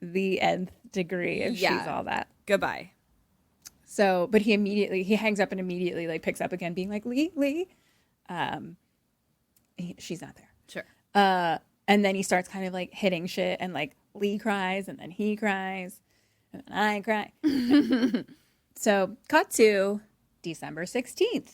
the nth degree if she's all that. Goodbye. So, but he hangs up and immediately like picks up again, being like, Lee. She's not there. Sure. And then he starts kind of like hitting shit, and like Lee cries, and then he cries, and then I cry. So, cut to December 16th.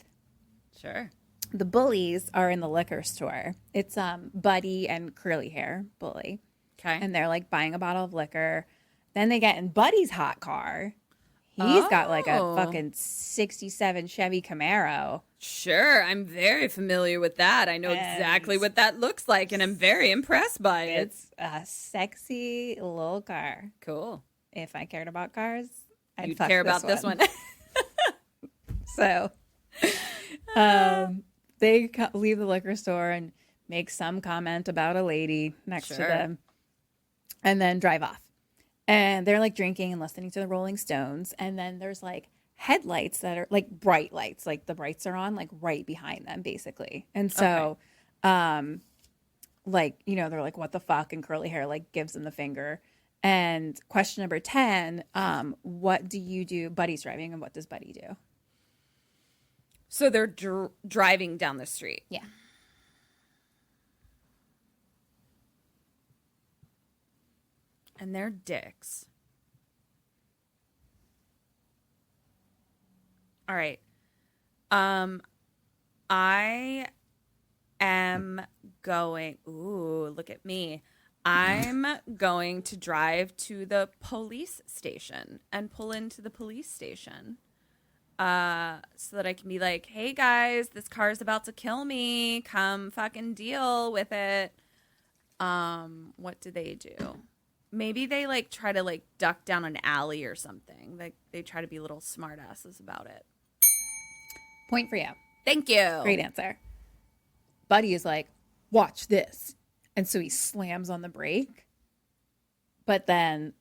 Sure. The bullies are in the liquor store. It's Buddy and Curly Hair Bully. Okay. And they're like buying a bottle of liquor. Then they get in Buddy's hot car. He's got like a fucking 67 Chevy Camaro. Sure. I'm very familiar with that. I know exactly what that looks like, and I'm very impressed by it. It's a sexy little car. Cool. If I cared about cars, You'd care about this one. So they leave the liquor store and make some comment about a lady next to them and then drive off. And they're like drinking and listening to the Rolling Stones. And then there's like headlights that are like bright lights, like the brights are on like right behind them basically. And so like, you know, they're like, what the fuck? And Curly Hair like gives them the finger. And question number 10, what do you do? Buddy's driving, and what does Buddy do? So they're driving down the street. Yeah. And they're dicks. All right. I am going. Ooh, look at me. I'm going to drive to the police station and pull into the police station. So that I can be like, hey guys, this car's about to kill me. Come fucking deal with it. What do they do? Maybe they like try to like duck down an alley or something. Like they try to be little smartasses about it. Point for you. Thank you. Great answer. Buddy is like, watch this. And so he slams on the brake. But then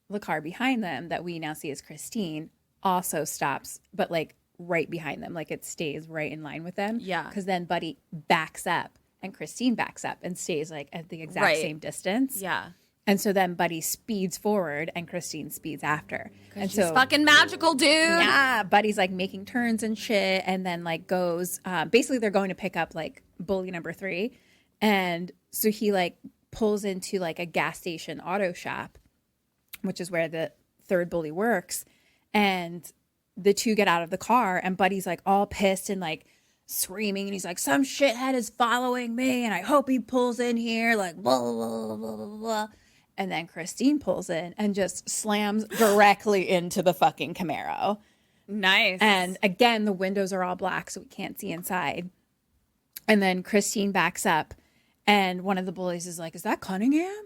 the car behind them that we now see as Christine also stops, but like right behind them. Like it stays right in line with them. Yeah. Because then Buddy backs up and Christine backs up and stays like at the exact same distance. Yeah. And so then Buddy speeds forward and Christine speeds after. And she's fucking magical, dude. Yeah, Buddy's like making turns and shit, and then like goes. Basically, they're going to pick up like bully number 3, and so he like pulls into like a gas station auto shop, which is where the third bully works, and the two get out of the car, and Buddy's like all pissed and like screaming, and he's like, some shithead is following me, and I hope he pulls in here, like blah blah blah blah blah. And then Christine pulls in and just slams directly into the fucking Camaro. Nice. And again, the windows are all black, so we can't see inside. And then Christine backs up, and one of the bullies is like, is that Cunningham?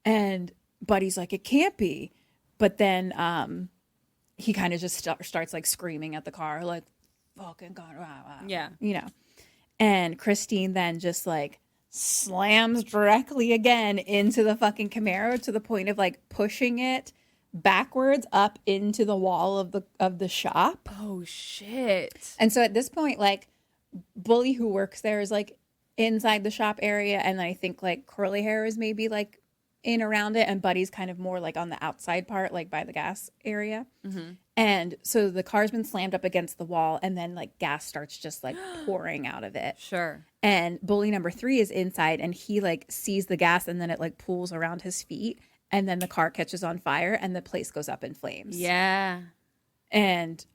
And Buddy's like, it can't be. But then he kind of just starts like screaming at the car, like, fucking God. Yeah. You know. And Christine then just like slams directly again into the fucking Camaro to the point of like pushing it backwards up into the wall of the shop. Oh shit. And so at this point, like bully who works there is like inside the shop area, and I think like curly hair is maybe like in around it, and Buddy's kind of more like on the outside part, like by the gas area. Mm-hmm. And so the car's been slammed up against the wall, and then like gas starts just like pouring out of it. Sure. And bully number 3 is inside, and he like sees the gas, and then it like pools around his feet, and then the car catches on fire, and the place goes up in flames. Yeah. And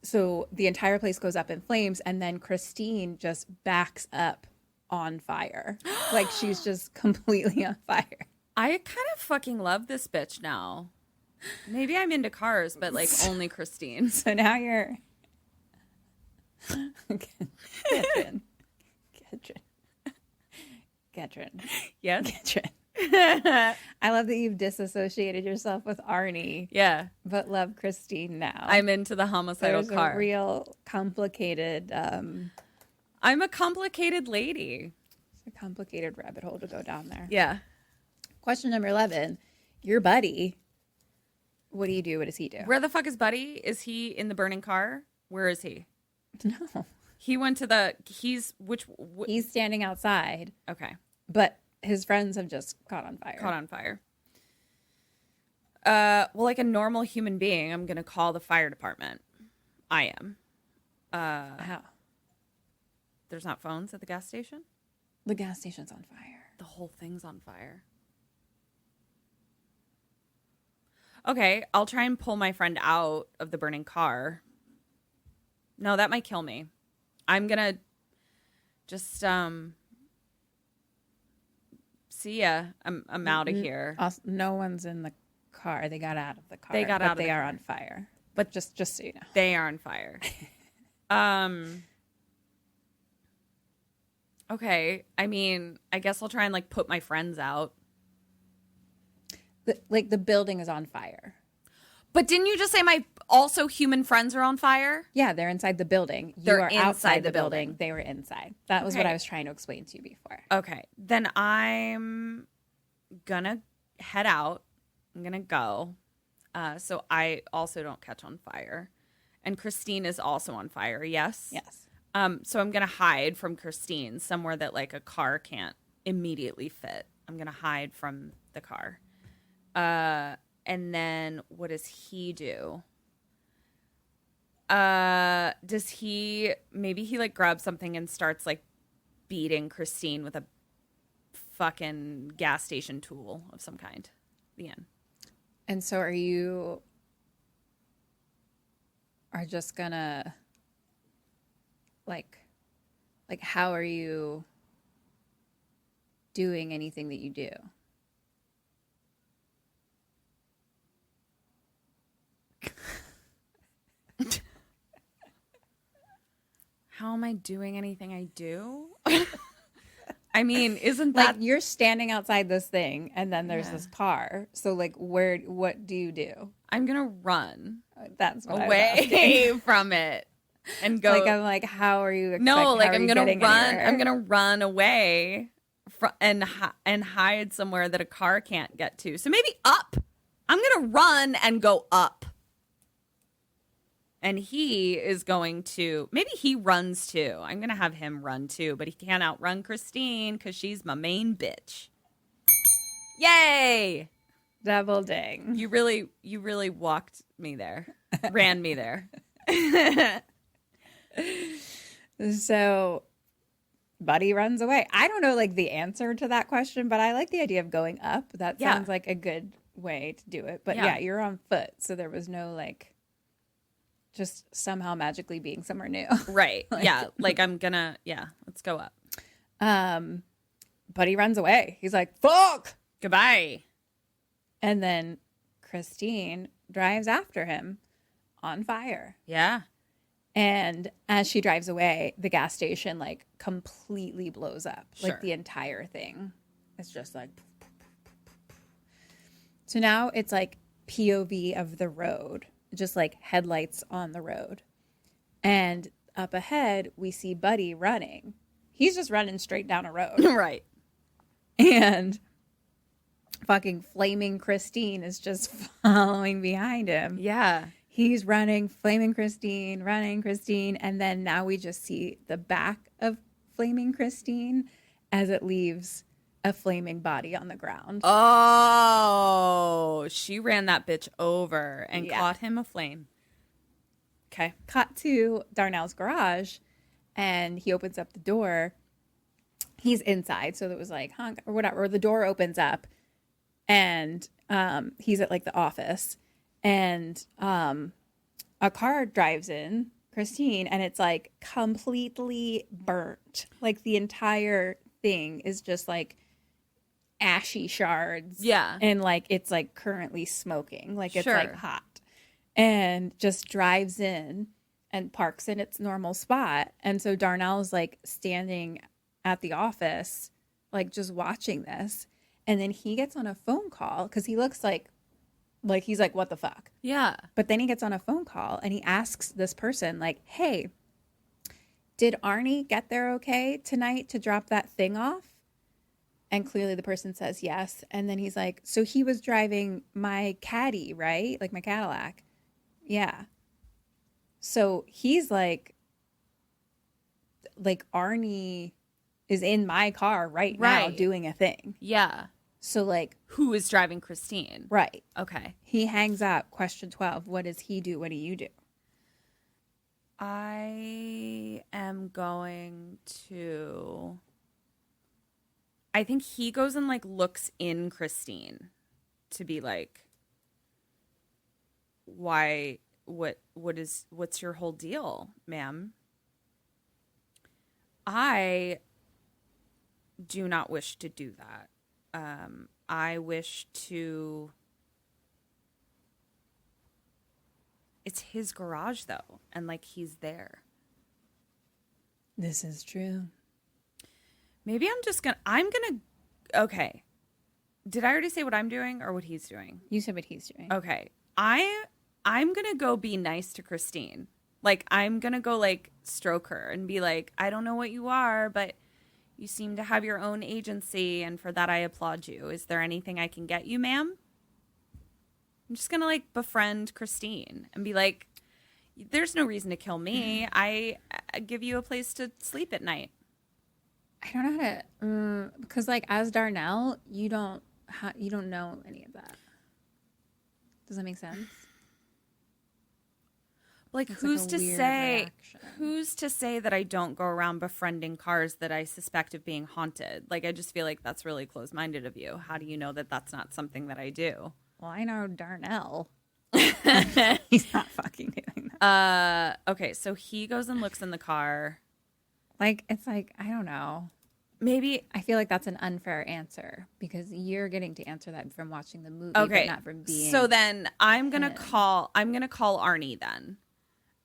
so the entire place goes up in flames, and then Christine just backs up on fire. Like she's just completely on fire. I kind of fucking love this bitch now. Maybe I'm into cars, but like only Christine. So now you're Gretchen. Yes. Gretchen. I love that you've disassociated yourself with Arnie. Yeah. But love Christine now. I'm into the homicidal There's car. a real complicated I'm a complicated lady. it's a complicated rabbit hole to go down there. Yeah. Question number 11. Your buddy. What do you do? What does he do? Where the fuck is Buddy? Is he in the burning car? Where is he? No. He went to the He's standing outside, okay. but his friends have just caught on fire. Caught on fire. Well, like a normal human being, I'm gonna call the fire department. I am. How? There's not phones at the gas station? The gas station's on fire. The whole thing's on fire. Okay, I'll try and pull my friend out of the burning car. No, that might kill me. I'm gonna just see ya. I'm out of here. Also, no one's in the car. They got out of the car. They got out of They the are car. on fire. But just so you know, they are on fire. Okay. I mean, I guess I'll try and like put my friends out. the building is on fire. But didn't you just say my also human friends are on fire? Yeah, they're inside the building. They're You are outside inside the the building. building. They were inside. That was what Okay. I was trying to explain to you before. Okay. Then I'm gonna head out. I'm gonna go. So I also don't catch on fire. And Christine is also on fire, yes? Yes. So I'm gonna hide from Christine somewhere that like a car can't immediately fit. I'm gonna hide from the car. And then what does he do? Does he maybe he like grabs something and starts like beating Christine with a fucking gas station tool of some kind. The end. And so are you are just gonna like how are you doing anything that you do? How am I doing anything I do? I mean, isn't that... Like, you're standing outside this thing, and then there's this car. So, like, what do you do? I'm going to run That's what away from it and go... Like, I'm like, how are you... No, like, I'm going to run. Anywhere? I'm going to run away and hide somewhere that a car can't get to. So maybe up. I'm going to run and go up. And he is going to, maybe he runs too. I'm going to have him run too, but he can't outrun Christine because she's my main bitch. Yay! Double ding. You really walked me there, ran me there. So Buddy runs away. I don't know like the answer to that question, but I like the idea of going up. That sounds like a good way to do it. But yeah, you're on foot. So there was no like... just somehow magically being somewhere new. Right. Like I'm gonna, let's go up. Buddy runs away. He's like, fuck! Goodbye. And then Christine drives after him on fire. Yeah. And as she drives away, the gas station like completely blows up. Sure. Like the entire thing. It's just like... So now it's like POV of the road. Just like headlights on the road. And up ahead, we see Buddy running. He's just running straight down a road. Right. And fucking flaming Christine is just following behind him. Yeah. He's running, flaming Christine, running Christine. And then now we just see the back of flaming Christine as it leaves a flaming body on the ground. Oh, she ran that bitch over and caught him aflame. Okay. Cut to Darnell's garage, and he opens up the door. He's inside, so it was like honk or whatever. Or the door opens up, and he's at like the office, and a car drives in, Christine, and it's like completely burnt. Like the entire thing is just like ashy shards. Yeah. And like it's like currently smoking. Like it's Sure. like hot. And just drives in and parks in its normal spot. And so Darnell's like standing at the office, like just watching this. And then he gets on a phone call because he looks like he's like, what the fuck? Yeah. But then he gets on a phone call and he asks this person like, hey, did Arnie get there okay tonight to drop that thing off? And clearly the person says yes. And then he's like, so he was driving my caddy, right? Like my Cadillac. Yeah. So he's like Arnie is in my car right now doing a thing. Yeah. So like, who is driving Christine? right. Okay. He hangs up. Question 12. What does he do? What do you do? I am going to... I think he goes and like looks in Christine to be like, why, what's your whole deal, ma'am? I do not wish to do that. I wish to... It's his garage though, and like he's there. This is true. Maybe okay. Did I already say what I'm doing or what he's doing? You said what he's doing. Okay. I'm going to go be nice to Christine. Like, I'm going to go, like, stroke her and be like, I don't know what you are, but you seem to have your own agency, and for that I applaud you. Is there anything I can get you, ma'am? I'm just going to, like, befriend Christine and be like, there's no reason to kill me. I give you a place to sleep at night. I don't know how to, because like as Darnell, you don't know any of that. Does that make sense? Like, It's who's like a to weird say? reaction. Who's to say that I don't go around befriending cars that I suspect of being haunted? Like, I just feel like that's really close-minded of you. How do you know that that's not something that I do? Well, I know Darnell. He's not fucking doing Okay, so he goes and looks in the car. Like, it's like, I don't know. Maybe. I feel like that's an unfair answer because you're getting to answer that from watching the movie, Okay. but not from being. So then I'm gonna call Arnie then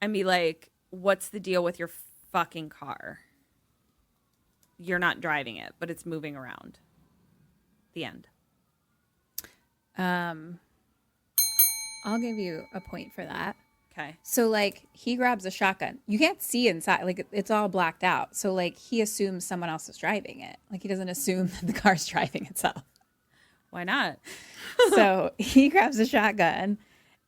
and be like, what's the deal with your fucking car? You're not driving it, but it's moving around. The end. I'll give you a point for that. Okay. So, like, he grabs a shotgun. You can't see inside. Like, it's all blacked out. So, like, he assumes someone else is driving it. Like, he doesn't assume that the car's driving itself. Why not? So, he grabs a shotgun,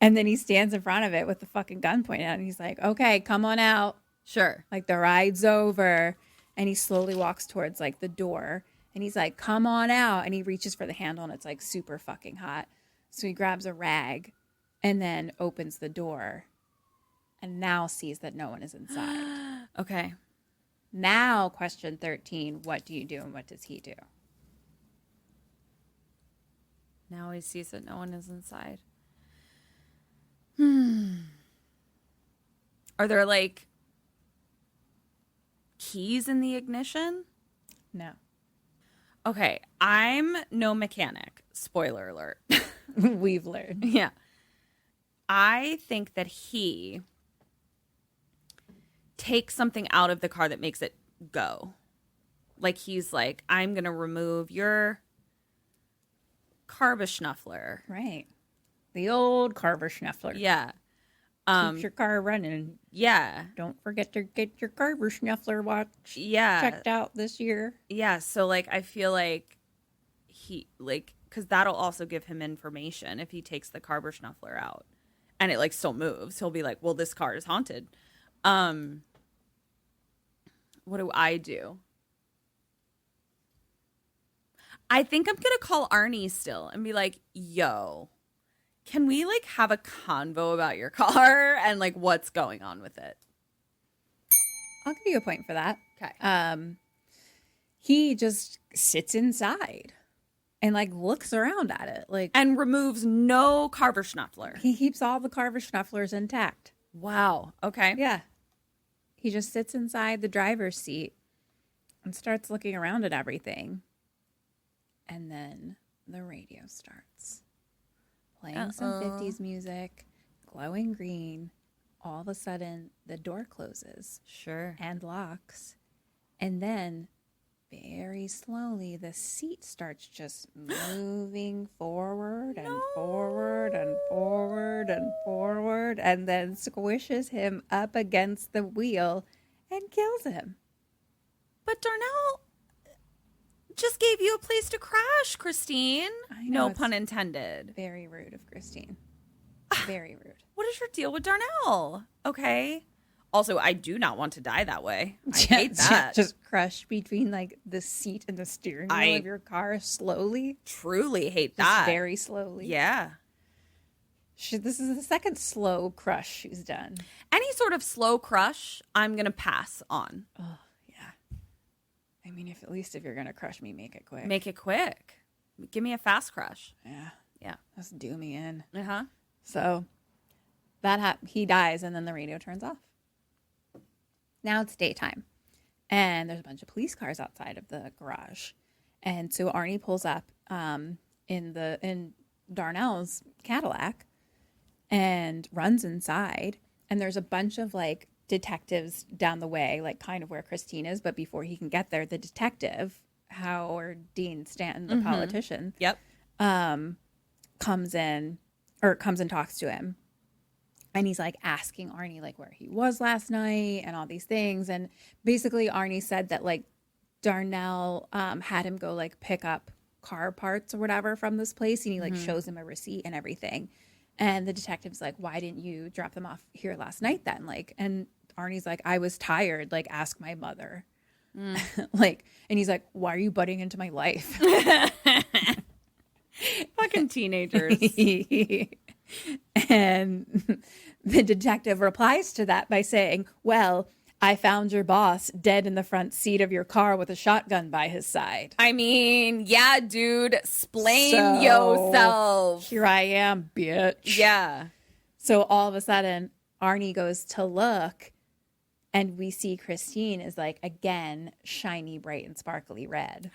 and then he stands in front of it with the fucking gun pointed out. And he's like, okay, come on out. Sure. Like, the ride's over. And he slowly walks towards, like, the door. And he's like, come on out. And he reaches for the handle, and it's, like, super fucking hot. So, he grabs a rag and then opens the door. And now sees that no one is inside. Okay. Now, question 13, what do you do and what does he do? Now he sees that no one is inside. Are there, like, keys in the ignition? No. Okay, I'm no mechanic. Spoiler alert. We've learned. Yeah. I think that he takes something out of the car that makes it go. Like, he's like, I'm going to remove your Carberschnuffler. Right. The old Carberschnuffler. Yeah. Keeps your car running. Yeah. Don't forget to get your Carberschnuffler watch checked out this year. Yeah. So, like, I feel like he, like, because that'll also give him information if he takes the Carberschnuffler out and it, like, still moves. He'll be like, well, this car is haunted. What do? I think I'm gonna call Arnie still and be like, yo, can we, like, have a convo about your car and, like, what's going on with it? I'll give you a point for that. Okay. He just sits inside and, like, looks around at it. Like, And removes no Carberschnuffler. he keeps all the Carberschnufflers intact. Wow. Okay. Yeah. He just sits inside the driver's seat and starts looking around at everything. And then the radio starts playing some 50s music, glowing green. All of a sudden, the door closes. Sure. And locks. And then, very slowly, the seat starts just moving forward and forward and forward and forward, and then squishes him up against the wheel and kills him. But Darnell just gave you a place to crash, Christine. I know, No it's pun intended. Very rude of Christine. Very rude. What is your deal with Darnell? Okay. Also, I do not want to die that way. I hate that. Just crushed between, like, the seat and the steering wheel of your car slowly. Truly hate Just that. very slowly. Yeah. This is the second slow crush she's done. Any sort of slow crush, I'm going to pass on. Oh, yeah. I mean, at least if you're going to crush me, make it quick. Make it quick. Give me a fast crush. Yeah. Yeah. Let's do me in. Uh-huh. So he dies and then the radio turns off. Now it's daytime and there's a bunch of police cars outside of the garage. And so Arnie pulls up in Darnell's Cadillac and runs inside. And there's a bunch of, like, detectives down the way, like kind of where Christine is. But before he can get there, the detective, Howard Dean Stanton, the politician, Yep. comes in and talks to him. And he's, like, asking Arnie, like, where he was last night and all these things. And basically Arnie said that, like, Darnell had him go, like, pick up car parts or whatever from this place. And he, like, shows him a receipt and everything. And the detective's like, why didn't you drop them off here last night then? Like, and Arnie's like, I was tired. Like, ask my mother. Like, and he's like, why are you butting into my life? Fucking teenagers. And the detective replies to that by saying, well, I found your boss dead in the front seat of your car with a shotgun by his side. I mean, yeah, dude. Splain So, yourself. Here I am, bitch. Yeah. So all of a sudden, Arnie goes to look, and we see Christine is like, again, shiny, bright, and sparkly red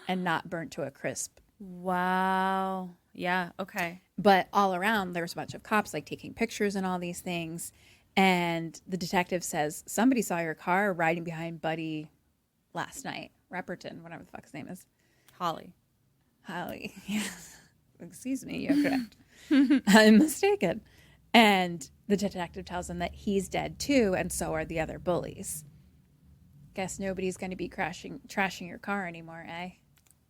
and not burnt to a crisp. Wow. Yeah. Okay. But all around, there's a bunch of cops like taking pictures and all these things. And the detective says, somebody saw your car riding behind Buddy last night. Repperton, whatever the fuck his name is. Holly. Yes. Excuse me, you're correct. I'm mistaken. And the detective tells him that he's dead too, and so are the other bullies. Guess nobody's going to be trashing your car anymore, eh?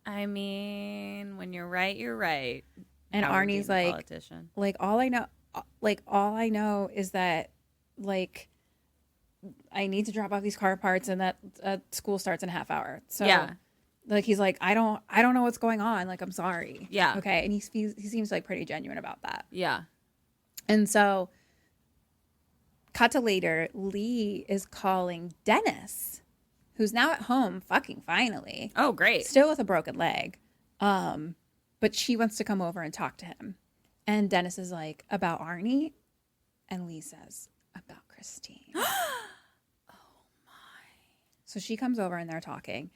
I mean, when you're right, you're right. And Howard Arnie's being a like, politician. all I know is that, like, I need to drop off these car parts, and that school starts in a half hour. So, yeah. Like, he's like, I don't know what's going on. Like, I'm sorry. Yeah. Okay. And he seems like pretty genuine about that. Yeah. And so, cut to later, Lee is calling Dennis, who's now at home, fucking finally. Oh, great. Still with a broken leg. But she wants to come over and talk to him. And Dennis is like, about Arnie? And Lee says, about Christine. Oh, my. So she comes over and they're talking.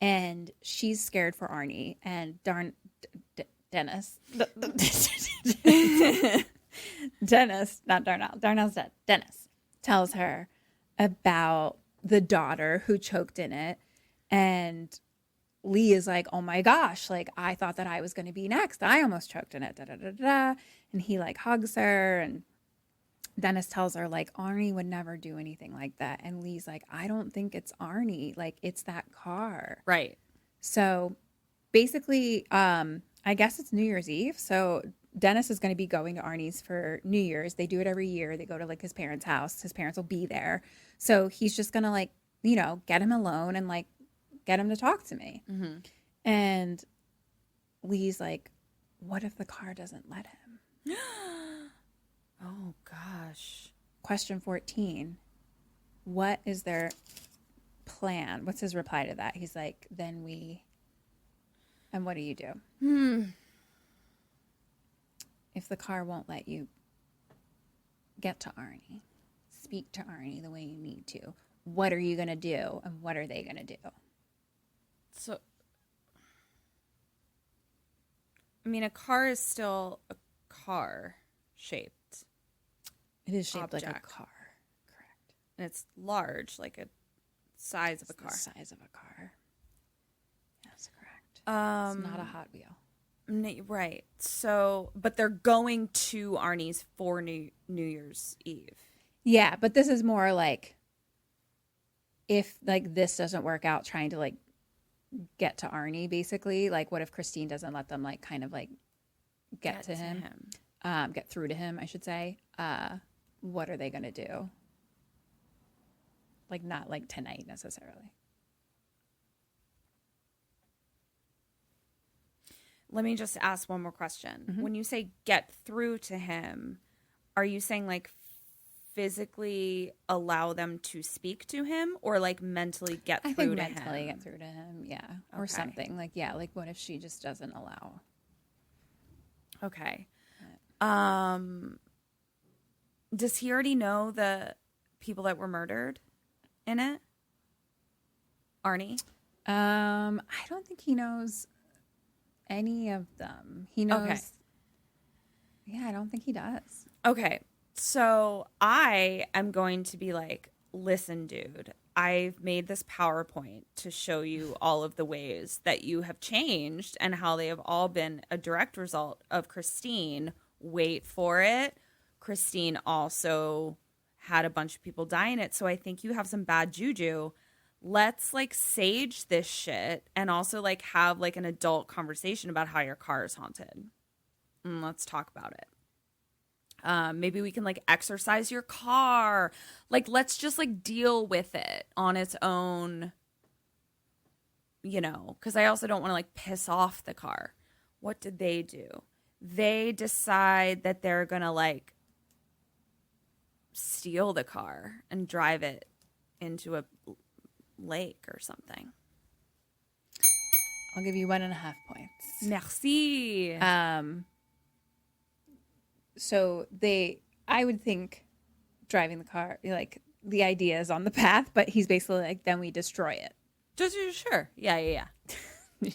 And she's scared for Arnie. And Dennis. Dennis, not Darnell. Darnell's dead. Dennis tells her about the daughter who choked in it. And Lee is like, oh my gosh, like, I thought that I was going to be next. I almost choked in it. Da, da, da, da. And he like hugs her. And Dennis tells her, like, Arnie would never do anything like that. And Lee's like, I don't think it's Arnie. Like, it's that car. Right. So basically, I guess it's New Year's Eve. So Dennis is going to be going to Arnie's for New Year's. They do it every year. They go to like his parents' house. His parents will be there. So he's just going to, like, you know, get him alone and like get him to talk to me. Mm-hmm. And Lee's like, what if the car doesn't let him? Oh, gosh. Question 14. What is their plan? What's his reply to that? He's like, then we... And what do you do? If the car won't let you get to Arnie, speak to Arnie the way you need to, what are you going to do? And what are they going to do? So, I mean, a car is still a car shaped. It is shaped like a Object. car. Correct. And it's large, like a size of a car. The size of a car. That's correct. It's not a Hot Wheel. Right. So, but they're going to Arnie's for New Year's Eve. Yeah, but this is more like if like this doesn't work out, trying to like get to Arnie, basically. Like, what if Christine doesn't let them like kind of like get to him. Get through to him, I should say. What are they going to do? Like, not like tonight necessarily. Let me just ask one more question. Mm-hmm. When you say get through to him, are you saying like physically allow them to speak to him, or like mentally get through to him? Mentally get through to him, yeah. Or something. Like, yeah, like what if she just doesn't allow? Okay. Does he already know the people that were murdered in it? Arnie? I don't think he knows any of them. He knows. Okay. Yeah, I don't think he does. Okay. So I am going to be like, listen, dude, I've made this PowerPoint to show you all of the ways that you have changed and how they have all been a direct result of Christine. Wait for it. Christine also had a bunch of people die in it. So I think you have some bad juju. Let's like sage this shit and also like have like an adult conversation about how your car is haunted. And let's talk about it. Maybe we can like exercise your car. Like, let's just like deal with it on its own, you know, because I also don't want to like piss off the car. What did they do? They decide that they're going to like steal the car and drive it into a lake or something. I'll give you 1.5 points. Merci. So I would think driving the car, like the idea is on the path, but he's basically like, then we destroy it. Just sure. Yeah. Destroy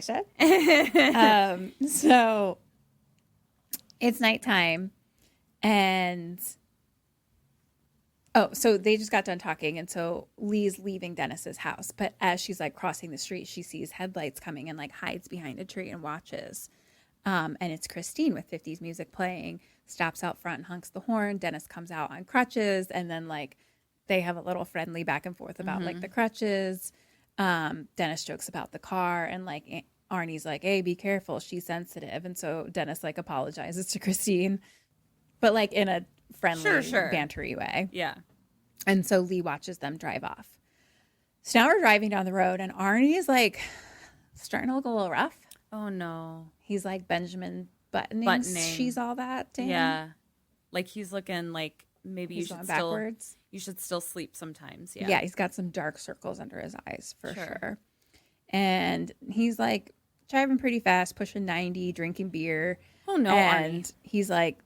it. So it's nighttime, and so they just got done talking, and so Lee's leaving Dennis's house, but as she's like crossing the street, she sees headlights coming and like hides behind a tree and watches. And it's Christine with 50s music playing, stops out front and honks the horn. Dennis comes out on crutches, and then like they have a little friendly back and forth about like the crutches. Dennis jokes about the car, and like Arnie's like, hey, be careful, she's sensitive. And so Dennis like apologizes to Christine, but like in a friendly, bantery way. Yeah. And so Lee watches them drive off. So now we're driving down the road, and Arnie is like starting to look a little rough. Oh no. He's like Benjamin buttoning. She's all that to him. Yeah. Like he's looking like maybe He's you going should still backwards. You should still sleep sometimes. Yeah. Yeah, he's got some dark circles under his eyes for sure. And he's like driving pretty fast, pushing 90, drinking beer. Oh no, and Arnie. He's like,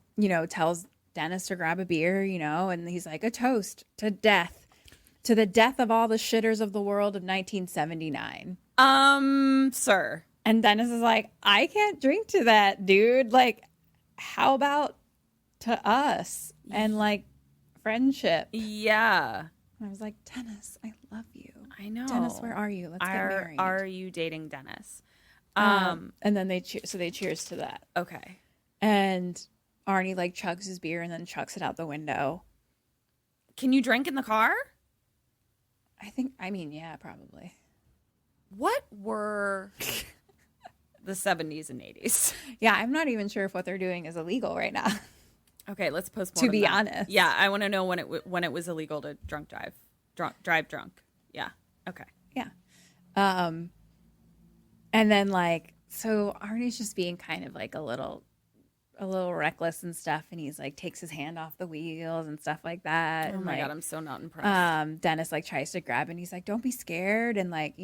tells Dennis to grab a beer, and he's like, a toast to death, to the death of all the shitters of the world of 1979. Sir. And Dennis is like, I can't drink to that, dude. Like, how about to us and like friendship? Yeah. And I was like, Dennis, I love you. I know. Dennis, where are you? Let's get married. Are you dating Dennis? And then they cheers to that. Okay. And Arnie like chugs his beer and then chucks it out the window. Can you drink in the car? Yeah, probably. What were the 70s and 80s? Yeah, I'm not even sure if what they're doing is illegal right now. Okay, let's postmortem to be that. honest. Yeah, I want to know when it was illegal to drive drunk. Yeah. Okay. Yeah. And then like, so Arnie's just being kind of like a little reckless and stuff, and he's like takes his hand off the wheels and stuff like that. Oh and, my like, God, I'm so not impressed. Dennis like tries to grab it, and he's like, don't be scared, and like,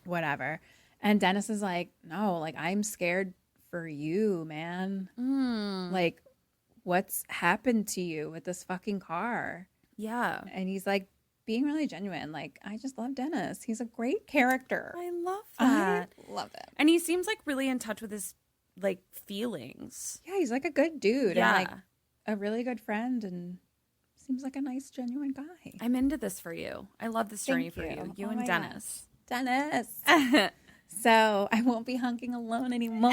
whatever. And Dennis is like, no, like I'm scared for you, man. Like, what's happened to you with this fucking car? Yeah. And he's like being really genuine. Like, I just love Dennis. He's a great character. I love that. I love it. And he seems like really in touch with his like feelings. Yeah, he's like a good dude. Yeah. And like a really good friend, and seems like a nice, genuine guy. I'm into this for you. I love this journey for you. You and Dennis. Gosh. Dennis. So I won't be hunking alone anymore.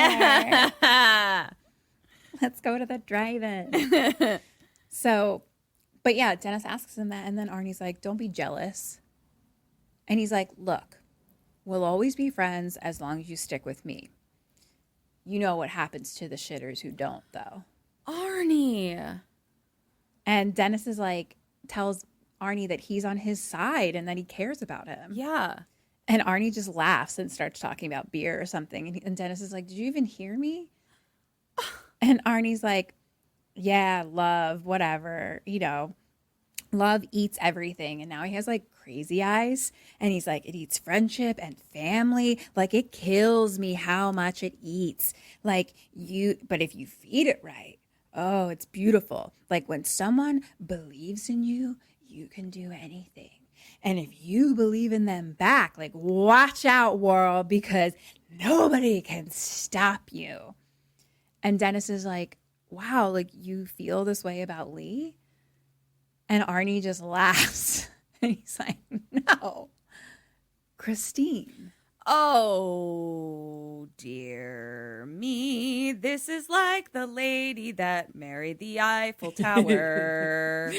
Let's go to the drive-in. But yeah, Dennis asks him that, and then Arnie's like, don't be jealous. And he's like, look, we'll always be friends as long as you stick with me. You know what happens to the shitters who don't, though. Arnie. And Dennis is like, tells Arnie that he's on his side and that he cares about him. Yeah. And Arnie just laughs and starts talking about beer or something. And Dennis is like, did you even hear me? And Arnie's like, yeah, love, whatever, love eats everything. And now he has like crazy eyes. And he's like, it eats friendship and family. Like, it kills me how much it eats. But if you feed it right, oh, it's beautiful. Like, when someone believes in you, you can do anything. And if you believe in them back, like, watch out, world, because nobody can stop you. And Dennis is like, wow, like, you feel this way about Lee? And Arnie just laughs. And he's like, no, Christine. Oh, dear me. This is like the lady that married the Eiffel Tower.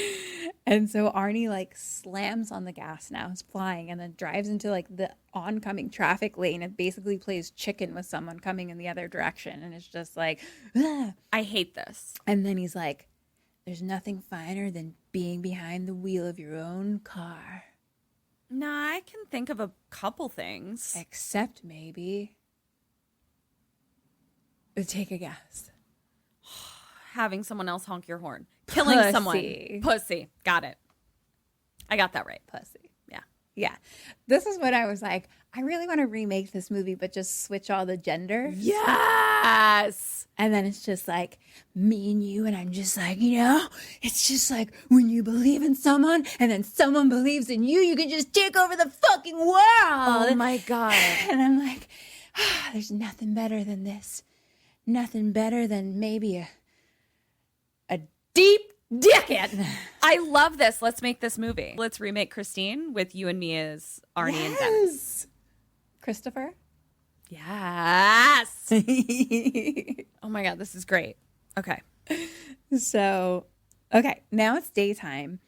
And so Arnie like slams on the gas now. He's flying and then drives into like the oncoming traffic lane and basically plays chicken with someone coming in the other direction. And it's just like, ah. I hate this. And then he's like, there's nothing finer than being behind the wheel of your own car. Nah, I can think of a couple things. Except maybe. Take a guess. Having someone else honk your horn. Killing someone. Pussy. Got it. I got that right. Pussy. Yeah. Yeah. This is what I was like, I really want to remake this movie, but just switch all the gender. Yes. And then it's just like me and you. And I'm just like, it's just like when you believe in someone and then someone believes in you, you can just take over the fucking world. Oh my God. And I'm like, there's nothing better than this. Nothing better than maybe a deep dickhead. I love this. Let's make this movie. Let's remake Christine with you and me as Arnie and Dennis. Christopher? Yes. Oh my God, this is great. Okay. So, okay, now it's daytime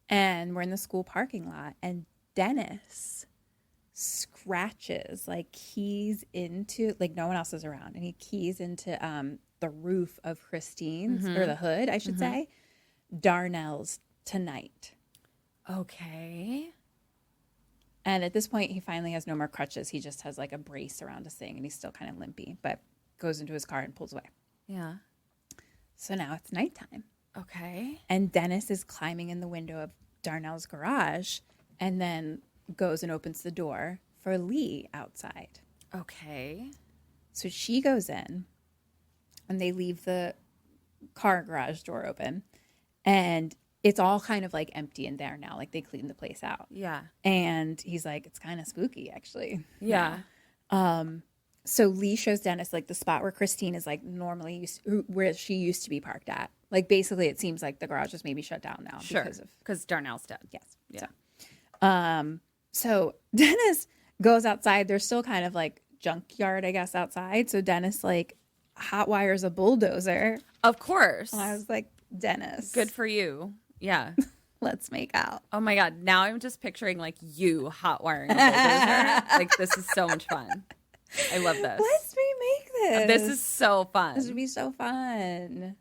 and we're in the school parking lot and Dennis scratches, like keys into, like no one else is around, and he keys into the roof of Christine's, or the hood, I should say, Darnell's Tonight. Okay. And at this point, he finally has no more crutches. He just has like a brace around his thing, and he's still kind of limpy, but goes into his car and pulls away. Yeah. So now it's nighttime. Okay. And Dennis is climbing in the window of Darnell's garage and then goes and opens the door for Lee outside. Okay. So she goes in and they leave the car garage door open, and it's all kind of like empty in there now. Like they cleaned the place out. Yeah. And he's like, it's kind of spooky actually. Yeah. So Lee shows Dennis like the spot where Christine is like normally where she used to be parked at. Like basically it seems like the garage is maybe shut down now. Sure. Because Darnell's dead. Yes. Yeah. So Dennis goes outside. There's still kind of like junkyard, I guess, outside. So Dennis like hot wires a bulldozer. Of course. And I was like, Dennis, Good for you. Yeah. let's make out. Oh my God. Now I'm just picturing like you hot wiring a bulldozer. Like this is so much fun. I love this. Let's remake this. This is so fun. This would be so fun.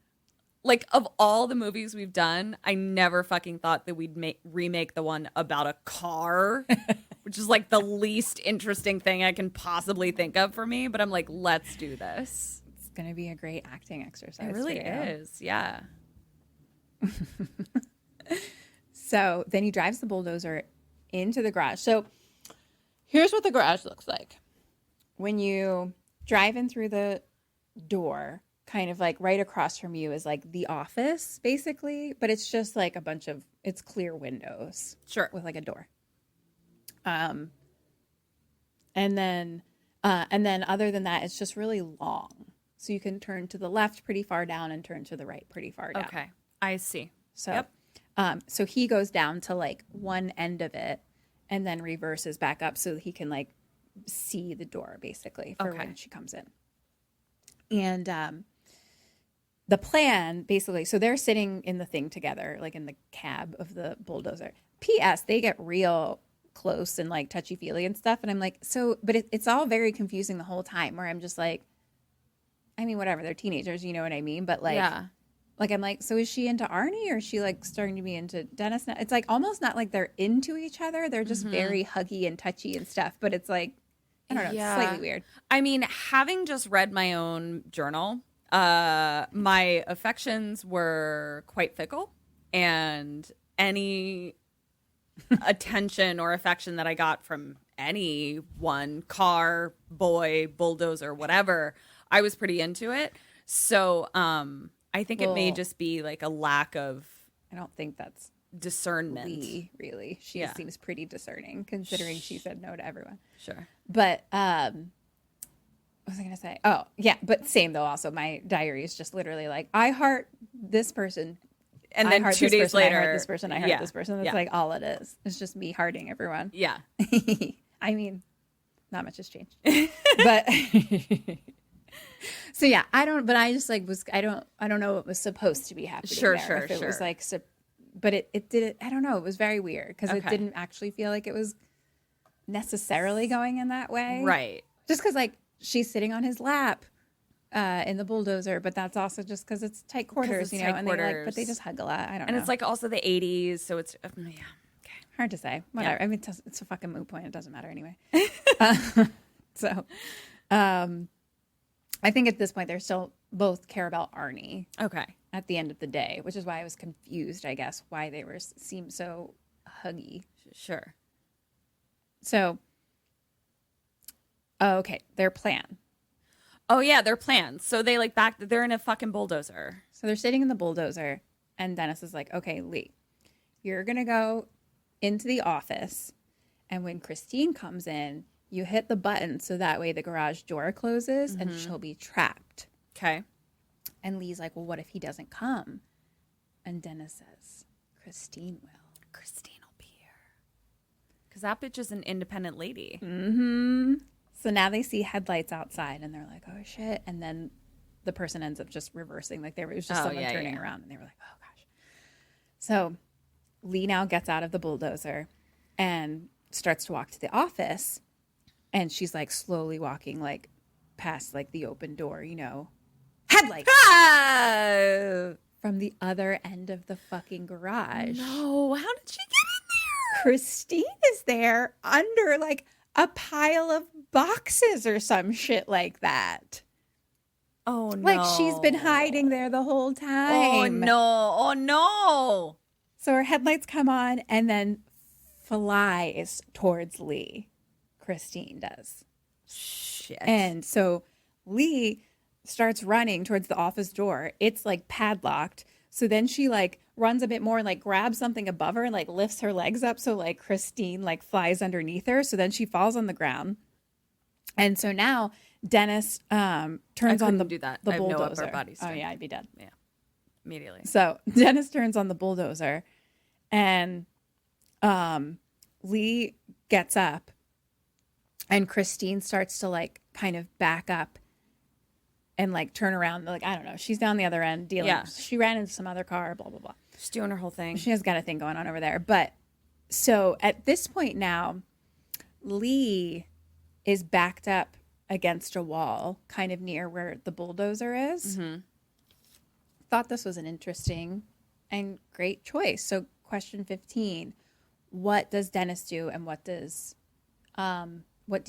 Like of all the movies we've done, I never fucking thought that we'd remake the one about a car, which is like the least interesting thing I can possibly think of for me. But I'm like, let's do this. It's going to be a great acting exercise. It really is. Yeah. So then he drives the bulldozer into the garage. So here's what the garage looks like. When you drive in through the door, kind of like right across from you is like the office, basically. But it's just like it's clear windows. Sure. With like a door. And then other than that, it's just really long. So you can turn to the left pretty far down and turn to the right pretty far down. Okay. I see. So, Yep. So he goes down to like one end of it and then reverses back up so he can like see the door basically for when she comes in. And the plan basically, so they're sitting in the thing together, like in the cab of the bulldozer. P.S. They get real close and like touchy-feely and stuff. And I'm like, but it's all very confusing the whole time where I'm just like, I mean, whatever, they're teenagers, you know what I mean? But like, yeah. Like, I'm like, so is she into Arnie or is she like starting to be into Dennis now? It's like almost not like they're into each other. They're just very huggy and touchy and stuff. But it's like, I don't know, it's slightly weird. I mean, having just read my own journal, my affections were quite fickle. And any attention or affection that I got from anyone, car, boy, bulldozer, whatever, I was pretty into it. So, I think it may just be like a lack of. I don't think that's discernment. Lee, really. She seems pretty discerning considering she said no to everyone. Sure. But what was I going to say? Oh, yeah. But same though. Also, my diary is just literally like, I heart this person. And then 2 days later, I heart this person. I heart this person. That's like all it is. It's just me hearting everyone. Yeah. I mean, not much has changed. But so yeah, I don't know what was supposed to be happening there. Sure. If it was like, but it did, I don't know. It was very weird because it didn't actually feel like it was necessarily going in that way. Right. Just because like she's sitting on his lap in the bulldozer, but that's also just because it's tight quarters, you know, and but they just hug a lot. I don't know. And it's like also the 80s, so it's, yeah. Okay. Hard to say. Whatever. Yeah. I mean, it's a fucking moot point. It doesn't matter anyway. So, I think at this point, they're still both care about Arnie. Okay. At the end of the day, which is why I was confused, I guess, why they seemed so huggy. Sure. So, okay, their plan. Oh, yeah, their plans. So they like they're in a fucking bulldozer. So they're sitting in the bulldozer, and Dennis is like, okay, Lee, you're going to go into the office, and when Christine comes in, you hit the button so that way the garage door closes and she'll be trapped. Okay. And Lee's like, well, what if he doesn't come? And Dennis says, Christine will. Christine will be here. Because that bitch is an independent lady. Mm-hmm. So now they see headlights outside, and they're like, oh, shit. And then the person ends up just reversing. Like, it was just someone turning around, and they were like, oh, gosh. So Lee now gets out of the bulldozer and starts to walk to the office. And she's, like, slowly walking, like, past, like, the open door, you know. Headlights! Ah! From the other end of the fucking garage. No, how did she get in there? Christine is there under, like, a pile of boxes or some shit like that. Oh, no. Like, she's been hiding there the whole time. Oh, no. Oh, no. So her headlights come on and then flies towards Lee. Christine does. Shit. And so Lee starts running towards the office door. It's like padlocked. So then she like runs a bit more and like grabs something above her and like lifts her legs up. So like Christine like flies underneath her. So then she falls on the ground. And so now Dennis turns on the do that. the I have no bulldozer. upper body Oh strength. yeah, I'd be dead. Yeah. Immediately. So Dennis turns on the bulldozer and Lee gets up and Christine starts to like kind of back up and like turn around. Like, I don't know. She's down the other end dealing. Yeah. She ran into some other car, blah, blah, blah. She's doing her whole thing. She has got a thing going on over there. But so at this point now, Lee is backed up against a wall kind of near where the bulldozer is. Mm-hmm. Thought this was an interesting and great choice. So question 15, what does Dennis do and what do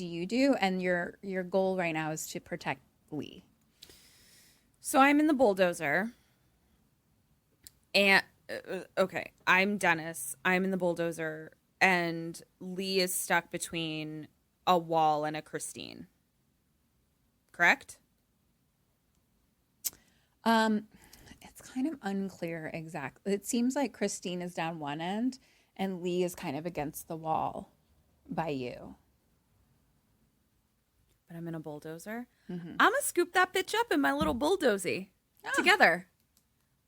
you do? And your goal right now is to protect Lee. So I'm in the bulldozer. And, okay, I'm Dennis. I'm in the bulldozer. And Lee is stuck between a wall and a Christine. Correct? It's kind of unclear exactly. It seems like Christine is down one end and Lee is kind of against the wall by you. But I'm in a bulldozer. Mm-hmm. I'm gonna scoop that bitch up in my little bulldozy together.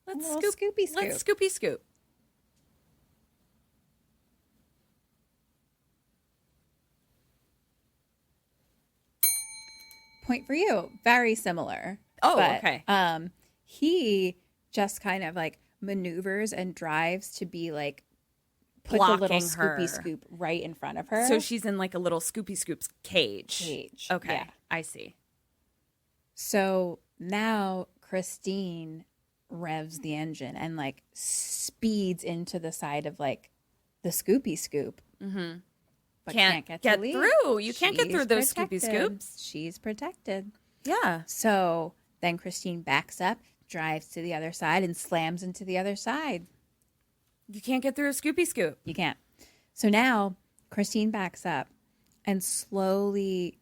Let's scoopy scoop. Let's scoopy scoop. Point for you. Very similar. Oh, but, okay. He just kind of like maneuvers and drives to be like put blocking the little her. scoopy scoop right in front of her. So she's in like a little scoopy scoops cage. Okay, yeah. I see. So now Christine revs the engine and like speeds into the side of like the scoopy scoop. Mm-hmm. But can't get through. You can't get through those scoopy scoops. She's protected. Yeah. So then Christine backs up, drives to the other side, and slams into the other side. You can't get through a scoopy scoop. You can't. So now Christine backs up and slowly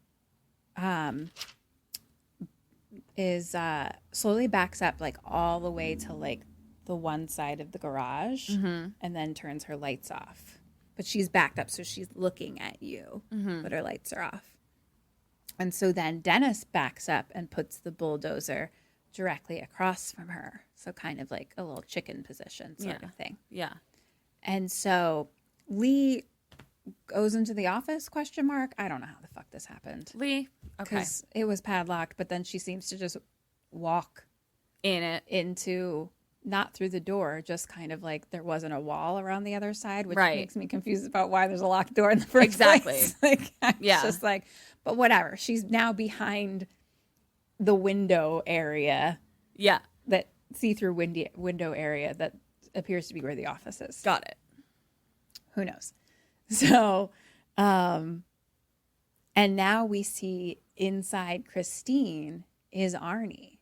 slowly backs up like all the way to like the one side of the garage, mm-hmm. and then turns her lights off. But she's backed up, so she's looking at you, mm-hmm. but her lights are off. And so then Dennis backs up and puts the bulldozer directly across from her. So kind of like a little chicken position sort of thing. Yeah. And so Lee goes into the office, ? I don't know how the fuck this happened. Lee, okay. Because it was padlocked, but then she seems to just walk in it into, not through the door, just kind of like there wasn't a wall around the other side, which right. makes me confused about why there's a locked door in the first place. Like, it's just like, but whatever. She's now behind the window area. Yeah. That see-through window area that appears to be where the office is. Got it. Who knows? So, and now we see inside Christine is Arnie.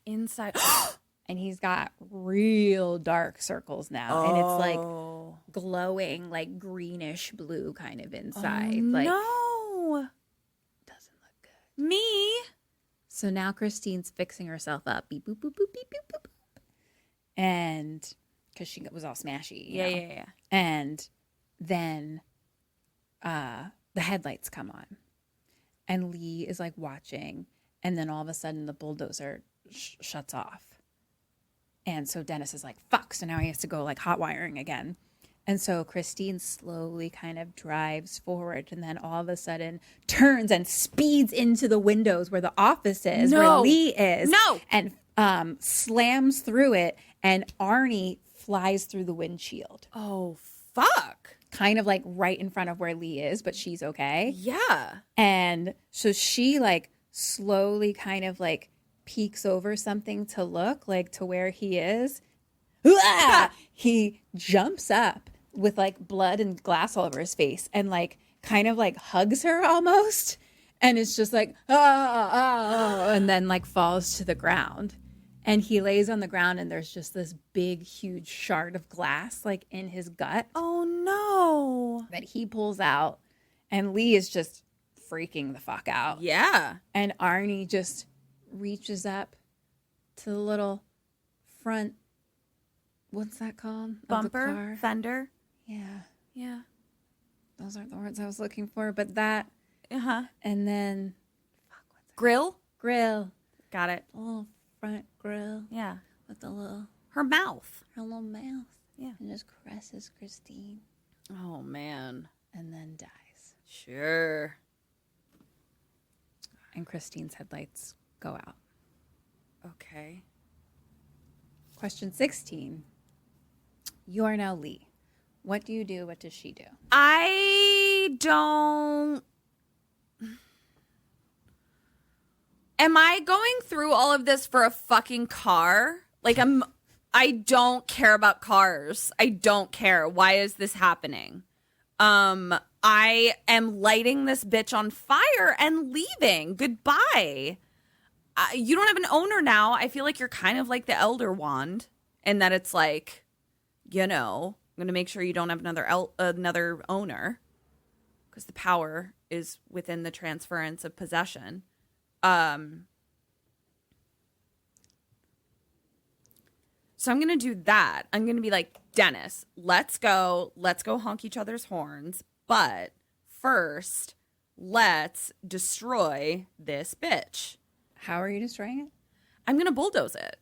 Inside. and he's got real dark circles now. And it's like glowing, like greenish blue kind of inside. Like, no. Doesn't look good. Me? So now Christine's fixing herself up. Beep, boop, boop, boop, beep, boop, boop, boop. And because she was all smashy. You know? Yeah. And then the headlights come on. And Lee is like watching. And then all of a sudden the bulldozer shuts off. And so Dennis is like, fuck. So now he has to go like hot wiring again. And so Christine slowly kind of drives forward and then all of a sudden turns and speeds into the windows where the office is, where Lee is. No. And slams through it. And Arnie flies through the windshield. Oh, fuck. Kind of like right in front of where Lee is, but she's okay. Yeah. And so she like slowly kind of like peeks over something to look like to where he is. He jumps up with like blood and glass all over his face and like kind of like hugs her almost. And it's just like, and then like falls to the ground. And he lays on the ground and there's just this big, huge shard of glass like in his gut. Oh, no. That he pulls out. And Lee is just freaking the fuck out. Yeah. And Arnie just reaches up to the little front, what's that called? Bumper? Fender? Yeah. Those aren't the words I was looking for, but that. Uh-huh. And then. Grill? Grill. Got it. A little front grill. Yeah. With the little. Her mouth. Her little mouth. Yeah. And just caresses Christine. Oh, man. And then dies. Sure. And Christine's headlights go out. Okay. Question 16. You are now Lee. What do you do? What does she do? I don't. Am I going through all of this for a fucking car? Like I don't care about cars. I don't care. Why is this happening? I am lighting this bitch on fire and leaving. Goodbye. You don't have an owner now. I feel like you're kind of like the Elder Wand, and that it's like, you know, I'm going to make sure you don't have another owner because the power is within the transference of possession. So I'm going to do that. I'm going to be like, Dennis, let's go honk each other's horns. But first, let's destroy this bitch. How are you destroying it? I'm going to bulldoze it.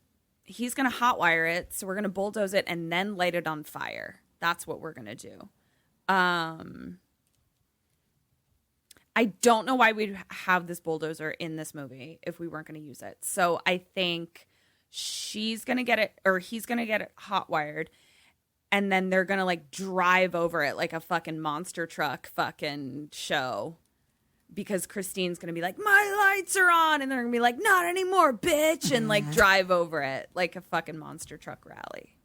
He's going to hotwire it. So we're going to bulldoze it and then light it on fire. That's what we're going to do. I don't know why we'd have this bulldozer in this movie if we weren't going to use it. So I think she's going to get it, or he's going to get it hotwired. And then they're going to like drive over it like a fucking monster truck fucking show. Because Christine's going to be like, my lights are on. And they're going to be like, not anymore, bitch. And like drive over it like a fucking monster truck rally.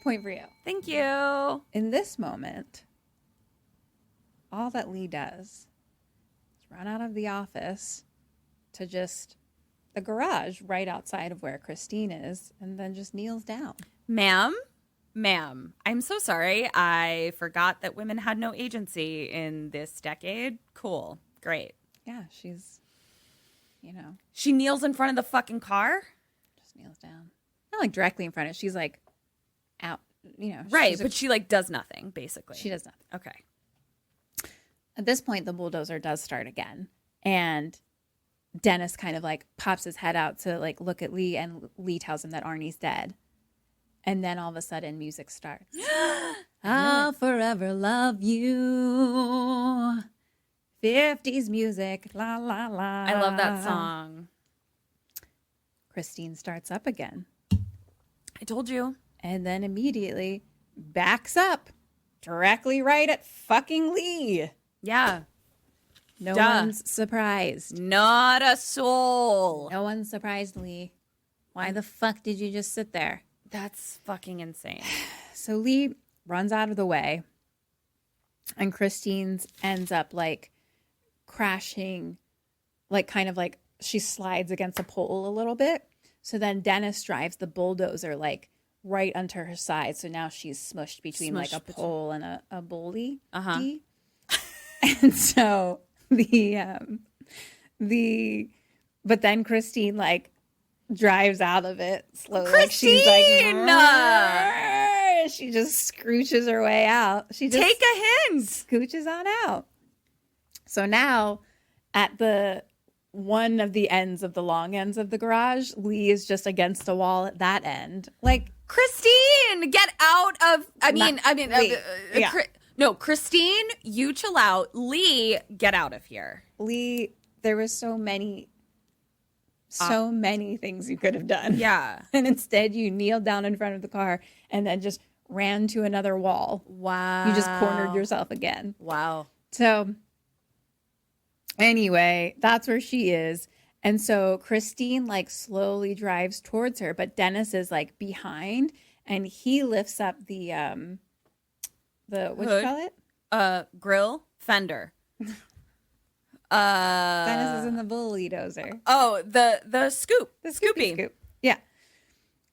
Point for you. Thank you. In this moment, all that Lee does is run out of the office to just the garage right outside of where Christine is and then just kneels down. Ma'am, I'm so sorry. I forgot that women had no agency in this decade. Cool. Great. Yeah, she's, you know. She kneels in front of the fucking car? Just kneels down. Not like directly in front of it. She's like out, you know. Right, but she like does nothing, basically. She does nothing. Okay. At this point, the bulldozer does start again. And Dennis kind of like pops his head out to like look at Lee, and Lee tells him that Arnie's dead. And then all of a sudden music starts. I'll forever love you. 50s music. La, la, la. I love that song. Christine starts up again. I told you. And then immediately backs up directly right at fucking Lee. Yeah. No one's surprised. Not a soul. No one's surprised, Lee. Why the fuck did you just sit there? That's fucking insane. So Lee runs out of the way, and Christine's ends up like crashing, like kind of like she slides against a pole a little bit. So then Dennis drives the bulldozer like right onto her side. So now she's smushed between like a pole and a bully. And so but then Christine like drives out of it slowly. Like she's like, she just scooches her way out. She just take a hint. Scooches on out. So now at the one of the ends of the long ends of the garage, Lee is just against a wall at that end. Like, Christine, get out of. Yeah. No, Christine, you chill out. Lee, get out of here. Lee, there was so many things you could have done. Yeah. And instead you kneeled down in front of the car and then just ran to another wall. Wow. You just cornered yourself again. Wow. So anyway, that's where she is. And so Christine like slowly drives towards her, but Dennis is like behind and he lifts up the what do you call it? Grill fender. Dennis is in the bully dozer. Oh, the scoop. The Scoopy Scoop. Yeah.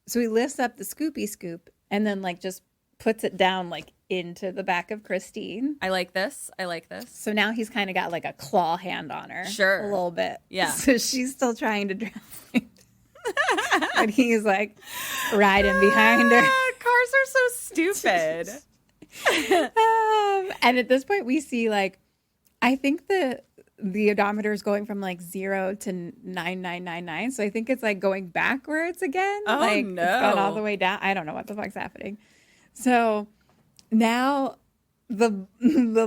So he lifts up the Scoopy Scoop and then like just puts it down like into the back of Christine. I like this. So now he's kind of got like a claw hand on her. Sure. A little bit. Yeah. So she's still trying to drive. But he's like riding behind her. Cars are so stupid. And at this point we see like, I think the odometer is going from like 0 to 9999. So I think it's like going backwards again. Oh, like, no. It's gone all the way down. I don't know what the fuck's happening. So now the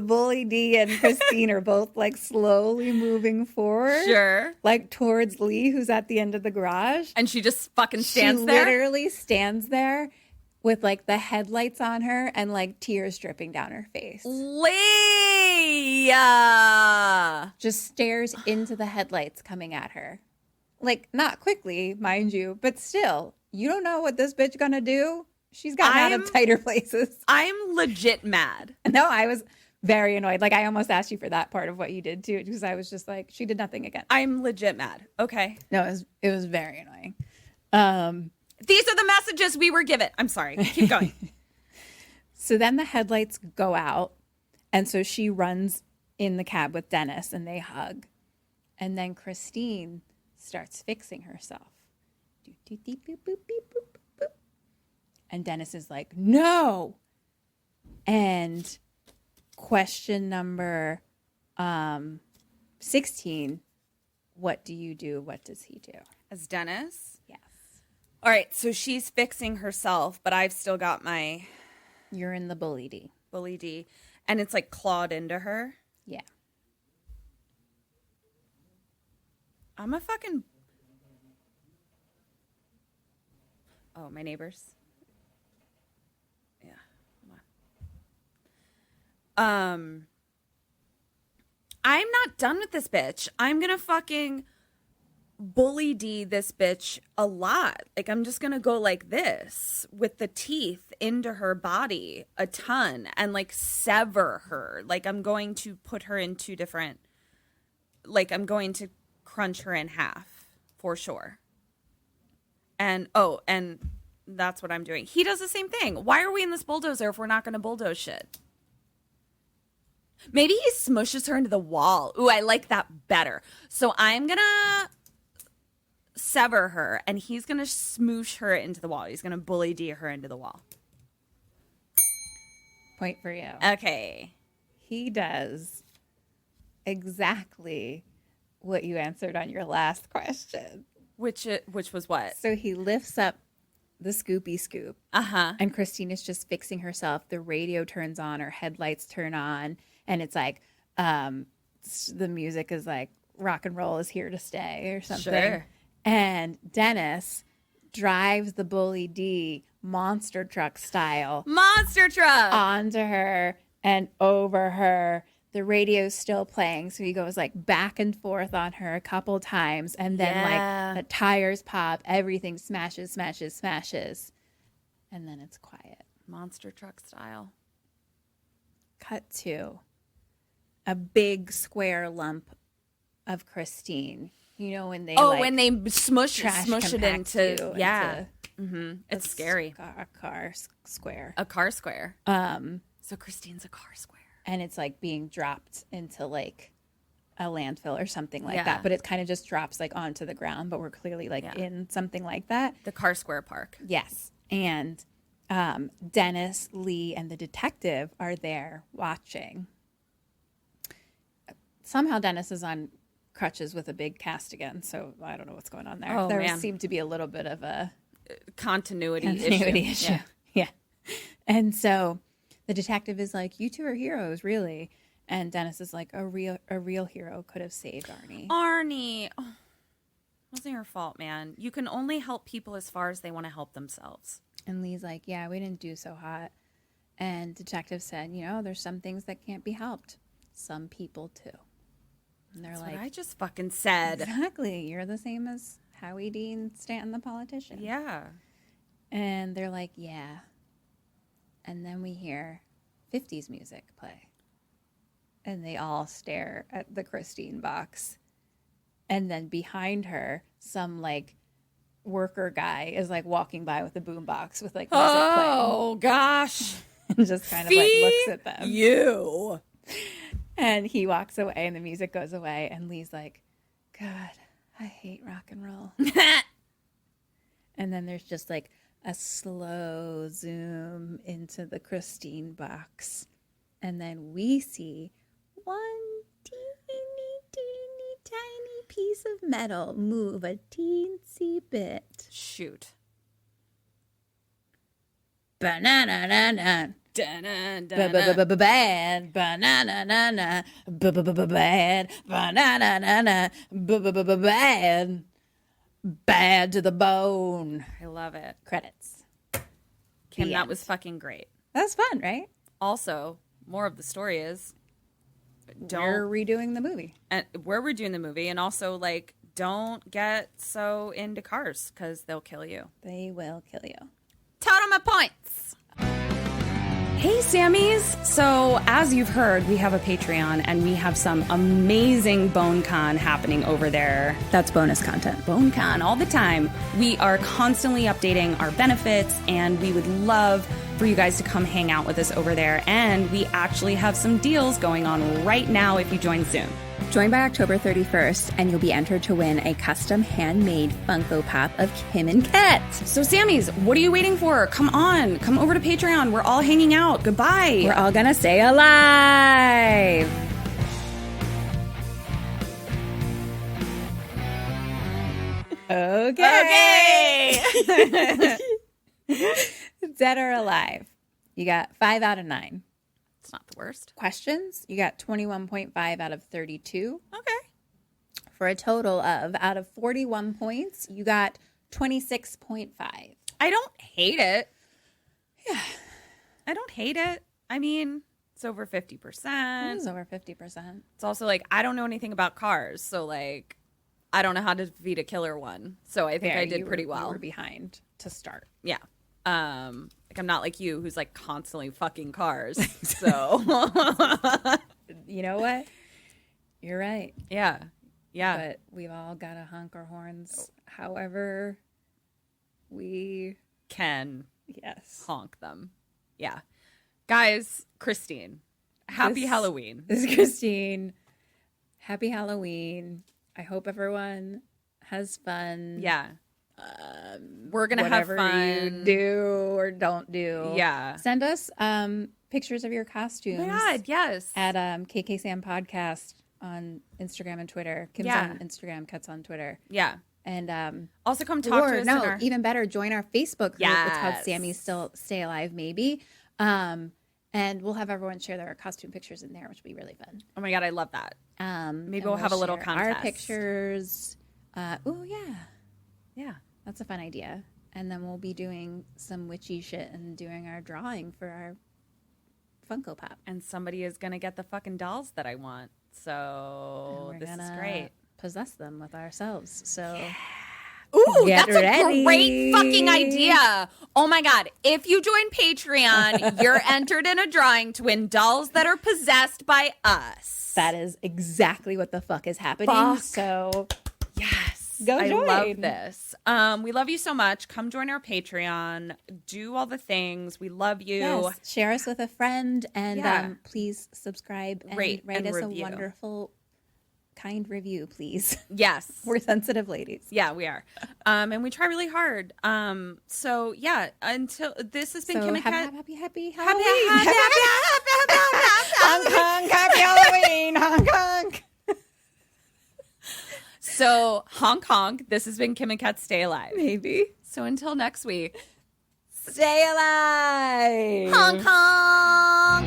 bully D and Christine are both like slowly moving forward. Sure. Like towards Lee, who's at the end of the garage. And she just fucking stands there? She literally stands there with like the headlights on her and like tears dripping down her face. Leah! Just stares into the headlights coming at her. Like, not quickly, mind you, but still, you don't know what this bitch gonna do. She's gotten out of tighter places. I'm legit mad. No, I was very annoyed. Like, I almost asked you for that part of what you did too, because I was just like, she did nothing again. I'm legit mad. Okay. No, it was very annoying. These are the messages we were given. I'm sorry. Keep going. So then the headlights go out. And so she runs in the cab with Dennis and they hug. And then Christine starts fixing herself. And Dennis is like, no. And question number 16, what do you do? What does he do? As Dennis? Yes. All right, so she's fixing herself, but I've still got my You're in the bully D. bully D, and it's like clawed into her. Yeah. I'm a fucking... Oh, my neighbors. Yeah. Come on. I'm not done with this bitch. I'm gonna fucking bully D this bitch a lot. Like, I'm just gonna go like this with the teeth into her body a ton and like sever her. Like, I'm going to put her in two different, like, I'm going to crunch her in half for sure. And that's what I'm doing. He does the same thing. Why are we in this bulldozer if we're not gonna bulldoze shit? Maybe he smushes her into the wall. Ooh, I like that better. So I'm gonna sever her, and he's going to smoosh her into the wall. He's going to bully D her into the wall. Point for you. Okay. He does exactly what you answered on your last question. Which was what? So he lifts up the Scoopy Scoop. Uh-huh. And Christine is just fixing herself. The radio turns on, her headlights turn on, and it's like the music is like rock and roll is here to stay or something. Sure. And Dennis drives the bully D monster truck style. Monster truck! Onto her and over her. The radio's still playing, so he goes like back and forth on her a couple times, and then like the tires pop, everything smashes, smashes, smashes, and then it's quiet. Monster truck style. Cut to a big square lump of Christine You know, when they when they smush it into it's scary. A car square. A car square. So Christine's a car square. And it's like being dropped into like a landfill or something like that. But it kind of just drops like onto the ground, but we're clearly like in something like that. The car square park. Yes. And Dennis, Lee, and the detective are there watching. Somehow Dennis is on crutches with a big cast again, so I don't know what's going on there. There seemed to be a little bit of a continuity issue. Yeah. And so the detective is like, "You two are heroes, really." And Dennis is like, "A real hero could have saved Arnie." Arnie, wasn't your fault, man. You can only help people as far as they want to help themselves. And Lee's like, "Yeah, we didn't do so hot." And detective said, "You know, there's some things that can't be helped. Some people too." And they're That's like, what I just fucking said. "Exactly. You're the same as Howie Dean Stanton, the politician." Yeah. And they're like, "Yeah." And then we hear 50s music play. And they all stare at the Christine box. And then behind her, some like worker guy is like walking by with a boombox with like music playing. Oh gosh. And just kind of like looks at them. You. And he walks away and the music goes away. And Lee's like, "God, I hate rock and roll." And then there's just like a slow zoom into the Christine box. And then we see one teeny tiny piece of metal move a teensy bit. Shoot. Banana. Bad banana bad banana bad to the bone. I love it. Credits. Kim, that was fucking great. That's fun, right? Also, more of the story is we're redoing the movie. And we're redoing the movie, and also like don't get so into cars because they'll kill you. They will kill you. Total my points. Hey, Sammys. So, as you've heard, we have a Patreon, and we have some amazing BoneCon happening over there. That's bonus content. BoneCon all the time. We are constantly updating our benefits, and we would love for you guys to come hang out with us over there. And we actually have some deals going on right now if you join soon. Join by October 31st, and you'll be entered to win a custom handmade Funko Pop of Kim and Ket. So, Sammys, what are you waiting for? Come on. Come over to Patreon. We're all hanging out. Goodbye. We're all gonna stay alive. Okay. Dead or alive. You got 5 out of 9. It's not the worst. Questions, you got 21.5 out of 32. Okay. For a total of, out of 41 points, you got 26.5. I don't hate it. Yeah. I don't hate it. I mean, it's over 50%. It is over 50%. It's also like, I don't know anything about cars. So, like, I don't know how to defeat a killer one. So I think I did pretty well. You were behind to start. Yeah. Like I'm not like you who's like constantly fucking cars. So you know what? You're right. Yeah. Yeah. But we've all got to honk our horns however we can. Yes. Honk them. Yeah. Guys, Christine, happy Halloween. This is Christine. Happy Halloween. I hope everyone has fun. Yeah. We're going to have fun. You do or don't do. Yeah. Send us pictures of your costumes. Oh my God, yes. At KK Sam Podcast on Instagram and Twitter. Kim's on Instagram, Ket's on Twitter. Yeah. And also come talk to us. No, even better, join our Facebook group. Yes. It's called Sammy Still Stay Alive, maybe. And we'll have everyone share their costume pictures in there, which will be really fun. Oh my God, I love that. Maybe we'll have a little contest. Our pictures. Oh, yeah. Yeah. That's a fun idea. And then we'll be doing some witchy shit and doing our drawing for our Funko Pop. And somebody is going to get the fucking dolls that I want. So this is great. Possess them with ourselves. So yeah. Ooh, that's a great fucking idea. Oh my God. If you join Patreon, you're entered in a drawing to win dolls that are possessed by us. That is exactly what the fuck is happening. So Yes. Go I join. love this. We love you so much. Come join our Patreon. Do all the things. We love you. Yes. Share us with a friend and Yeah. Please subscribe and Rate write and us review. a wonderful, kind review, please. Yes. We're sensitive ladies. Yeah, we are. And we try really hard. So yeah, until this has been Kim and Kat. Happy Happy Halloween. Hong Kong, happy Halloween, Hong Kong. So Hong Kong, this has been Kim and Kat Stay Alive. Maybe. So until next week. Stay alive. Hong Kong.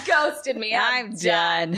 Ghosted me. I'm done.